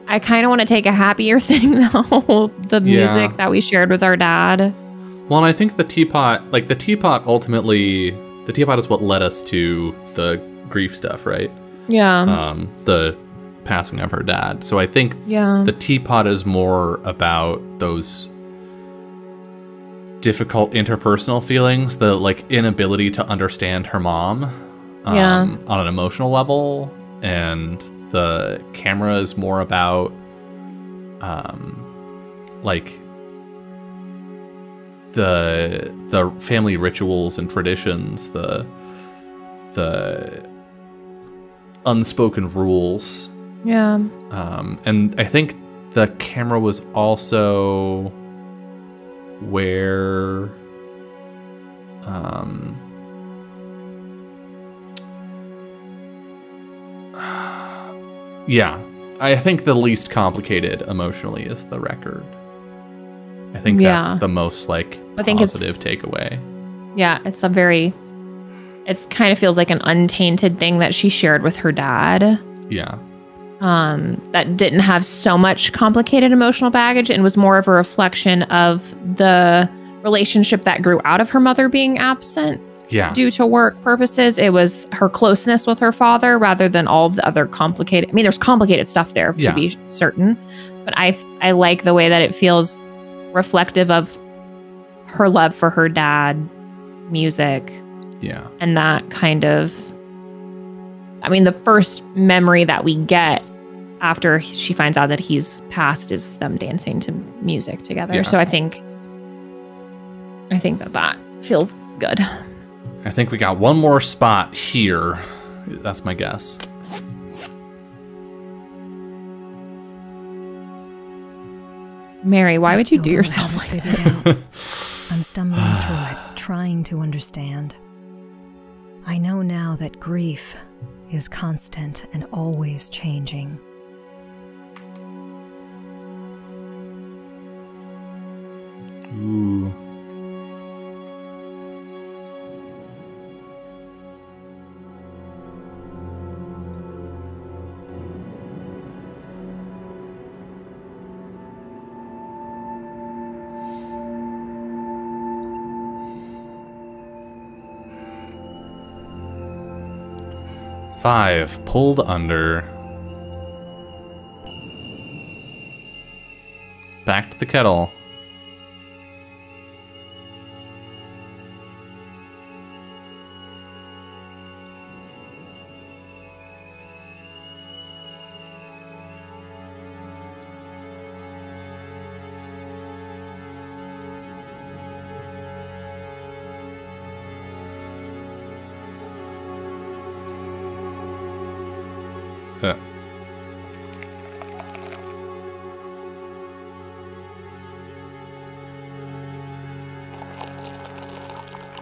I kind of want to take a happier thing, though. The music that we shared with our dad. Well, and I think the teapot ultimately, the teapot is what led us to the grief stuff, right? Yeah. The passing of her dad. So I think the teapot is more about those difficult interpersonal feelings, the like inability to understand her mom on an emotional level, and the camera is more about like the family rituals and traditions, the unspoken rules. And I think the camera was also where I think the least complicated emotionally is the record. I think that's the most like positive takeaway. Yeah, it's kind of feels like an untainted thing that she shared with her dad. Yeah. That didn't have so much complicated emotional baggage and was more of a reflection of the relationship that grew out of her mother being absent due to work purposes. It was her closeness with her father rather than all of the other complicated... I mean, there's complicated stuff there to be certain, but I like the way that it feels reflective of her love for her dad, music, and that kind of... I mean, the first memory that we get after she finds out that he's passed is them dancing to music together. Yeah. So I think that feels good. I think we got one more spot here. That's my guess. Mary, why I would you still do don't yourself have like it this? figured out. I'm stumbling through it, trying to understand. I know now that grief is constant and always changing. Ooh. Five, pulled under. Back to the kettle. Yeah.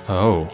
Oh.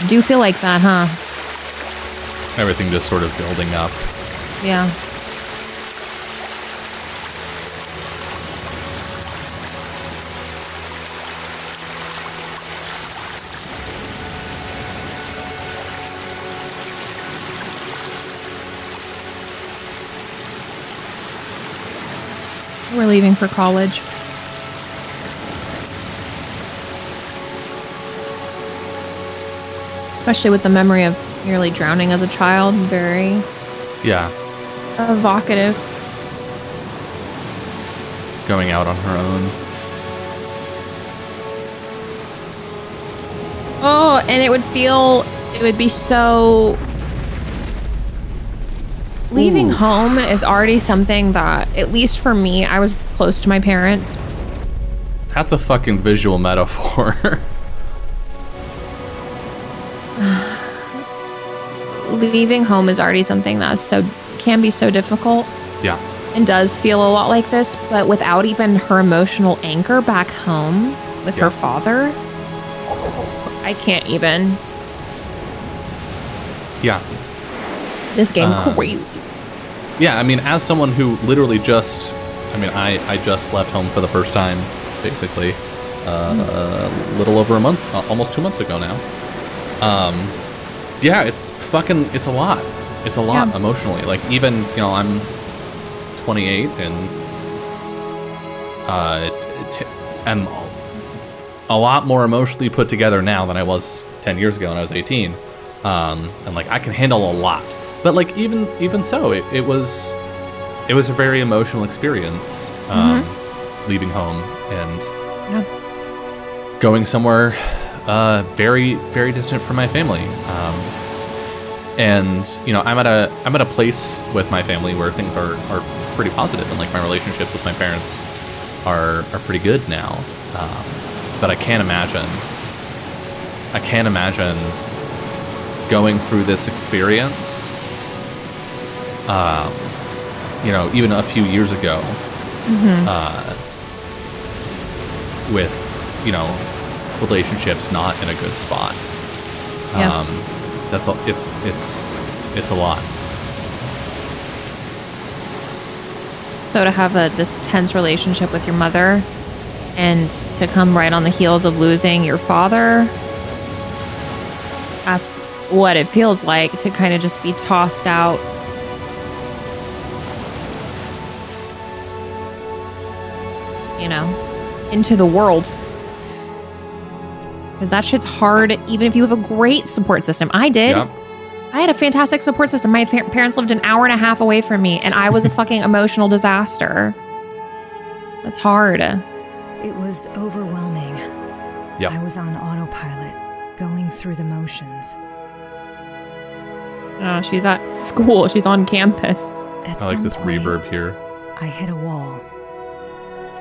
Do feel like that, huh? Everything just sort of building up. Yeah. We're leaving for college. Especially with the memory of nearly drowning as a child. Very Yeah. evocative. Going out on her own. Oh, and it would be so... Leaving Ooh. home is already something that, at least for me, I was close to my parents. That's a fucking visual metaphor. Leaving home is already something that can be so difficult Yeah. and does feel a lot like this, but without even her emotional anchor back home with Yeah. her father, I can't even. Yeah. This game crazy. Yeah, I mean, as someone who literally I just left home for the first time, basically, a little over a month, almost 2 months ago now. Yeah, it's a lot. It's a lot Yeah. emotionally. Like, even, I'm 28 and I'm a lot more emotionally put together now than I was 10 years ago when I was 18. And like, I can handle a lot. But like, even so, it was a very emotional experience, leaving home and going somewhere very, very distant from my family. And I'm at a place with my family where things are pretty positive, and like my relationship with my parents are pretty good now. But I can't imagine going through this experience, even a few years ago, with, relationships not in a good spot. Yeah. That's all. It's a lot. So to have this tense relationship with your mother And to come right on the heels of losing your father, that's what it feels like to kind of just be tossed out. You know, into the world. Because that shit's hard, even if you have a great support system. I did. Yep. I had a fantastic support system. My parents lived an hour and a half away from me, and I was a fucking emotional disaster. That's hard. It was overwhelming. Yep. I was on autopilot, going through the motions. She's at school. She's on campus. At I like some this point, reverb here. I hit a wall.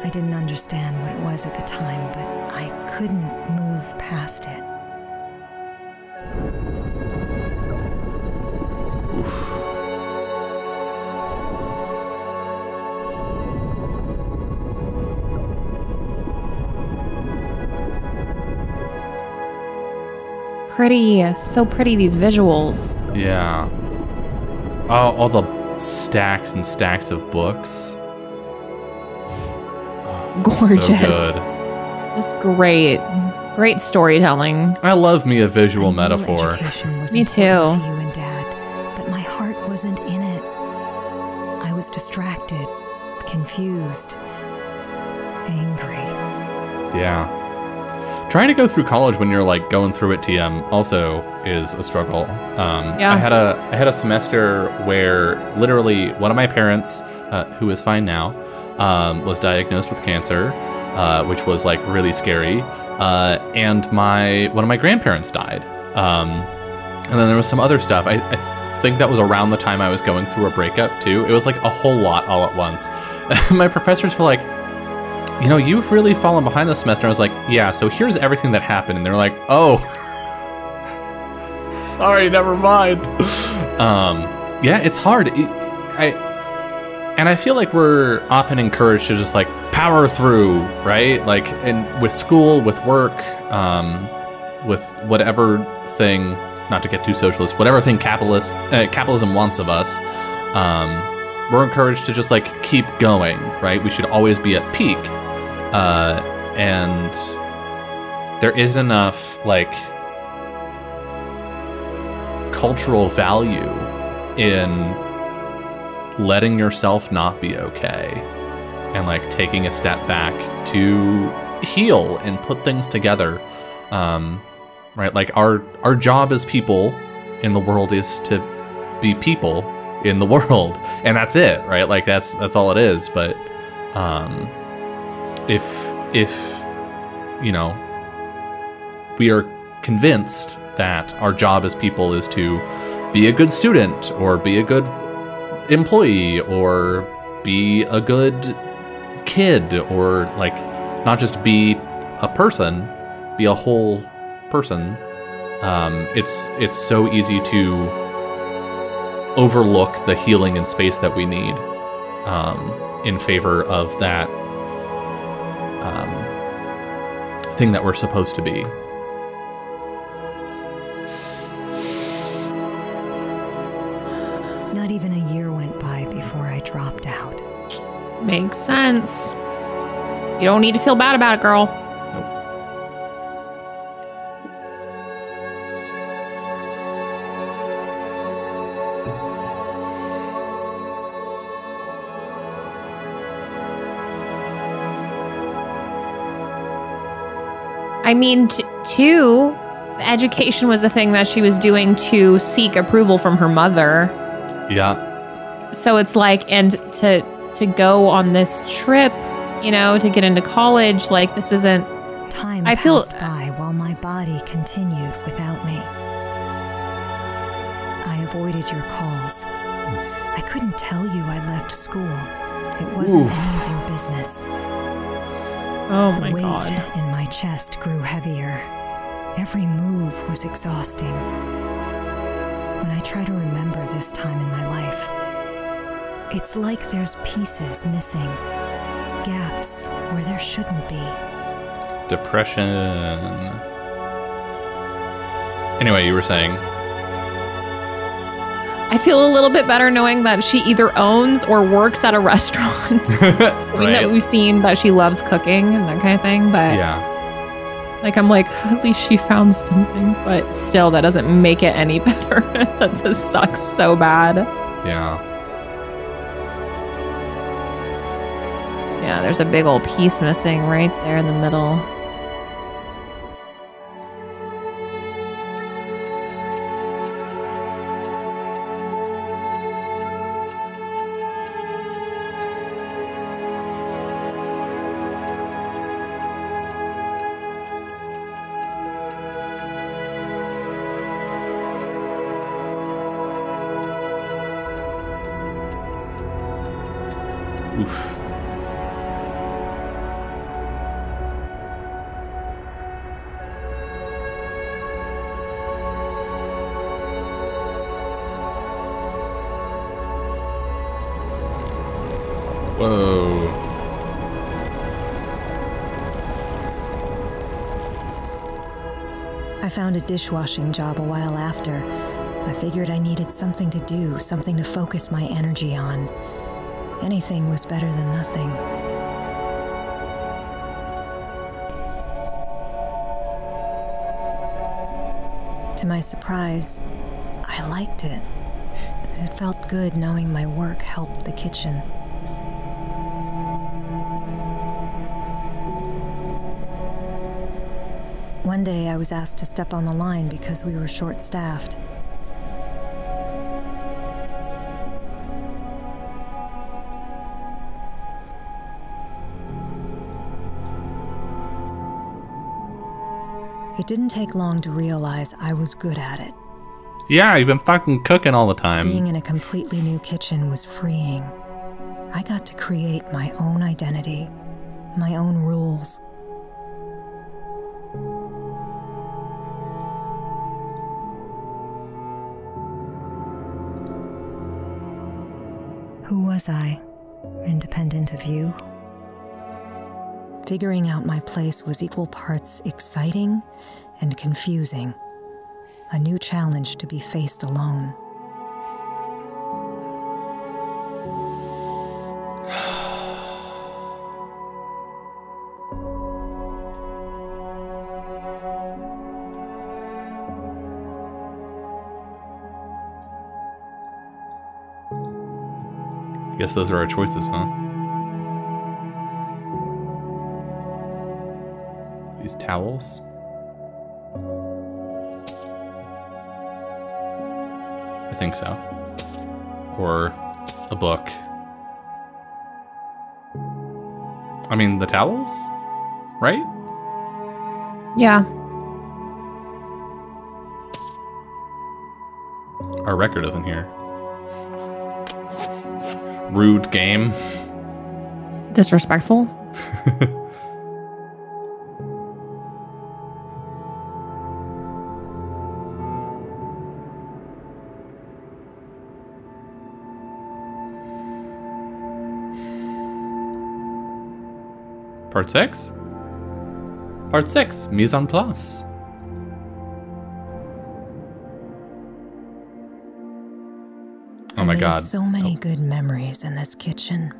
I didn't understand what it was at the time, but I couldn't move past it. Oof. Pretty. So pretty, these visuals. Yeah. Oh, all the stacks and stacks of books. Oh, Gorgeous. So good. Just great. Great storytelling. I love me a visual I knew metaphor. Education was Me important too. to you and Dad, but my heart wasn't in it. I was distracted, confused, angry. Yeah. Trying to go through college when you're like going through it, TM, also is a struggle. Yeah. I had a semester where literally one of my parents, who is fine now, was diagnosed with cancer, which was like really scary. And one of my grandparents died. And then there was some other stuff. I think that was around the time I was going through a breakup too. It was like a whole lot all at once. My professors were like, you know, you've really fallen behind this semester. I was like, yeah, so here's everything that happened. And they're like, oh, sorry, never mind. Yeah, it's hard. I feel like we're often encouraged to just like power through, right? Like with school, with work, with whatever thing, not to get too socialist, whatever thing capitalism wants of us. We're encouraged to just like keep going, right? We should always be at peak. And there isn't enough like cultural value in letting yourself not be okay and like taking a step back to heal and put things together. Right? Like our job as people in the world is to be people in the world, and that's it, right? Like that's all it is. But if you know, we are convinced that our job as people is to be a good student or be a good employee or be a good kid, or like not just be a person, be a whole person, it's so easy to overlook the healing and space that we need in favor of that thing that we're supposed to be. Not even a year went by before I dropped out. Makes sense. You don't need to feel bad about it, girl. I mean, too, education was the thing that she was doing to seek approval from her mother. Yeah. So it's like, and to go on this trip, you know, to get into college, like this isn't. Time I feel passed by while my body continued without me. I avoided your calls. I couldn't tell you I left school. It wasn't any of your business. Oh The my weight God. in my chest grew heavier. Every move was exhausting. When I try to remember this time in my life, it's like there's pieces missing, gaps where there shouldn't be. Depression. Anyway, you were saying. I feel a little bit better knowing that she either owns or works at a restaurant. I mean, that we've seen that she loves cooking and that kind of thing, but like, I'm like, at least she found something, but still, that doesn't make it any better. That just sucks so bad. Yeah. Yeah, there's a big old piece missing right there in the middle. Oof. Whoa. I found a dishwashing job a while after. I figured I needed something to do, something to focus my energy on. Anything was better than nothing. To my surprise, I liked it. It felt good knowing my work helped the kitchen. One day I was asked to step on the line because we were short-staffed. It didn't take long to realize I was good at it. Yeah, you've been fucking cooking all the time. Being in a completely new kitchen was freeing. I got to create my own identity, my own rules. Who was I, independent of you? Figuring out my place was equal parts exciting and confusing. A new challenge to be faced alone. I guess those are our choices, huh? These towels? I think so. Or a book. I mean, the towels? Right? Yeah. Our record isn't here. Rude game. Disrespectful. Part 6? Part 6, mise en place. Oh my god. So many good memories in this kitchen.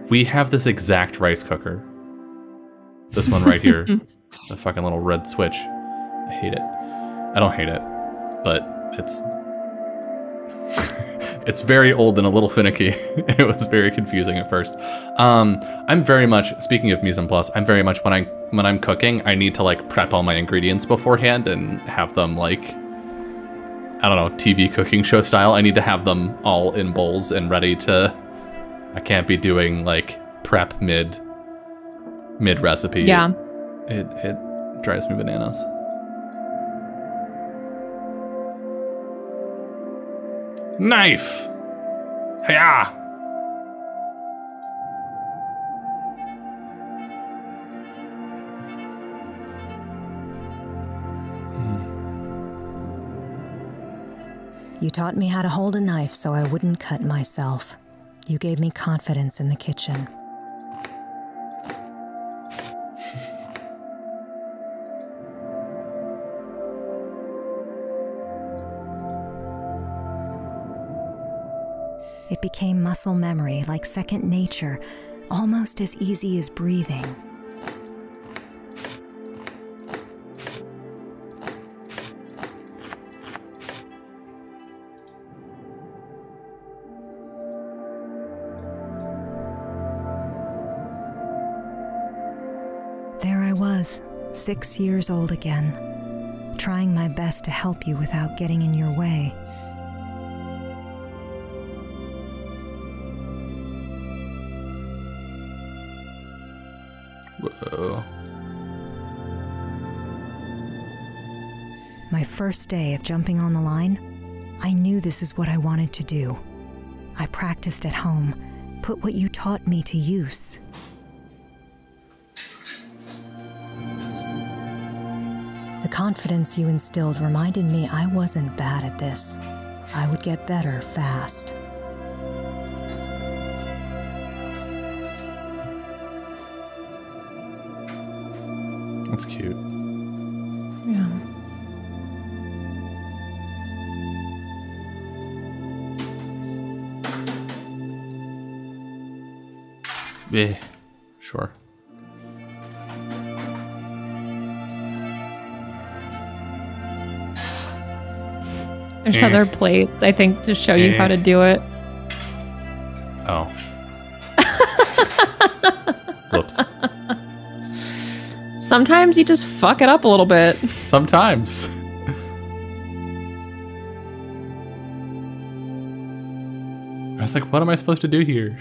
We have this exact rice cooker. This one right here. The fucking little red switch. I hate it. I don't hate it, but it's it's very old and a little finicky. It was very confusing at first. I'm very much, speaking of mise en place, I'm very much, when I'm cooking, I need to like prep all my ingredients beforehand and have them like, I don't know, TV cooking show style. I need to have them all in bowls and ready to, I can't be doing like prep mid recipe. Yeah. It drives me bananas. Knife! Hiya! You taught me how to hold a knife so I wouldn't cut myself. You gave me confidence in the kitchen. It became muscle memory, like second nature, almost as easy as breathing. There I was, 6 years old again, trying my best to help you without getting in your way. Whoa. My first day of jumping on the line, I knew this is what I wanted to do. I practiced at home, put what you taught me to use. The confidence you instilled reminded me I wasn't bad at this. I would get better fast. That's cute. Yeah. Yeah, sure. There's other plates, I think, to show you how to do it. Oh. Whoops. Sometimes you just fuck it up a little bit. Sometimes. I was like, what am I supposed to do here?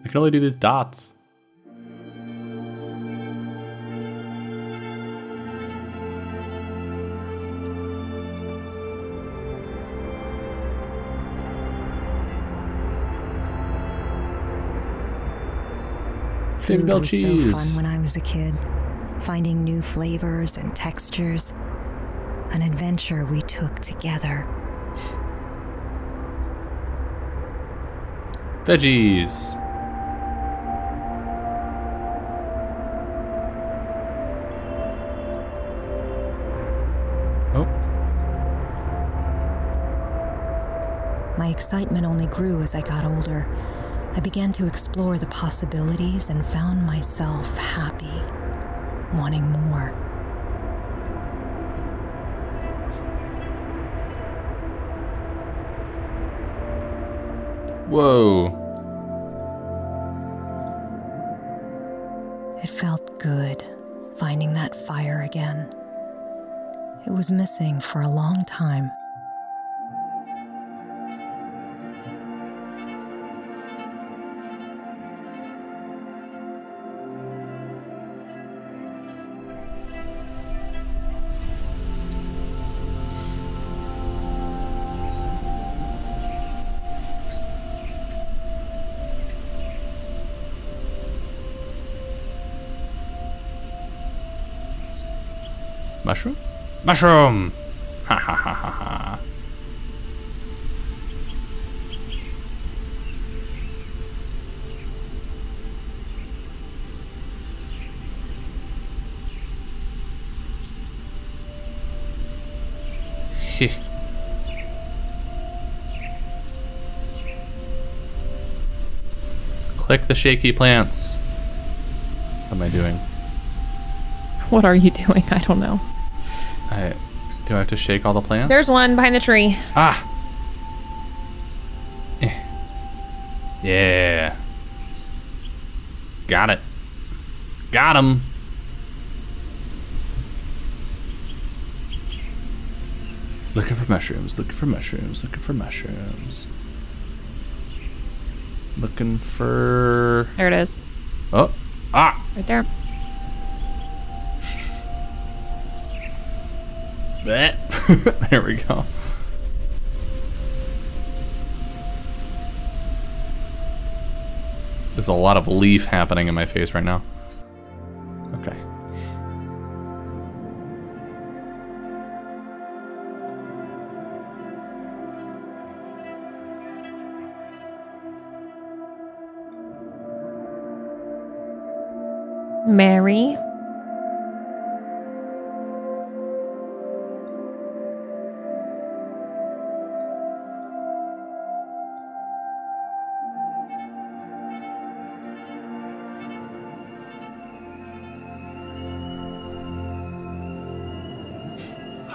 I can only do these dots. Food Grilled was cheese. so fun when I was a kid. Finding new flavors and textures. An adventure we took together. Veggies. Oh. My excitement only grew as I got older. I began to explore the possibilities and found myself happy, wanting more. Whoa. It felt good, finding that fire again. It was missing for a long time. Mushroom? Mushroom! Ha ha ha ha ha. Heh. Click the shaky plants. What am I doing? What are you doing? I don't know. Do I have to shake all the plants? There's one behind the tree. Ah! Eh. Yeah. Got it. Got him. Looking for mushrooms, looking for mushrooms, looking for mushrooms. Looking for... There it is. Oh! Ah! Right there. Bleh. There we go. There's a lot of leaf happening in my face right now. Okay. Mary.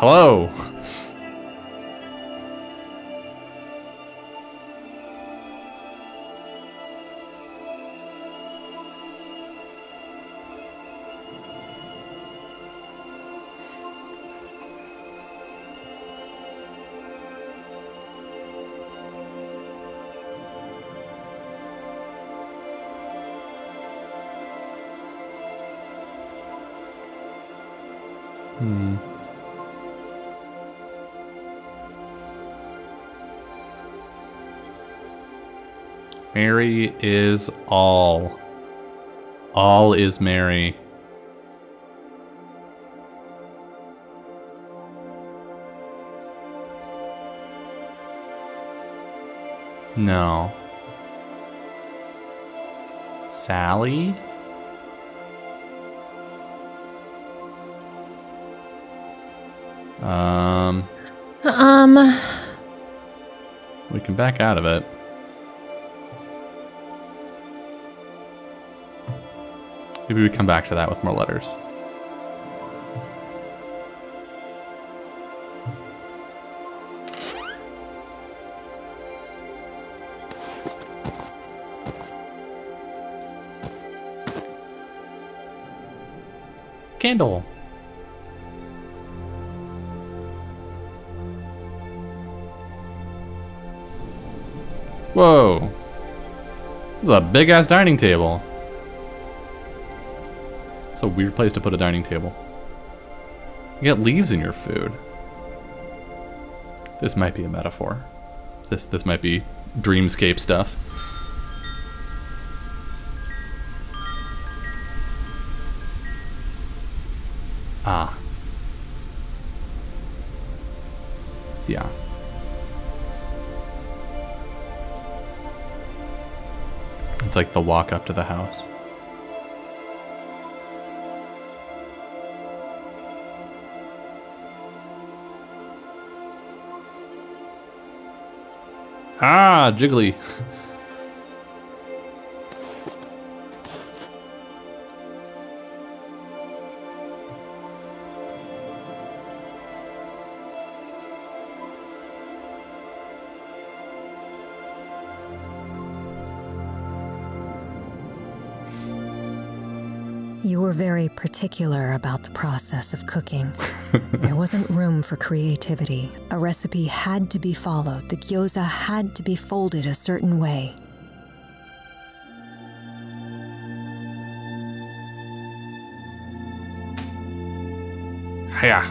Hello. Mary is all. All is Mary. No. Sally? We can back out of it. Maybe we come back to that with more letters. Candle. Whoa. This is a big ass dining table. It's a weird place to put a dining table. You get leaves in your food. This might be a metaphor. This might be dreamscape stuff. Ah. Yeah. It's like the walk up to the house. Ah, jiggly. You were very particular about the process of cooking. There wasn't room for creativity. A recipe had to be followed. The gyoza had to be folded a certain way. Hiya.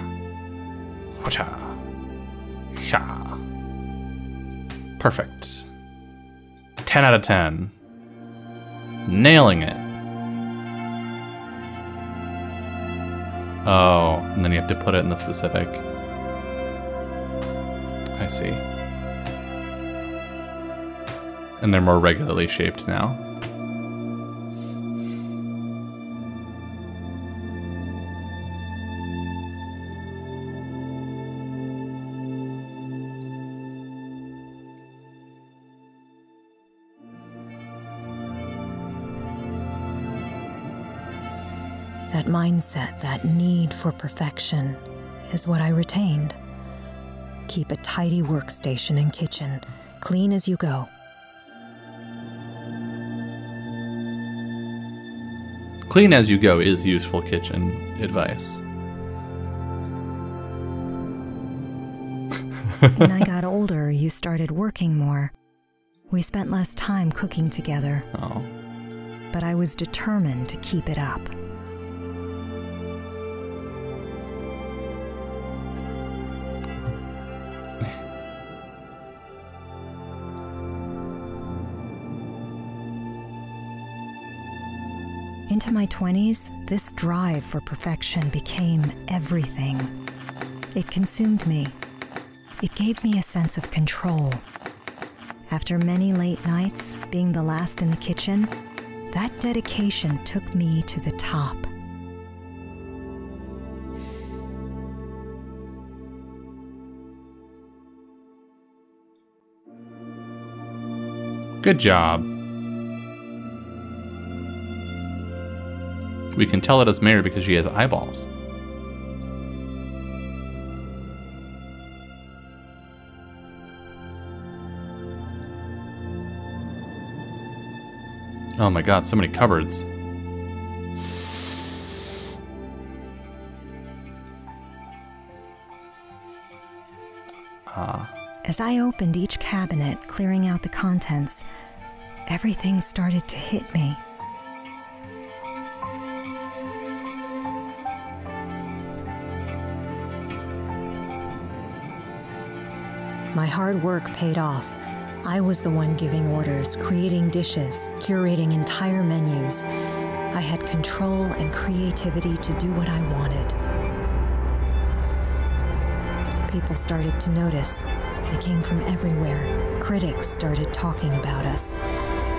Hocha. Sha. Perfect. 10 out of 10. Nailing it. Oh, and then you have to put it in the specific. I see. And they're more regularly shaped now. That mindset, that need for perfection, is what I retained. Keep a tidy workstation and kitchen, clean as you go. Clean as you go is useful kitchen advice. When I got older, you started working more. We spent less time cooking together. Oh. But I was determined to keep it up. Into my 20s, this drive for perfection became everything. It consumed me. It gave me a sense of control. After many late nights, being the last in the kitchen, that dedication took me to the top. Good job. We can tell it is Mary because she has eyeballs. Oh my god, so many cupboards. As I opened each cabinet, clearing out the contents, everything started to hit me. My hard work paid off. I was the one giving orders, creating dishes, curating entire menus. I had control and creativity to do what I wanted. People started to notice. They came from everywhere. Critics started talking about us.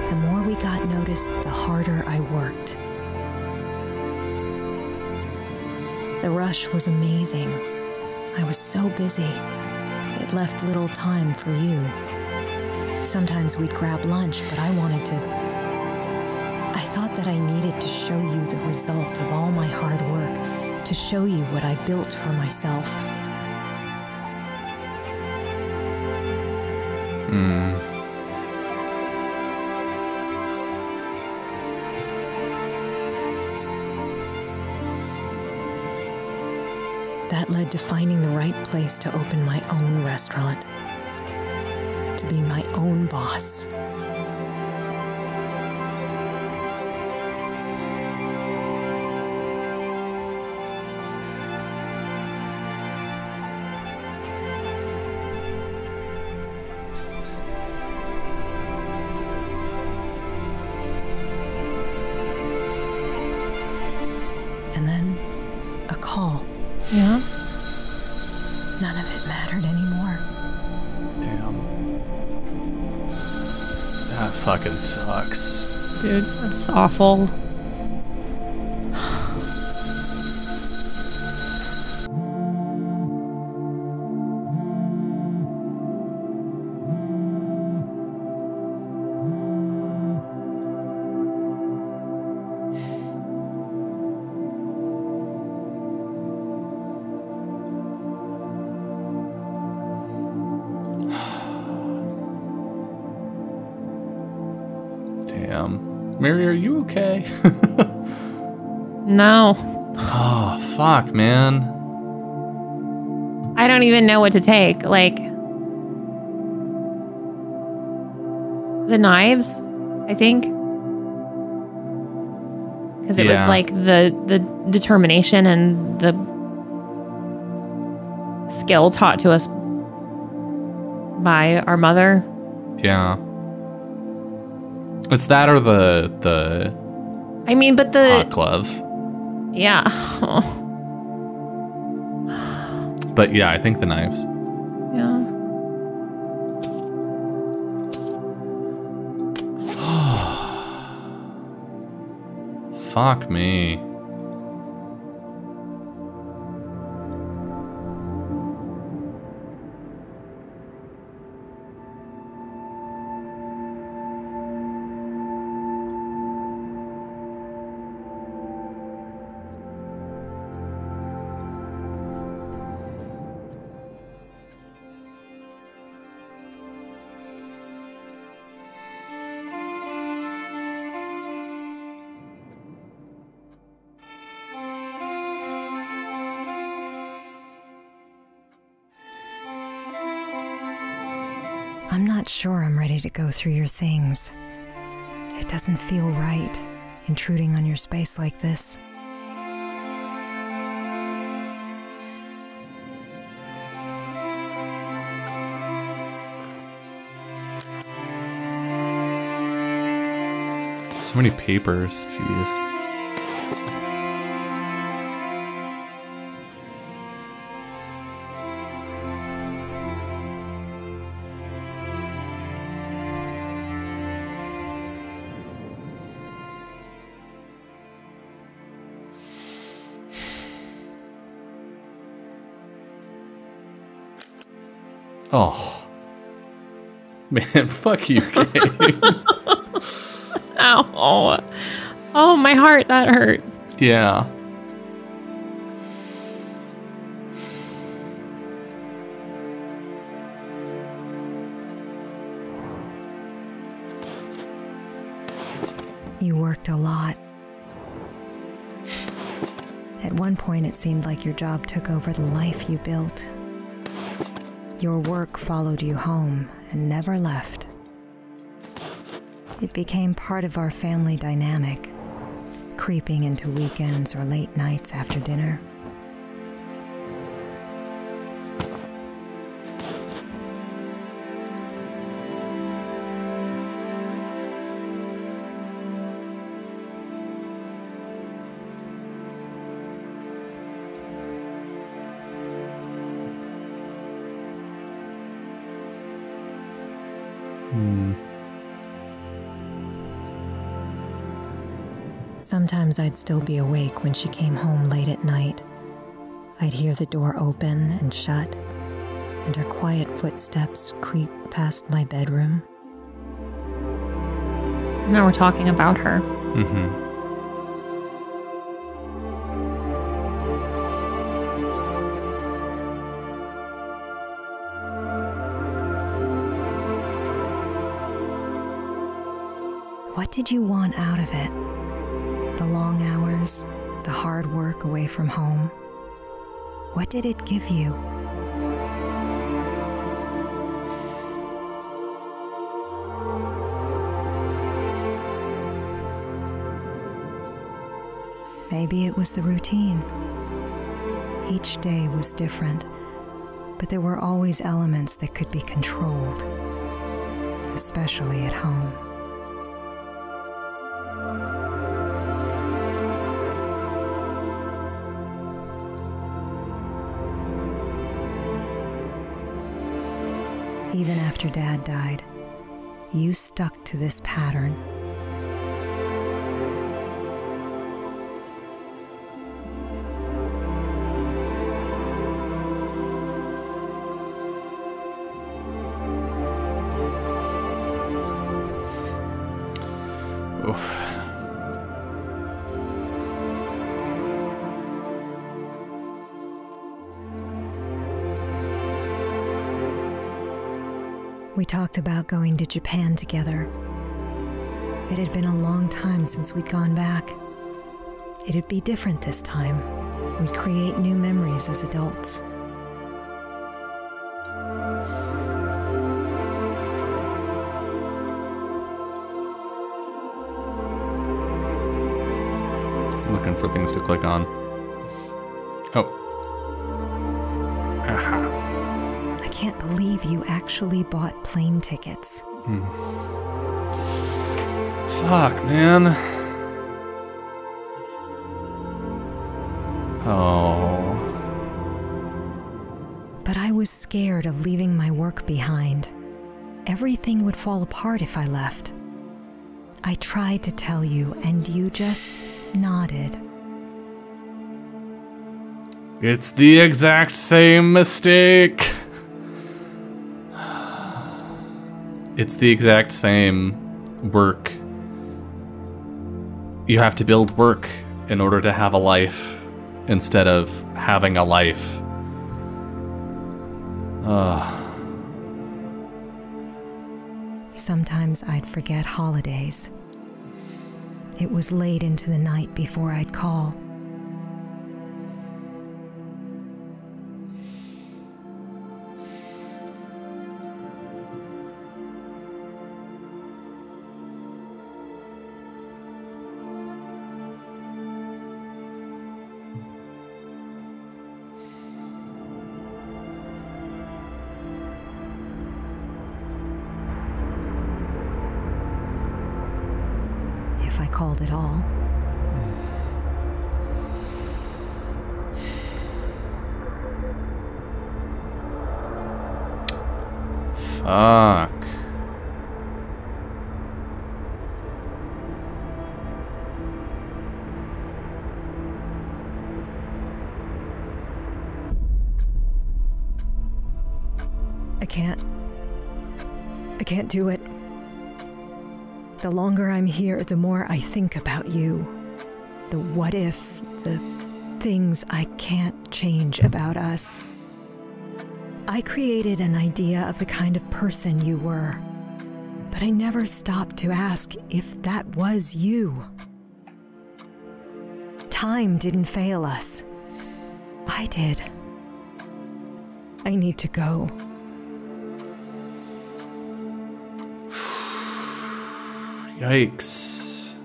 The more we got noticed, the harder I worked. The rush was amazing. I was so busy. It left little time for you. Sometimes we'd grab lunch, but I thought that I needed to show you the result of all my hard work, to show you what I built for myself. That led to finding the right place to open my own restaurant, to be my own boss. And then, a call. Yeah. None of it mattered anymore. Damn. That fucking sucks. Dude, that's awful. Damn. Mary, are you okay? No. Oh, fuck, man. I don't even know what to take. Like, the knives, I think. Because it was like the determination and the skill taught to us by our mother. Yeah. It's that or the I mean, but the hot glove. yeah. But yeah, I think the knives. Yeah. Fuck me. I'm not sure I'm ready to go through your things. It doesn't feel right, intruding on your space like this. So many papers, jeez. Oh. Man, fuck you, game. Ow. Oh, my heart, that hurt. Yeah. You worked a lot. At one point, it seemed like your job took over the life you built. Your work followed you home and never left. It became part of our family dynamic, creeping into weekends or late nights after dinner. Sometimes I'd still be awake when she came home late at night. I'd hear the door open and shut, and her quiet footsteps creep past my bedroom. Now we're talking about her. Mm-hmm. What did you want out of it? The long hours, the hard work away from home. What did it give you? Maybe it was the routine. Each day was different, but there were always elements that could be controlled, especially at home. Even after Dad died, you stuck to this pattern. Oof. We talked about going to Japan together. It had been a long time since we'd gone back. It'd be different this time. We'd create new memories as adults. Looking for things to click on. Oh. Aha. I can't believe you actually bought plane tickets. Fuck, man. Oh. But I was scared of leaving my work behind. Everything would fall apart if I left. I tried to tell you, and you just nodded. It's the exact same mistake. It's the exact same work. You have to build work in order to have a life instead of having a life. Sometimes I'd forget holidays. It was late into the night before I'd call. If I called at all. Fuck. I can't do it. The longer I'm here, the more I think about you. The what ifs, the things I can't change about us. I created an idea of the kind of person you were. But I never stopped to ask if that was you. Time didn't fail us. I did. I need to go. Yikes.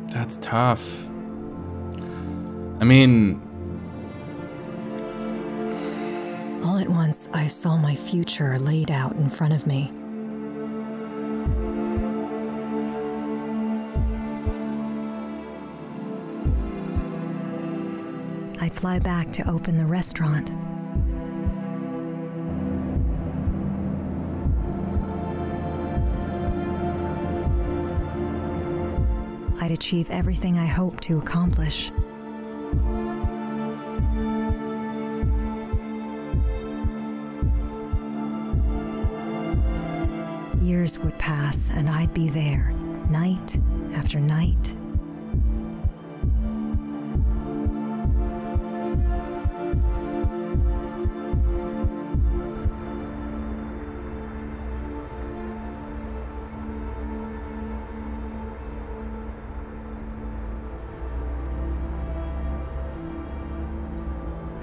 That's tough. I mean... All at once, I saw my future laid out in front of me. I'd fly back to open the restaurant. I'd achieve everything I hoped to accomplish. Years would pass, and I'd be there, night after night.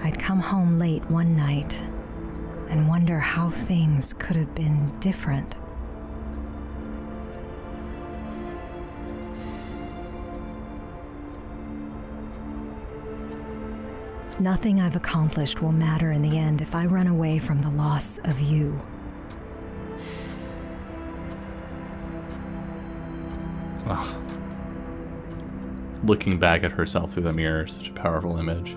I'd come home late one night and wonder how things could have been different. Nothing I've accomplished will matter in the end if I run away from the loss of you. Ugh. Looking back at herself through the mirror, such a powerful image.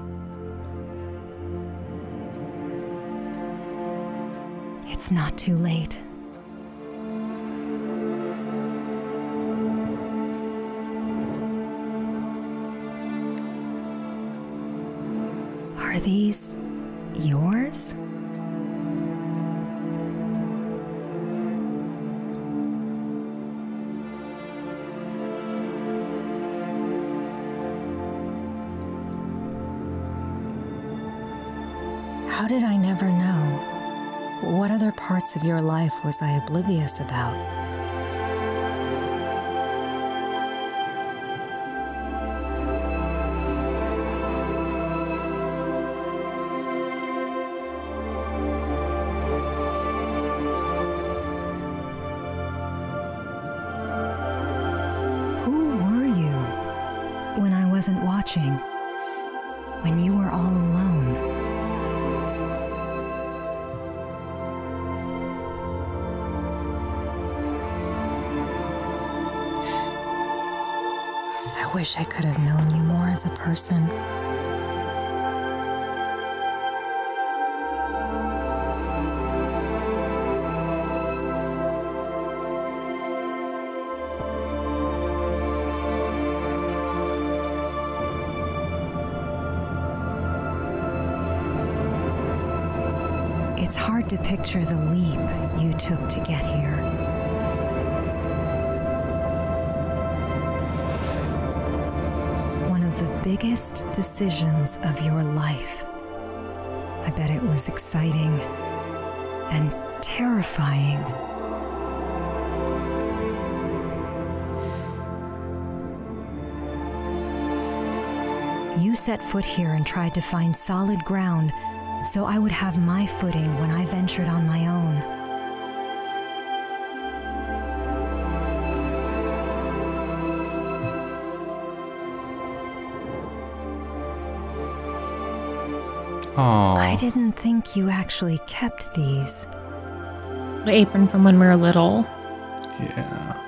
It's not too late. Are these yours? How did I never know? What other parts of your life was I oblivious about? Who were you when I wasn't watching? When you were all alone? I wish I could have known you more as a person. It's hard to picture the leap you took to get here. Biggest decisions of your life. I bet it was exciting and terrifying. You set foot here and tried to find solid ground so I would have my footing when I ventured on my own. Aww. I didn't think you actually kept these. The apron from when we were little. Yeah.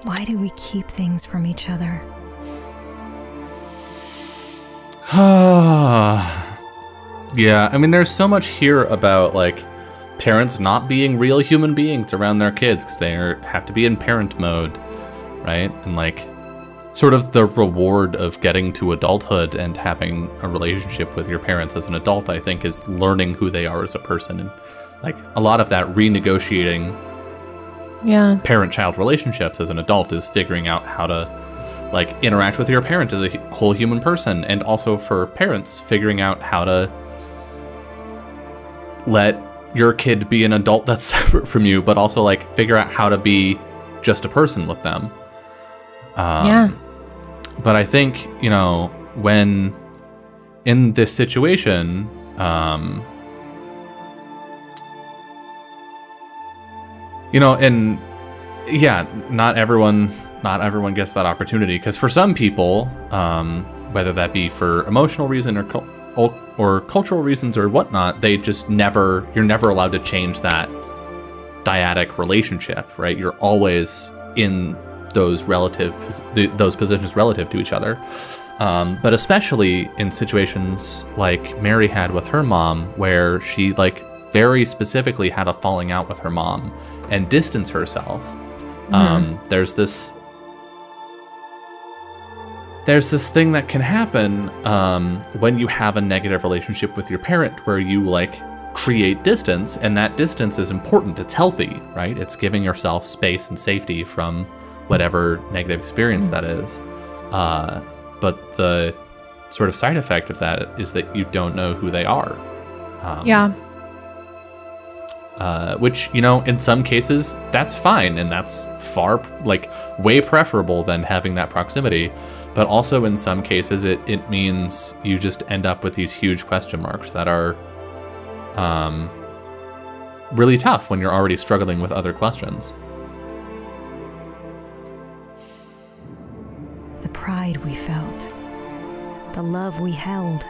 Why do we keep things from each other? Yeah, I mean, there's so much here about, like, parents not being real human beings around their kids because they have to be in parent mode. Right? And like sort of the reward of getting to adulthood and having a relationship with your parents as an adult, I think, is learning who they are as a person. And like a lot of that renegotiating parent-child relationships as an adult is figuring out how to like interact with your parent as a whole human person, and also for parents figuring out how to let your kid be an adult that's separate from you, but also like figure out how to be just a person with them. But I think, you know, when in this situation, you know, and yeah, not everyone gets that opportunity, because for some people, whether that be for emotional reason or cultural reasons or whatnot, they just you're never allowed to change that dyadic relationship, right? You're always in those positions relative to each other. But especially in situations like Mary had with her mom, where she like very specifically had a falling out with her mom and distanced herself. There's this thing that can happen when you have a negative relationship with your parent, where you like create distance, and that distance is important. It's healthy, right? It's giving yourself space and safety from whatever negative experience that is. But the sort of side effect of that is that you don't know who they are. Which, you know, in some cases, that's fine, and that's far, like, way preferable than having that proximity. But also in some cases, it means you just end up with these huge question marks that are really tough when you're already struggling with other questions. The pride we felt, the love we held.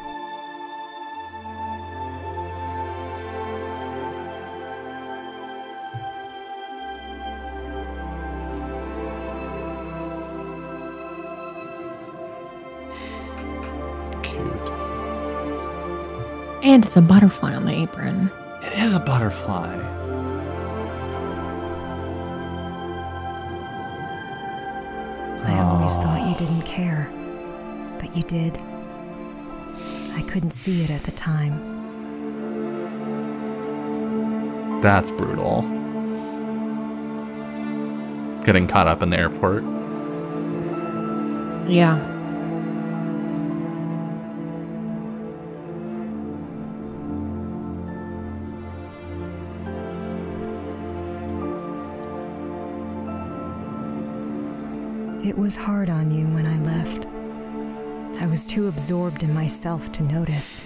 Cute. And it's a butterfly on the apron. It is a butterfly. I always thought you didn't care, but you did. I couldn't see it at the time. That's brutal. Getting caught up in the airport. Yeah. It was hard on you when I left. I was too absorbed in myself to notice.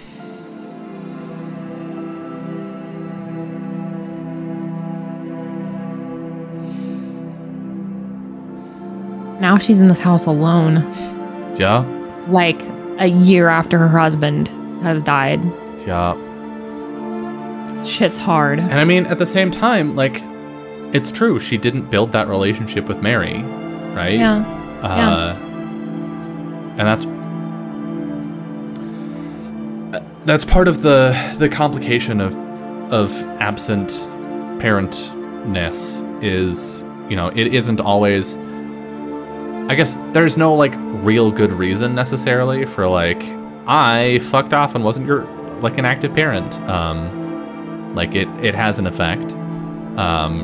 Now she's in this house alone. Yeah. Like a year after her husband has died. Yeah. Shit's hard. And I mean, at the same time, like, it's true. She didn't build that relationship with Mary, right? Yeah. And that's part of the complication of absent parentness is, you know, it isn't always, I guess there's no like real good reason necessarily for like, I fucked off and wasn't like an active parent. Like it has an effect,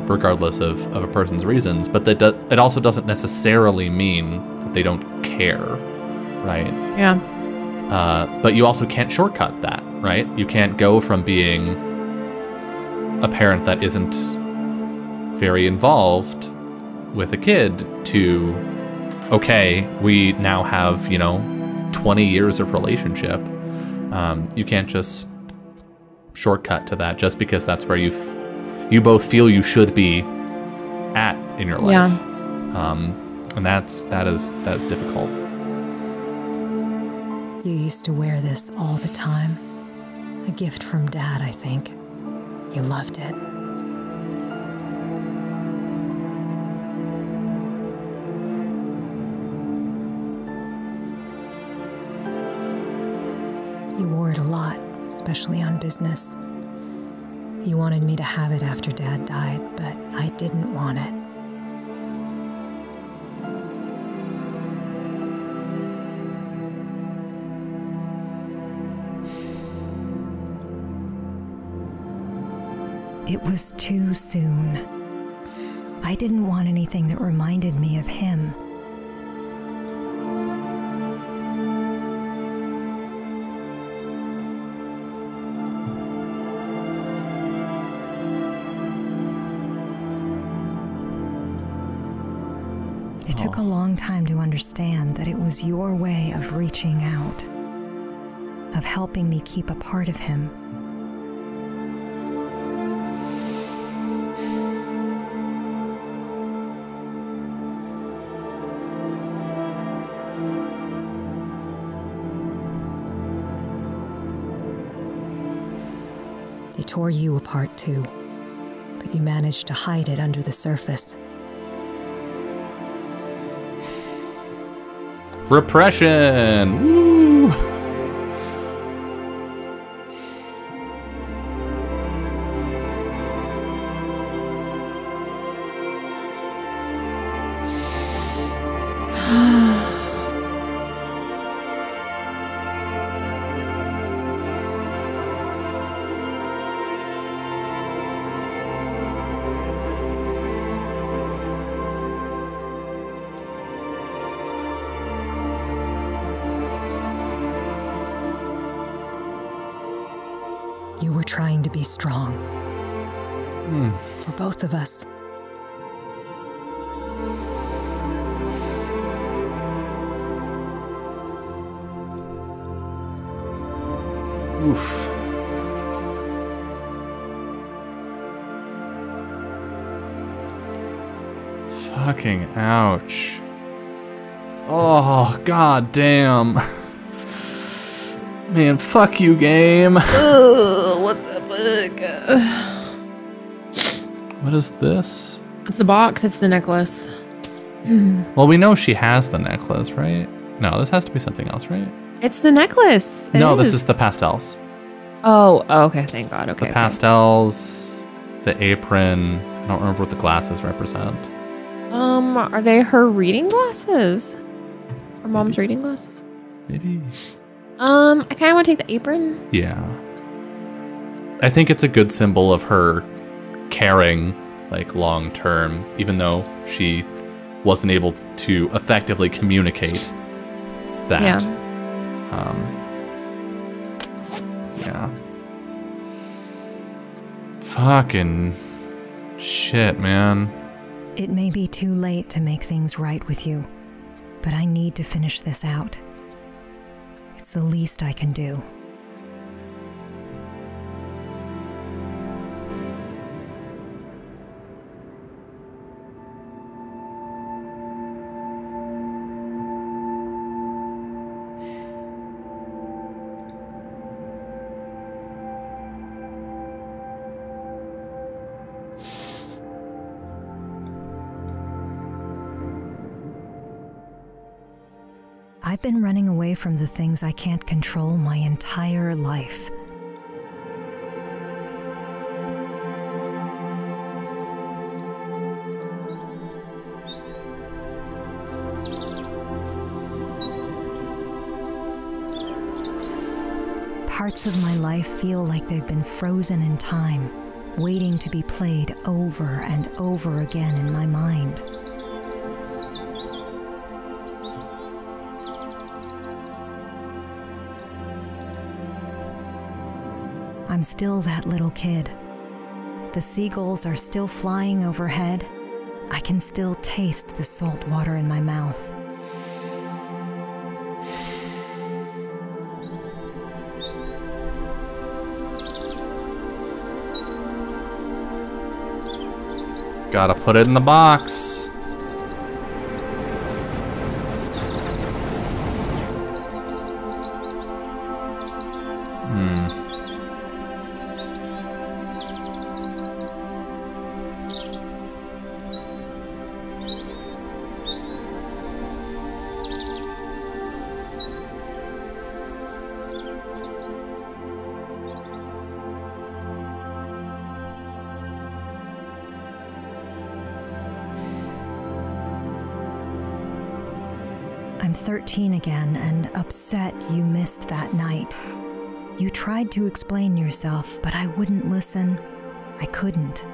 regardless of a person's reasons, but it also doesn't necessarily mean that they don't care, right? Yeah. But you also can't shortcut that, right? You can't go from being a parent that isn't very involved with a kid to, okay, we now have, 20 years of relationship. You can't just shortcut to that just because that's where you both feel you should be at in your life. Yeah. And that is difficult. You used to wear this all the time. A gift from Dad, I think. You loved it. You wore it a lot, especially on business. You wanted me to have it after Dad died, but I didn't want it. It was too soon. I didn't want anything that reminded me of him. It took a long time to understand that it was your way of reaching out, of helping me keep a part of him. They tore you apart too, but you managed to hide it under the surface. Repression! Woo! You were trying to be strong. For both of us. Oof. Fucking ouch. Oh, god damn. Man, fuck you, game. Ugh, what the fuck? What is this? It's the box. It's the necklace. Well, we know she has the necklace, right? No, this has to be something else, right? It's the necklace. No, this is the pastels. Oh, okay. Thank God. Okay. The pastels, the apron. I don't remember what the glasses represent. Are they her reading glasses? Her mom's reading glasses? Maybe. I kind of want to take the apron. Yeah. I think it's a good symbol of her caring, like, long term, even though she wasn't able to effectively communicate that. Yeah. Yeah. Fucking shit, man. It may be too late to make things right with you, but I need to finish this out. It's the least I can do. I've been running away from the things I can't control my entire life. Parts of my life feel like they've been frozen in time, waiting to be played over and over again in my mind. I'm still that little kid. The seagulls are still flying overhead. I can still taste the salt water in my mouth. Gotta put it in the box. I'm 13 again and upset you missed that night. You tried to explain yourself, but I wouldn't listen. I couldn't.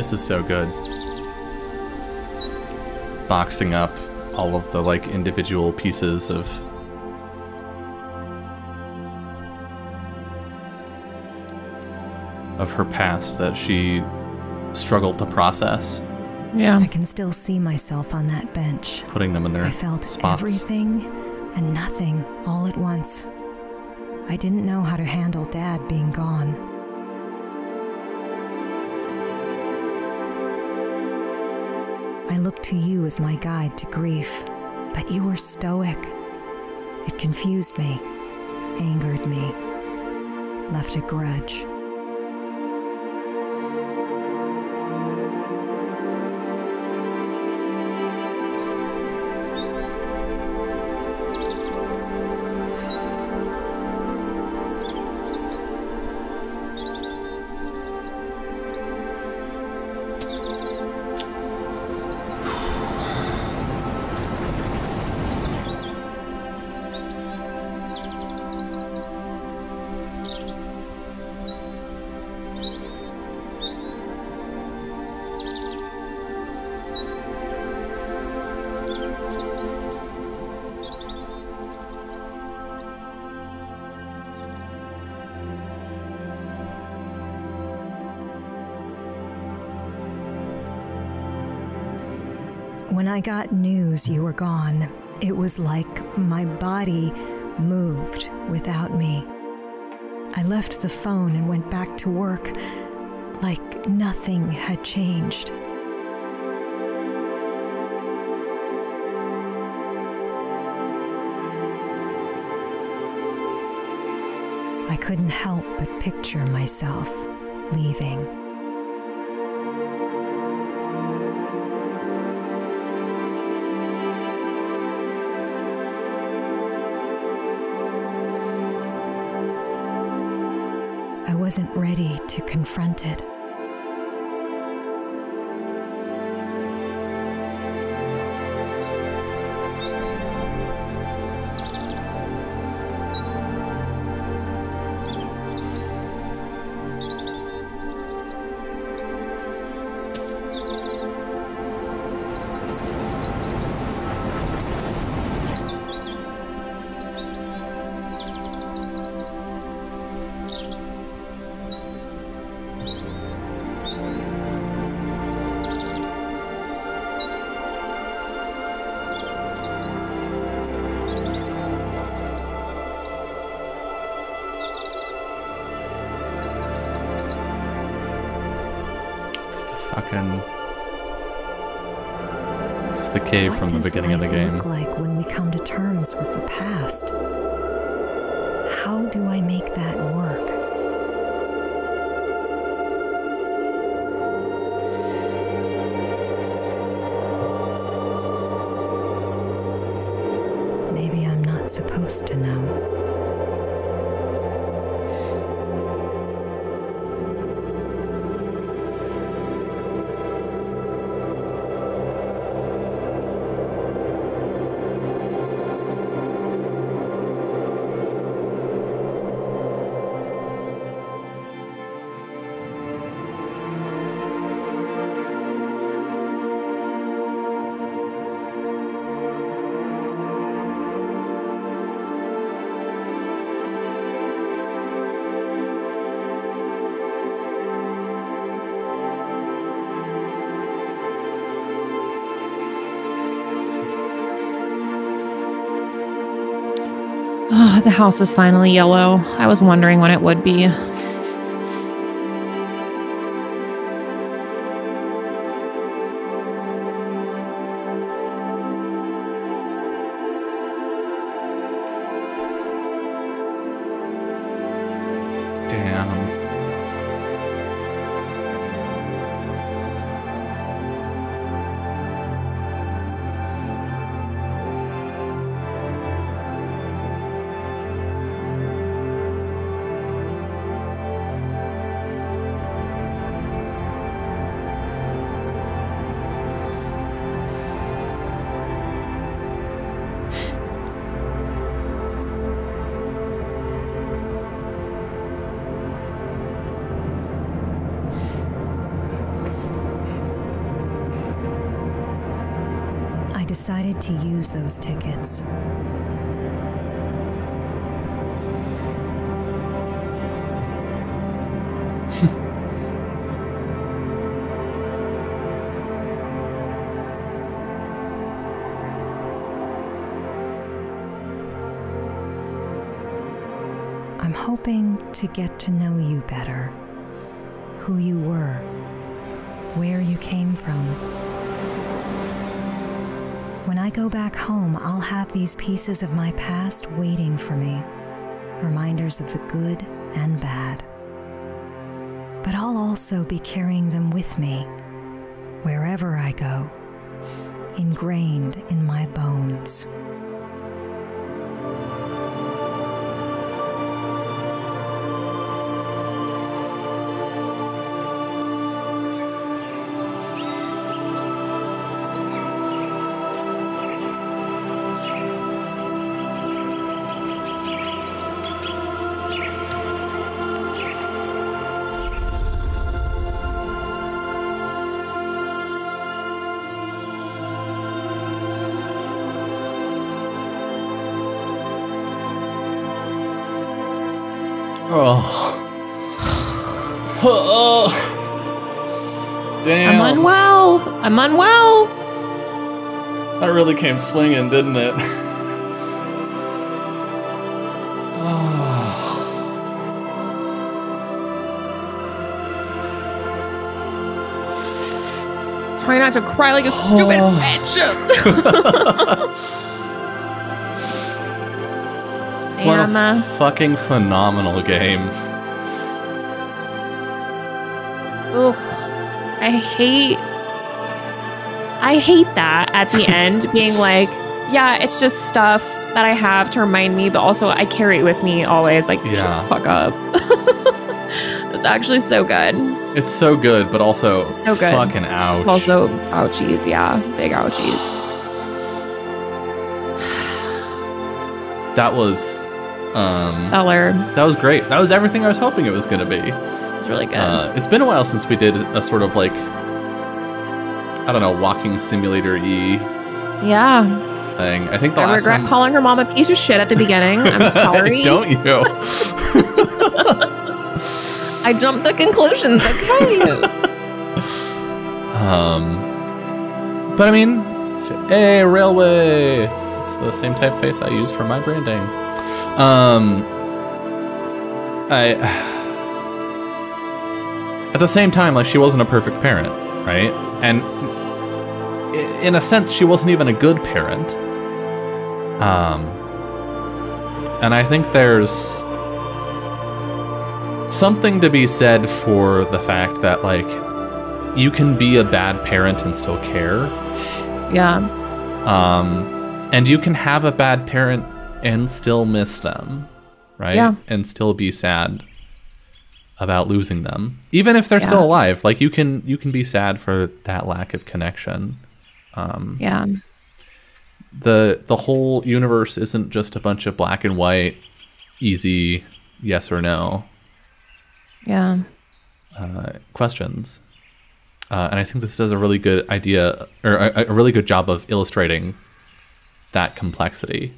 This is so good. Boxing up all of the like individual pieces of her past that she struggled to process. Yeah. I can still see myself on that bench. Putting them in their I felt spots. everything and nothing all at once. I didn't know how to handle Dad being gone. I looked to you as my guide to grief, but you were stoic. It confused me, angered me, left a grudge. When I got news you were gone, it was like my body moved without me. I left the phone and went back to work like nothing had changed. I couldn't help but picture myself leaving. I wasn't ready to confront it. It's the cave from the beginning of the game. What does life look like when we come to terms with the past? How do I make that work? Maybe I'm not supposed to know. Oh, the house is finally yellow. I was wondering when it would be. Damn. I decided to use those tickets. I'm hoping to get to know you better. Who you were. Where you came from. When I go back home, I'll have these pieces of my past waiting for me. Reminders of the good and bad. But I'll also be carrying them with me, wherever I go, ingrained in my bones. Oh. Damn. I'm unwell. That really came swinging, didn't it? Try not to cry like a stupid bitch. What a fucking phenomenal game. Ugh. I hate that at the end, being like, yeah, it's just stuff that I have to remind me, but also I carry it with me always. Like, shut the fuck up. It's actually so good. It's so good, but also so good. Fucking ouch. It's also ouchies, yeah. Big ouchies. That was stellar. That was great. That was everything I was hoping it was going to be. It's really good. It's been a while since we did a sort of like, I don't know, walking simulator-y thing. I think I regret calling her mom a piece of shit at the beginning. I'm sorry. Don't you? I jumped to conclusions, okay? But I mean, hey, railway. It's the same typeface I use for my branding. At the same time, like, she wasn't a perfect parent, right? And in a sense, she wasn't even a good parent. And I think there's something to be said for the fact that, like, you can be a bad parent and still care. Yeah. And you can have a bad parent and still miss them, right? Yeah. And still be sad about losing them, even if they're still alive. Like, you can be sad for that lack of connection. The whole universe isn't just a bunch of black and white, easy yes or no. Questions. And I think this does a really good idea, or a really good job of illustrating that complexity.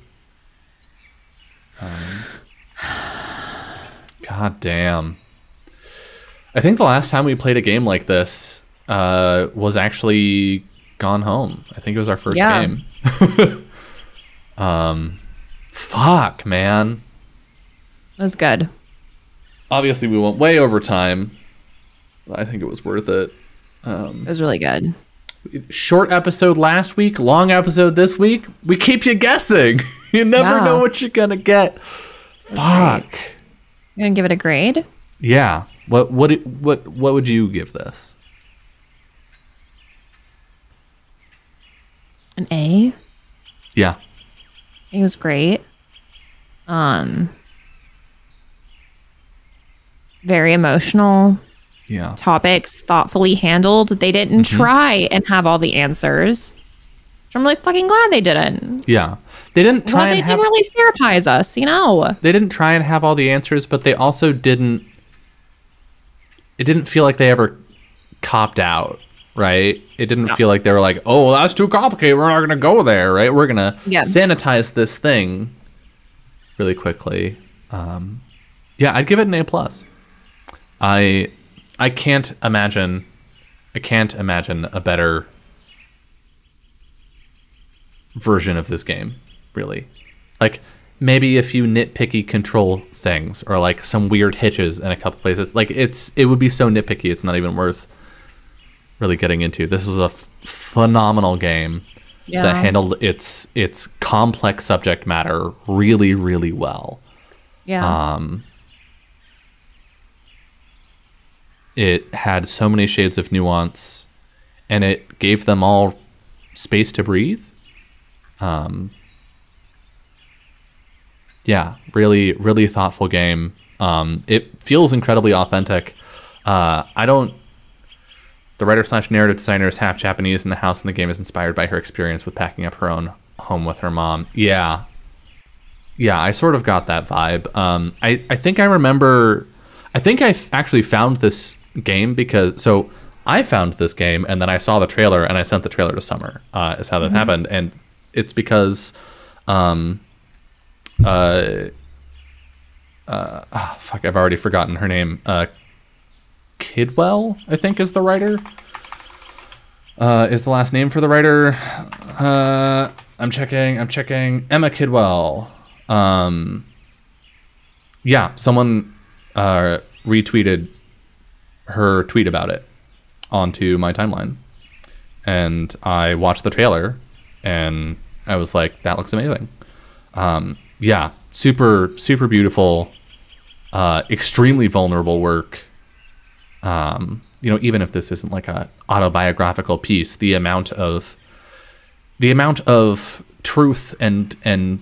God damn. I think the last time we played a game like this was actually Gone Home. I think it was our first game. Fuck, man. It was good. Obviously, we went way over time. I think it was worth it. It was really good. Short episode last week, long episode this week. We keep you guessing. You never know what you're gonna get. Fuck. Right. You gonna give it a grade? Yeah. What would you give this? An A. Yeah. It was great. Very emotional. Yeah. Topics thoughtfully handled. They didn't try and have all the answers. I'm really fucking glad they didn't. Yeah. They didn't try they didn't really therapize us, you know. They didn't try and have all the answers, but they also didn't. It didn't feel like they ever copped out. right? It didn't feel like they were like, oh, that's too complicated, we're not going to go there, right? We're going to sanitize this thing really quickly. I'd give it an A+. I can't imagine a better version of this game, really. Like, maybe a few nitpicky control things, or like some weird hitches in a couple places. Like, it would be so nitpicky, it's not even worth really getting into. This is a phenomenal game that handled its complex subject matter really, really well. It had so many shades of nuance, and it gave them all space to breathe. Really, really thoughtful game. It feels incredibly authentic. The writer/narrative designer is half Japanese, and the house in the game is inspired by her experience with packing up her own home with her mom. Yeah, I sort of got that vibe. I think I remember. I think I actually found this game because I found this game and then I saw the trailer and I sent the trailer to Summer. Is how this happened, and it's because I've already forgotten her name. Kidwell, I think, is the writer. Is the last name for the writer? I'm checking. Emma Kidwell. Someone retweeted her tweet about it onto my timeline, and I watched the trailer, and I was like, "That looks amazing." Super, super beautiful, extremely vulnerable work. Even if this isn't like a autobiographical piece, the amount of truth and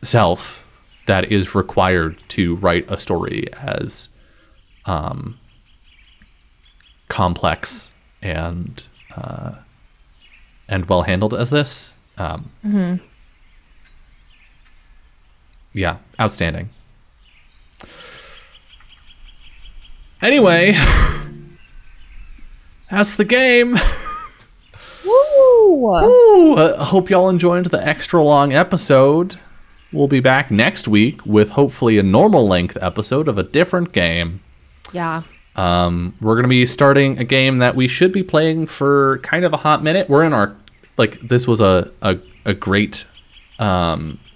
self that is required to write a story as complex and well handled as this. Outstanding. Anyway, that's the game. Woo! Hope y'all enjoyed the extra long episode. We'll be back next week with hopefully a normal length episode of a different game. Yeah. We're going to be starting a game that we should be playing for kind of a hot minute. We're in our, this was a great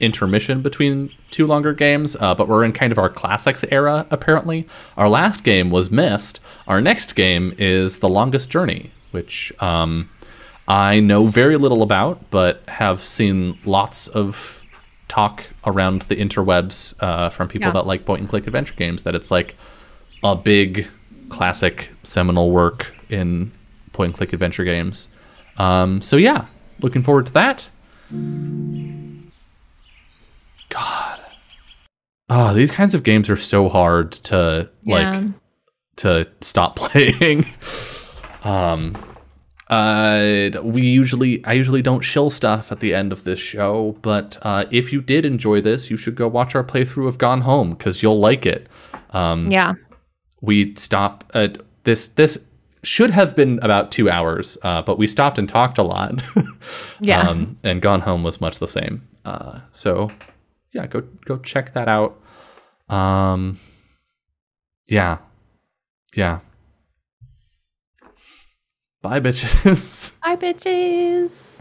intermission between two longer games, but we're in kind of our classics era, apparently. Our last game was Myst. Our next game is The Longest Journey, which I know very little about, but have seen lots of talk around the interwebs from people that like point-and-click adventure games, that it's like a big classic seminal work in point-and-click adventure games. Looking forward to that. God. These kinds of games are so hard to to stop playing. I usually don't shill stuff at the end of this show, but if you did enjoy this, you should go watch our playthrough of Gone Home, because you'll like it. We stop at this should have been about 2 hours, but we stopped and talked a lot. And Gone Home was much the same. Go check that out. Bye, bitches. Bye, bitches.